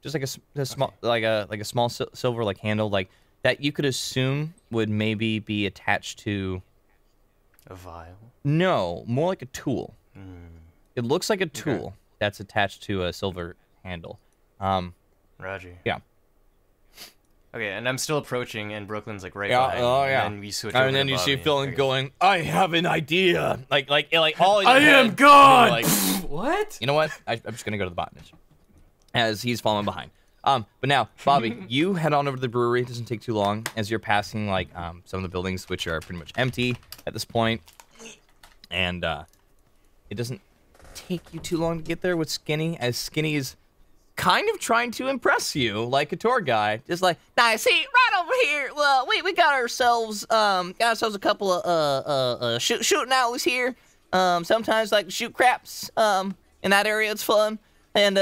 Just like a small a small silver like handle like that you could assume would maybe be attached to. A vial. No, more like a tool. It looks like a tool that's attached to a silver handle. Roger. Yeah. Okay, and I'm still approaching, and Brooklyn's like right Yeah, behind oh, me. yeah. And then we switch over And then to you see Bobby. Phil Okay. going, I have an idea. Like all in I your am head, God! you're like, What? you know what? I'm just gonna go to the botanist. As he's following behind. But now, Bobby, you head on over to the brewery. It doesn't take too long as you're passing like some of the buildings which are pretty much empty at this point. And it doesn't take you too long to get there with Skinny, as Skinny is kind of trying to impress you like a tour guide. Just like, nah, see, right over here, well, we got ourselves a couple of shooting owls here. Sometimes like shoot craps. In that area it's fun. And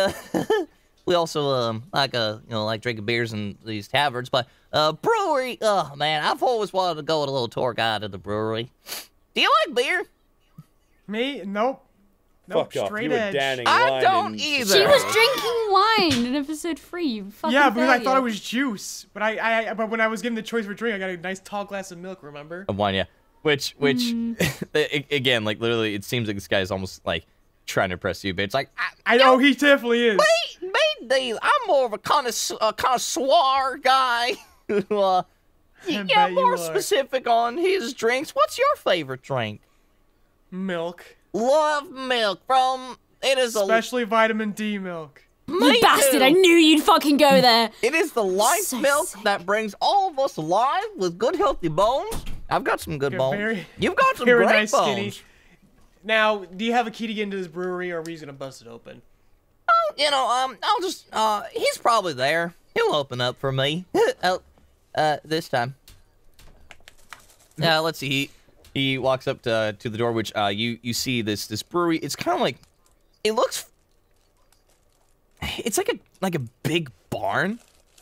we also like drinking beers in these taverns. But brewery, oh man, I've always wanted to go with a little tour guide to the brewery. Do you like beer? Me? Nope. Fuck off. Straight You were edge. danning I wine don't in- either. She was drinking wine in episode 3. You fucking Yeah, because I failure. thought it was juice. But but when I was given the choice for drink, I got a nice tall glass of milk. Remember? Of wine, yeah. Which again, like literally, it seems like this guy is almost like trying to impress you, but it's like, I know he definitely is. Dave, I'm more of a connoisseur guy. bet Yeah, you more are. specific on his drinks. What's your favorite drink? Milk, Love milk from. It is especially vitamin D milk. You bastard, I knew you'd fucking go there. It is the life So milk sick. that brings all of us alive with good, healthy bones. I've got some good You're bones. very- You've got some very great nice, bones. Skinny. Now, do you have a key to get into this brewery, or are we just gonna bust it open? Oh, I'll just, he's probably there. He'll open up for me. This time. Let's see. He walks up to the door, which, you see this brewery. It's kind of like, it's like a big barn,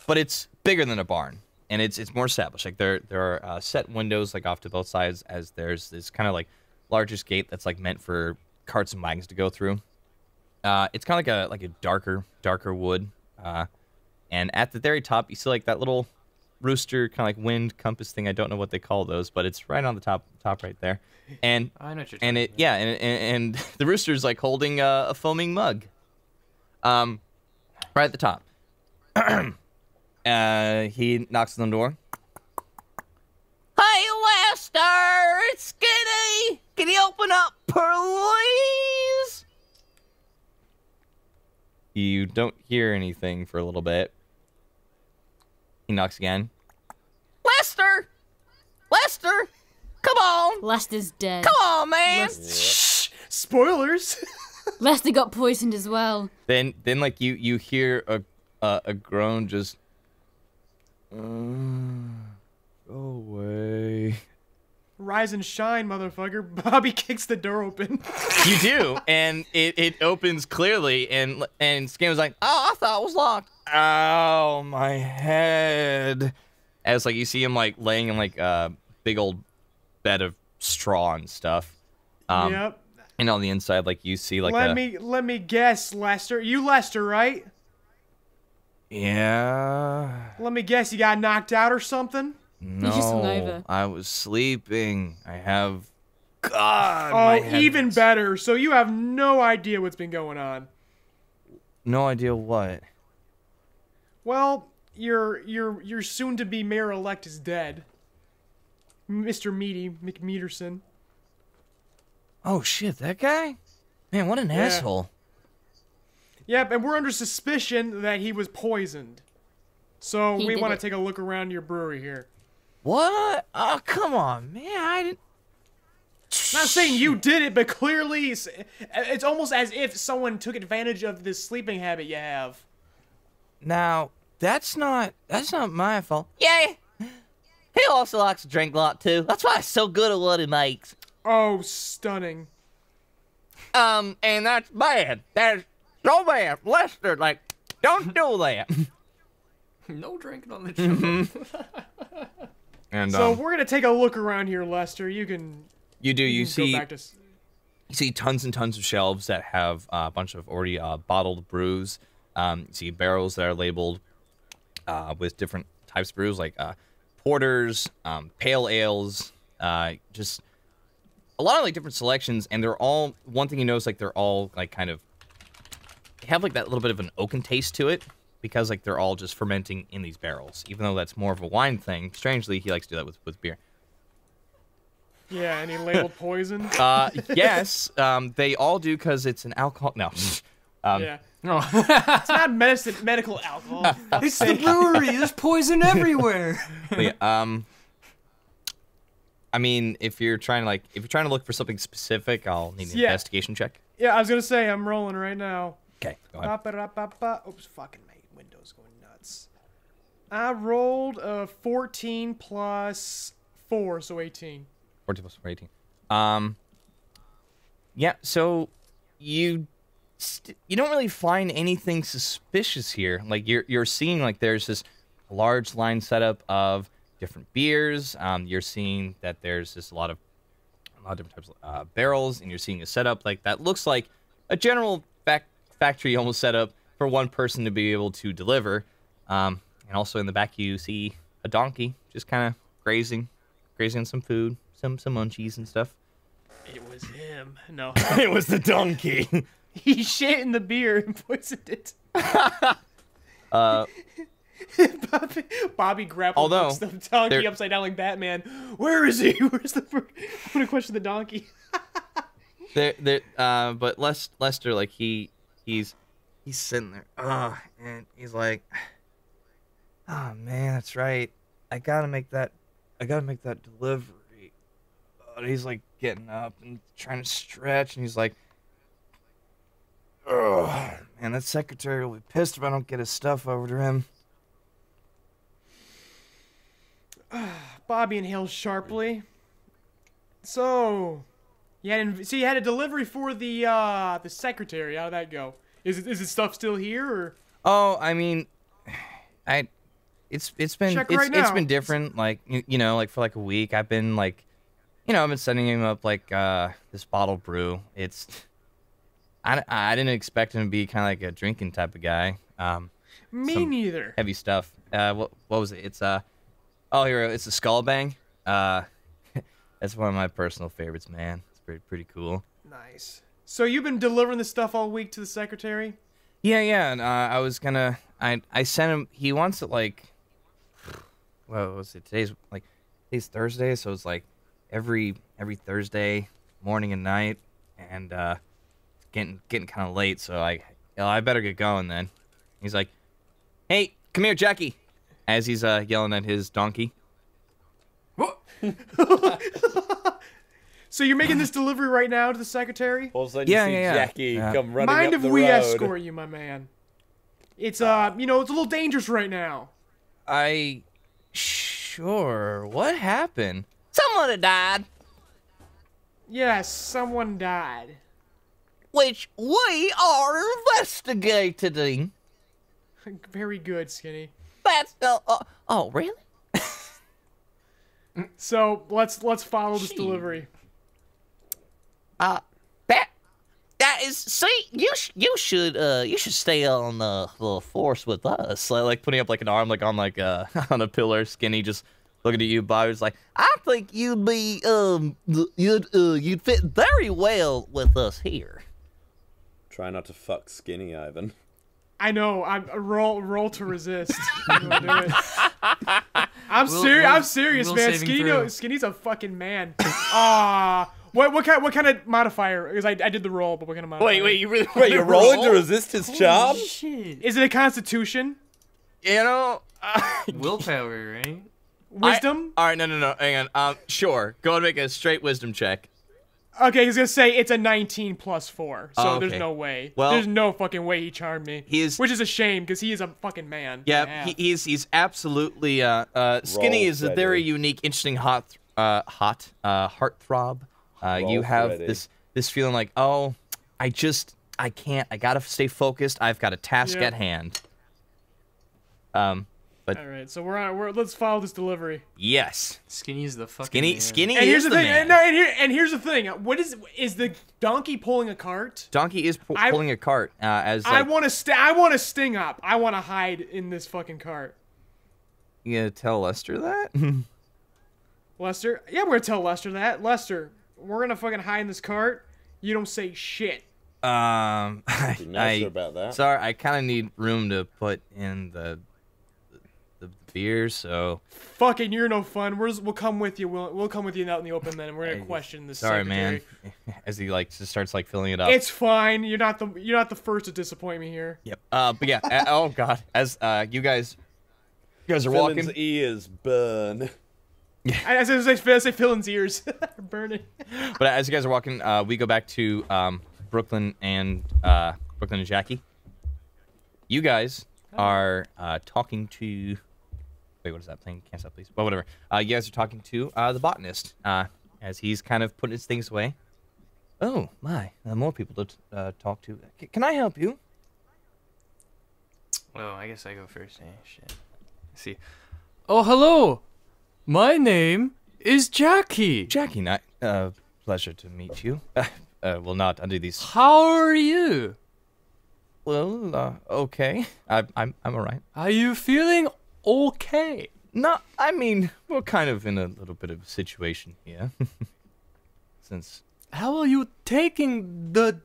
but it's bigger than a barn. And it's more established. Like there are set windows like off to both sides, as there's this kind of like largest gate that's like meant for carts and wagons to go through. It's kind of like a darker wood. And at the very top, you see like that little rooster kind of like wind compass thing. I don't know what they call those, but it's right on the top right there. And I know what you're and talking it yeah, and the rooster's like holding a foaming mug. Right at the top. He knocks on the door. Hey, Lester, right, Skinny! Can you open up, please? You don't hear anything for a little bit. He knocks again. Lester! Lester! Come on! Lester's dead. Come on, man! Shh! Spoilers! Lester got poisoned as well. Then like you hear a groan just. Go away. Rise and shine, motherfucker. Bobby kicks the door open. You do, and it opens clearly, and Skin was like, "Oh, I thought it was locked." Ow, my head. As like you see him like laying in like a big old bed of straw and stuff. Yep. And on the inside, like you see like Let me guess, Lester. You Lester, right? Yeah. Let me guess, you got knocked out or something? No, just hungover. I was sleeping. I have. God. Oh, my head even hurts. better. So you have no idea what's been going on. No idea what. Well, your soon-to-be mayor-elect is dead. Mr. McMeterson. Oh shit, that guy? Man, what an asshole. Yep, and we're under suspicion that he was poisoned. So He we did want to it. take a look around your brewery here. What? Oh, come on, man. I didn't. Not saying you did it, but clearly it's almost as if someone took advantage of this sleeping habit you have. Now, that's not my fault. Yeah. He also likes to drink a lot, too. That's why he's so good at what he makes. Oh, stunning. And that's bad. That's so bad. Lester, like, don't do that. No drinking on the show. And So we're gonna take a look around here, Lester. You can. you do. You can see. Go back to. You see tons and tons of shelves that have a bunch of already bottled brews. You see barrels that are labeled with different types of brews, like porters, pale ales, just a lot of like different selections. And they're all, one thing you notice, like they're all like kind of have like that little bit of an oaken taste to it, because like they're all just fermenting in these barrels. Even though that's more of a wine thing, strangely he likes to do that with beer. Yeah, and he labeled poison. Yes, they all do, because it's an alcohol. No. Yeah. It's not medical alcohol. It's the brewery. There's poison everywhere. But yeah, I mean, if you're trying to look for something specific, I'll need an investigation check. Yeah, I was gonna say I'm rolling right now. Okay, go ahead. Ba-ba-da-ba-ba. Oops, fucking my Windows going nuts. I rolled a 14 plus 4, so 18. 14 plus 4, 18. Yeah. So you don't really find anything suspicious here. Like you're seeing like there's this large line setup of different beers. You're seeing that there's just a lot of different types of barrels, and you're seeing a setup like that looks like a general factory almost setup for one person to be able to deliver. And also in the back you see a donkey just kind of grazing on some food, some munchies and stuff. It was him. No. It was the donkey. He shit in the beer and poisoned it. Bobby grappled the donkey upside down like Batman. Where is he? Where's the? I'm gonna question the donkey. But Lester, like he's sitting there, and he's like, oh man, that's right. I gotta make that delivery. And he's like getting up and trying to stretch, and he's like, oh man, that secretary will be pissed if I don't get his stuff over to him. Bobby inhales sharply. So, you had a delivery for the secretary. How'd that go? Is his stuff still here, or? Oh, I mean, it's been different. Like you know, like for like a week, I've been like, you know, I've been sending him up like this bottled brew. I didn't expect him to be kind of like a drinking type of guy. Me neither. Heavy stuff. What was it? It's it's a Skull Bang. That's one of my personal favorites, man. It's pretty cool. Nice. So you've been delivering this stuff all week to the secretary? Yeah. And I was gonna. I sent him. He wants it like. What was it? Today's Thursday, so it's like every every Thursday morning and night, and it's getting kind of late, so I better get going then. He's like, "Hey, come here, Jackie," as he's yelling at his donkey. What? So you're making this delivery right now to the secretary? All of a sudden you see Jackie come running Mind up if the we road. escort you, my man? It's it's a little dangerous right now. Sure. What happened? Someone had died, Yes, someone died. which we are investigating. Very good, Skinny. That's oh really? So let's follow this delivery. That is. See, you should stay on the force with us. Like putting up like an arm like on on a pillar. Skinny just looking at you. Bobby's like, I think you'd be you'd fit very well with us here. Try not to fuck Skinny, Ivan. I know. I'm roll to resist. You wanna do it? I'm serious, man. Skinny's a fucking man. What kind of modifier? Because I did the roll, but what kind of modifier? Wait, you really? Wait, you're rolling to resist his charm? Shit. Is it a Constitution? You know. Willpower, right? Wisdom? All right, no. Hang on. Sure. Go and make a straight wisdom check. Okay, he's gonna say it's a 19 plus 4, so Oh, okay. there's no way. Well, there's no fucking way he charmed me. Which is a shame, because he is a fucking man. Yeah, he's absolutely. Skinny is a very unique, interesting heartthrob. You have this feeling like, oh, I can't. I gotta stay focused. I've got a task at hand. But all right, so let's follow this delivery. Yes, Skinny's the fucking man. Skinny And here's is the thing. man. And here's the thing. What is the donkey pulling a cart? Donkey is pulling a cart. As like, I want to sting up. I want to hide in this fucking cart. You gonna tell Lester that? Lester? Yeah, we're gonna tell Lester that. Lester, we're gonna fucking hide in this cart. You don't say shit. Be nicer about that. Sorry, I kind of need room to put in the beer, so. Fucking, you're no fun. We'll come with you. We'll come with you out in the open then, and we're gonna question this. Sorry, secretary. Man. As he just starts filling it up. It's fine. You're not the first to disappoint me here. Yep. But yeah. Oh God. As you guys are walking. Phil's ears burn. As I say, Phil's ears are burning. But as you guys are walking, we go back to Brooklyn and Jackie. You guys are talking to. Wait, what is that thing? Can't stop, please. Well, whatever. You guys are talking to the botanist as he's kind of putting his things away. Oh my, more people to talk to. Can I help you? Well, I guess I go first. Shit. Let's see. Oh, hello. My name is Jackie. Jackie, pleasure to meet you. Will not undo these. How are you? Well, okay. I'm alright. Are you feeling okay? No, I mean, we're kind of in a little bit of a situation here. Since. How are you taking the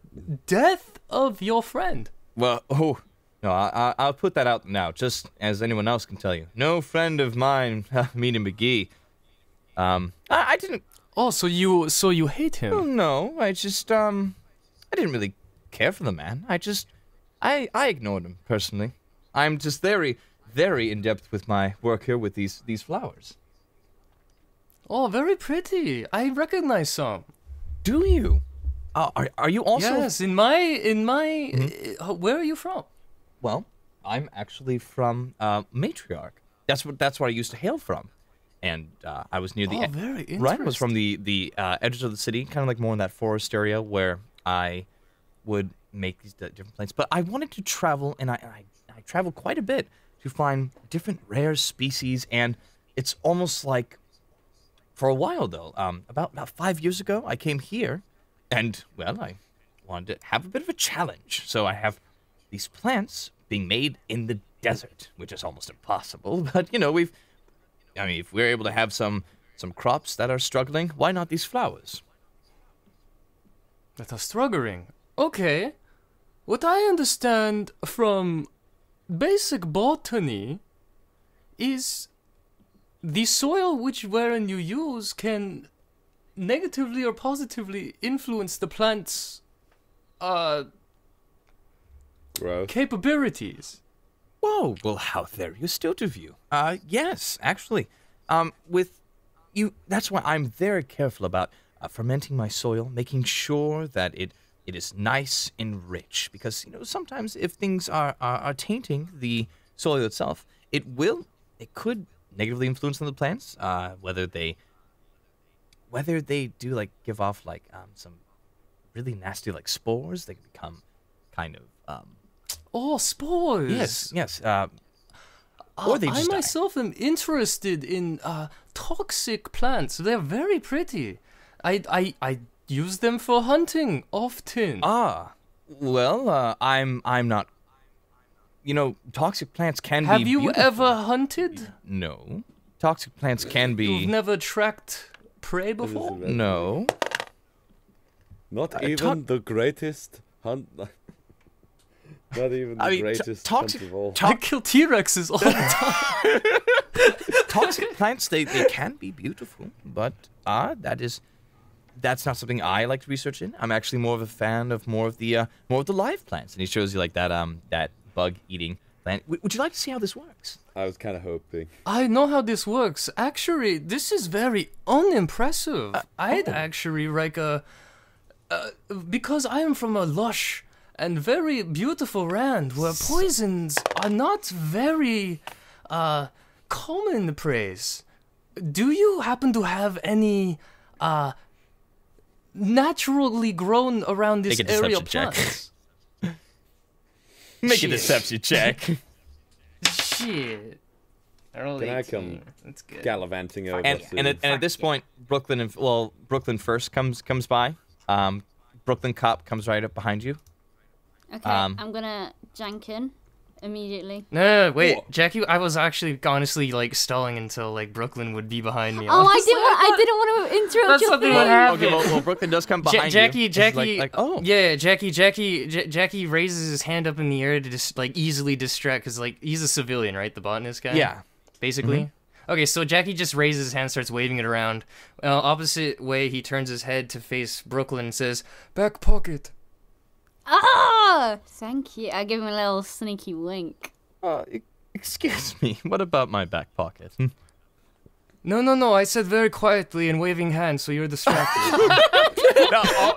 death of your friend? Well, no, I'll put that out now, just as anyone else can tell you. No friend of mine, meaning McGee. I didn't. Oh, so you hate him? Oh, no, I just I didn't really care for the man. I ignored him personally. I'm just very, very in depth with my work here with these flowers. Oh, very pretty. I recognize some. Do you? Are you also? Yes, in my. Where are you from? Well, I'm actually from Matriarch. That's where I used to hail from, and I was near the. Very interesting. Right, I was from the edges of the city, kind of like more in that forest area where I would make these different plants. But I wanted to travel, and I traveled quite a bit to find different rare species, and it's almost like, for a while though, about 5 years ago, I came here, and well, I wanted to have a bit of a challenge. So I have these plants being made in the desert, which is almost impossible. But you know, if we're able to have some crops that are struggling, why not these flowers? That are struggling. Okay. What I understand from basic botany is the soil wherein you use can negatively or positively influence the plant's Growth. capabilities? Whoa, well, how very astute of you. Yes, actually. With you, that's why I'm very careful about fermenting my soil, making sure that it is nice and rich. Because, you know, sometimes if things are tainting the soil itself, it could negatively influence on the plants, whether they do, like, give off, like, some really nasty, like, spores. They can become kind of, Oh, spores! Yes. Or they just I die. myself am interested in toxic plants. They're very pretty. I use them for hunting often. Well, I'm not. You know, toxic plants can be. Have you beautiful. ever hunted? No. Toxic plants can be. You've never tracked prey before? No. Not even the greatest hunt. Not even the greatest hunt of all. I kill T-Rexes all the time. Toxic plants, they can be beautiful, but that's not something I like to research in. I'm actually more of a fan of more of the live plants, and he shows you like that bug-eating plant. Would you like to see how this works? I was kind of hoping. I know how this works. Actually, this is very unimpressive. I'd actually like because I am from a lush and very beautiful land where poisons are not very common praise. Do you happen to have any naturally grown around this Make a area deception check. plants? Make a Shit. deception check. Shit. Can I come That's good. gallivanting over and to... at this point, Brooklyn first comes by. Brooklyn Cop comes right up behind you. Okay, I'm gonna jank in immediately. No, wait, What? Jackie. I was actually honestly like stalling until like Brooklyn would be behind me. Oh, I honestly. didn't want to interrupt That's your something thing. what happened. Okay, well, Brooklyn does come behind Jackie, you. Jackie, Like, oh. yeah, Jackie raises his hand up in the air to just like easily distract, cause like he's a civilian, right? The botanist guy. Yeah. Basically. Okay, so Jackie just raises his hand, starts waving it around. Opposite way, he turns his head to face Brooklyn and says, "Back pocket." Ah, thank you. I give him a little sneaky wink. Excuse me. What about my back pocket? No. I said very quietly and waving hand, so you're distracted.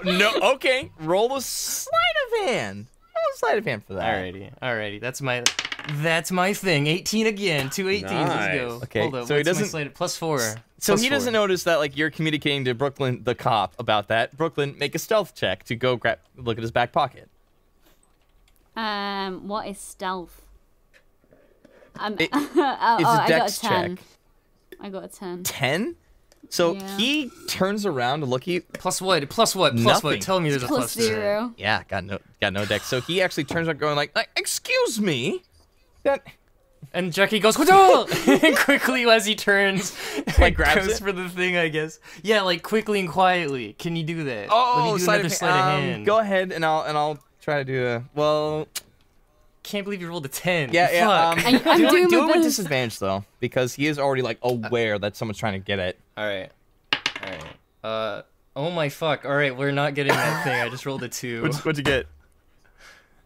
No. Okay. Roll a sleight of hand. Roll a sleight of hand for that. Alrighty. That's my thing. 18 again. 2 18s. Let's go. Nice. Okay, Hold up. so he what's my doesn't- sleight- plus 4. So Plus he 4. doesn't notice that like you're communicating to Brooklyn the cop about that. Brooklyn, make a stealth check to go look at his back pocket. What is stealth? It's I a got dex a 10. check. I got a 10. 10? So Yeah. he turns around to look at you. Plus what? Plus what? Plus Nothing. what? Tell me there's a Plus plus 0. Yeah, got no dex. So he actually turns around going like excuse me? That And Jackie goes, "Whoa!" and quickly as he turns, Like, grabs goes it? for the thing, I guess. Yeah, like quickly and quietly. Can you do that? Let Oh, me do sleight another of sleight of hand. Go ahead and I'll try to do a well. Can't believe you rolled a 10. Yeah. Fuck. I'm doing do my it with best. disadvantage though, because he is already like aware that someone's trying to get it. All right. Oh my fuck. All right, we're not getting that thing. I just rolled a 2. What'd you get?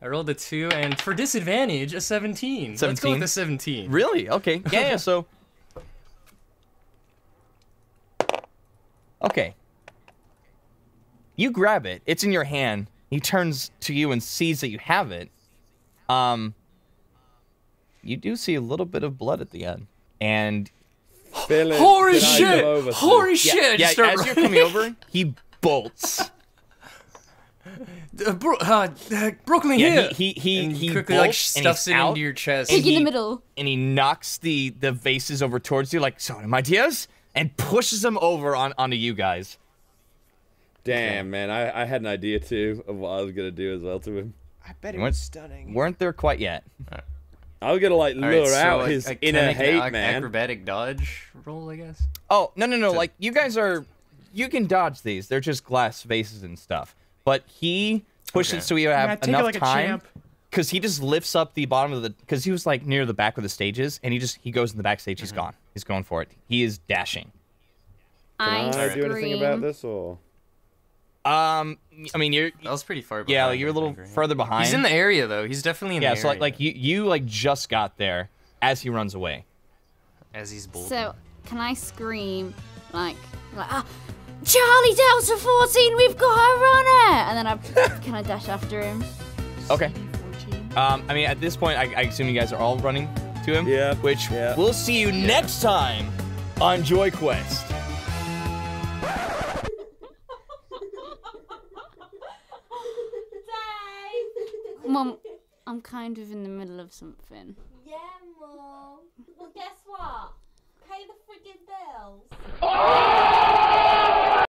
I rolled a 2, and for disadvantage, a 17. Let's go 17? with a 17. Really? Okay. Yeah. So. Okay. You grab it. It's in your hand. He turns to you and sees that you have it. You do see a little bit of blood at the end, and Billy, Holy can I shit! come over to- Holy shit! yeah. Just start As you're coming over, he bolts. Brooklyn Yeah, here. he And he quickly bolts like and stuffs he's it out, into your chest. and Pig in the he- middle. and he knocks the vases over towards you like, so my dears, and pushes them over onto you guys. Damn, man, I had an idea too of what I was gonna do as well to him. I bet it Weren't- was stunning. Weren't there quite yet. I was gonna like All lure right, so out I- his I can inner make an hate, man. acrobatic dodge roll, I guess. Oh, no, like, you guys you can dodge these. They're just glass vases and stuff. But he pushes Okay. so you Yeah, have take it enough like a time. champ. Because he just lifts up the bottom of the... Because he was, like, near the back of the stages, and he goes in the backstage. He's gone. He's going for it. He is dashing. Can I do anything about this, or? I mean, you're. That was pretty far behind. Yeah, you're a little I think, right? further behind. He's in the area though. He's definitely in the area. Yeah, so like you like just got there as he runs away. As he's bolting. So can I scream like Charlie Delta 14, we've got a runner, and then can I dash after him? Okay. I mean, at this point, I assume you guys are all running to him. Yeah. Which we'll see you next time on Joy Quest. Mom, I'm kind of in the middle of something. Yeah, Mum. Well, guess what? Pay the friggin' bills.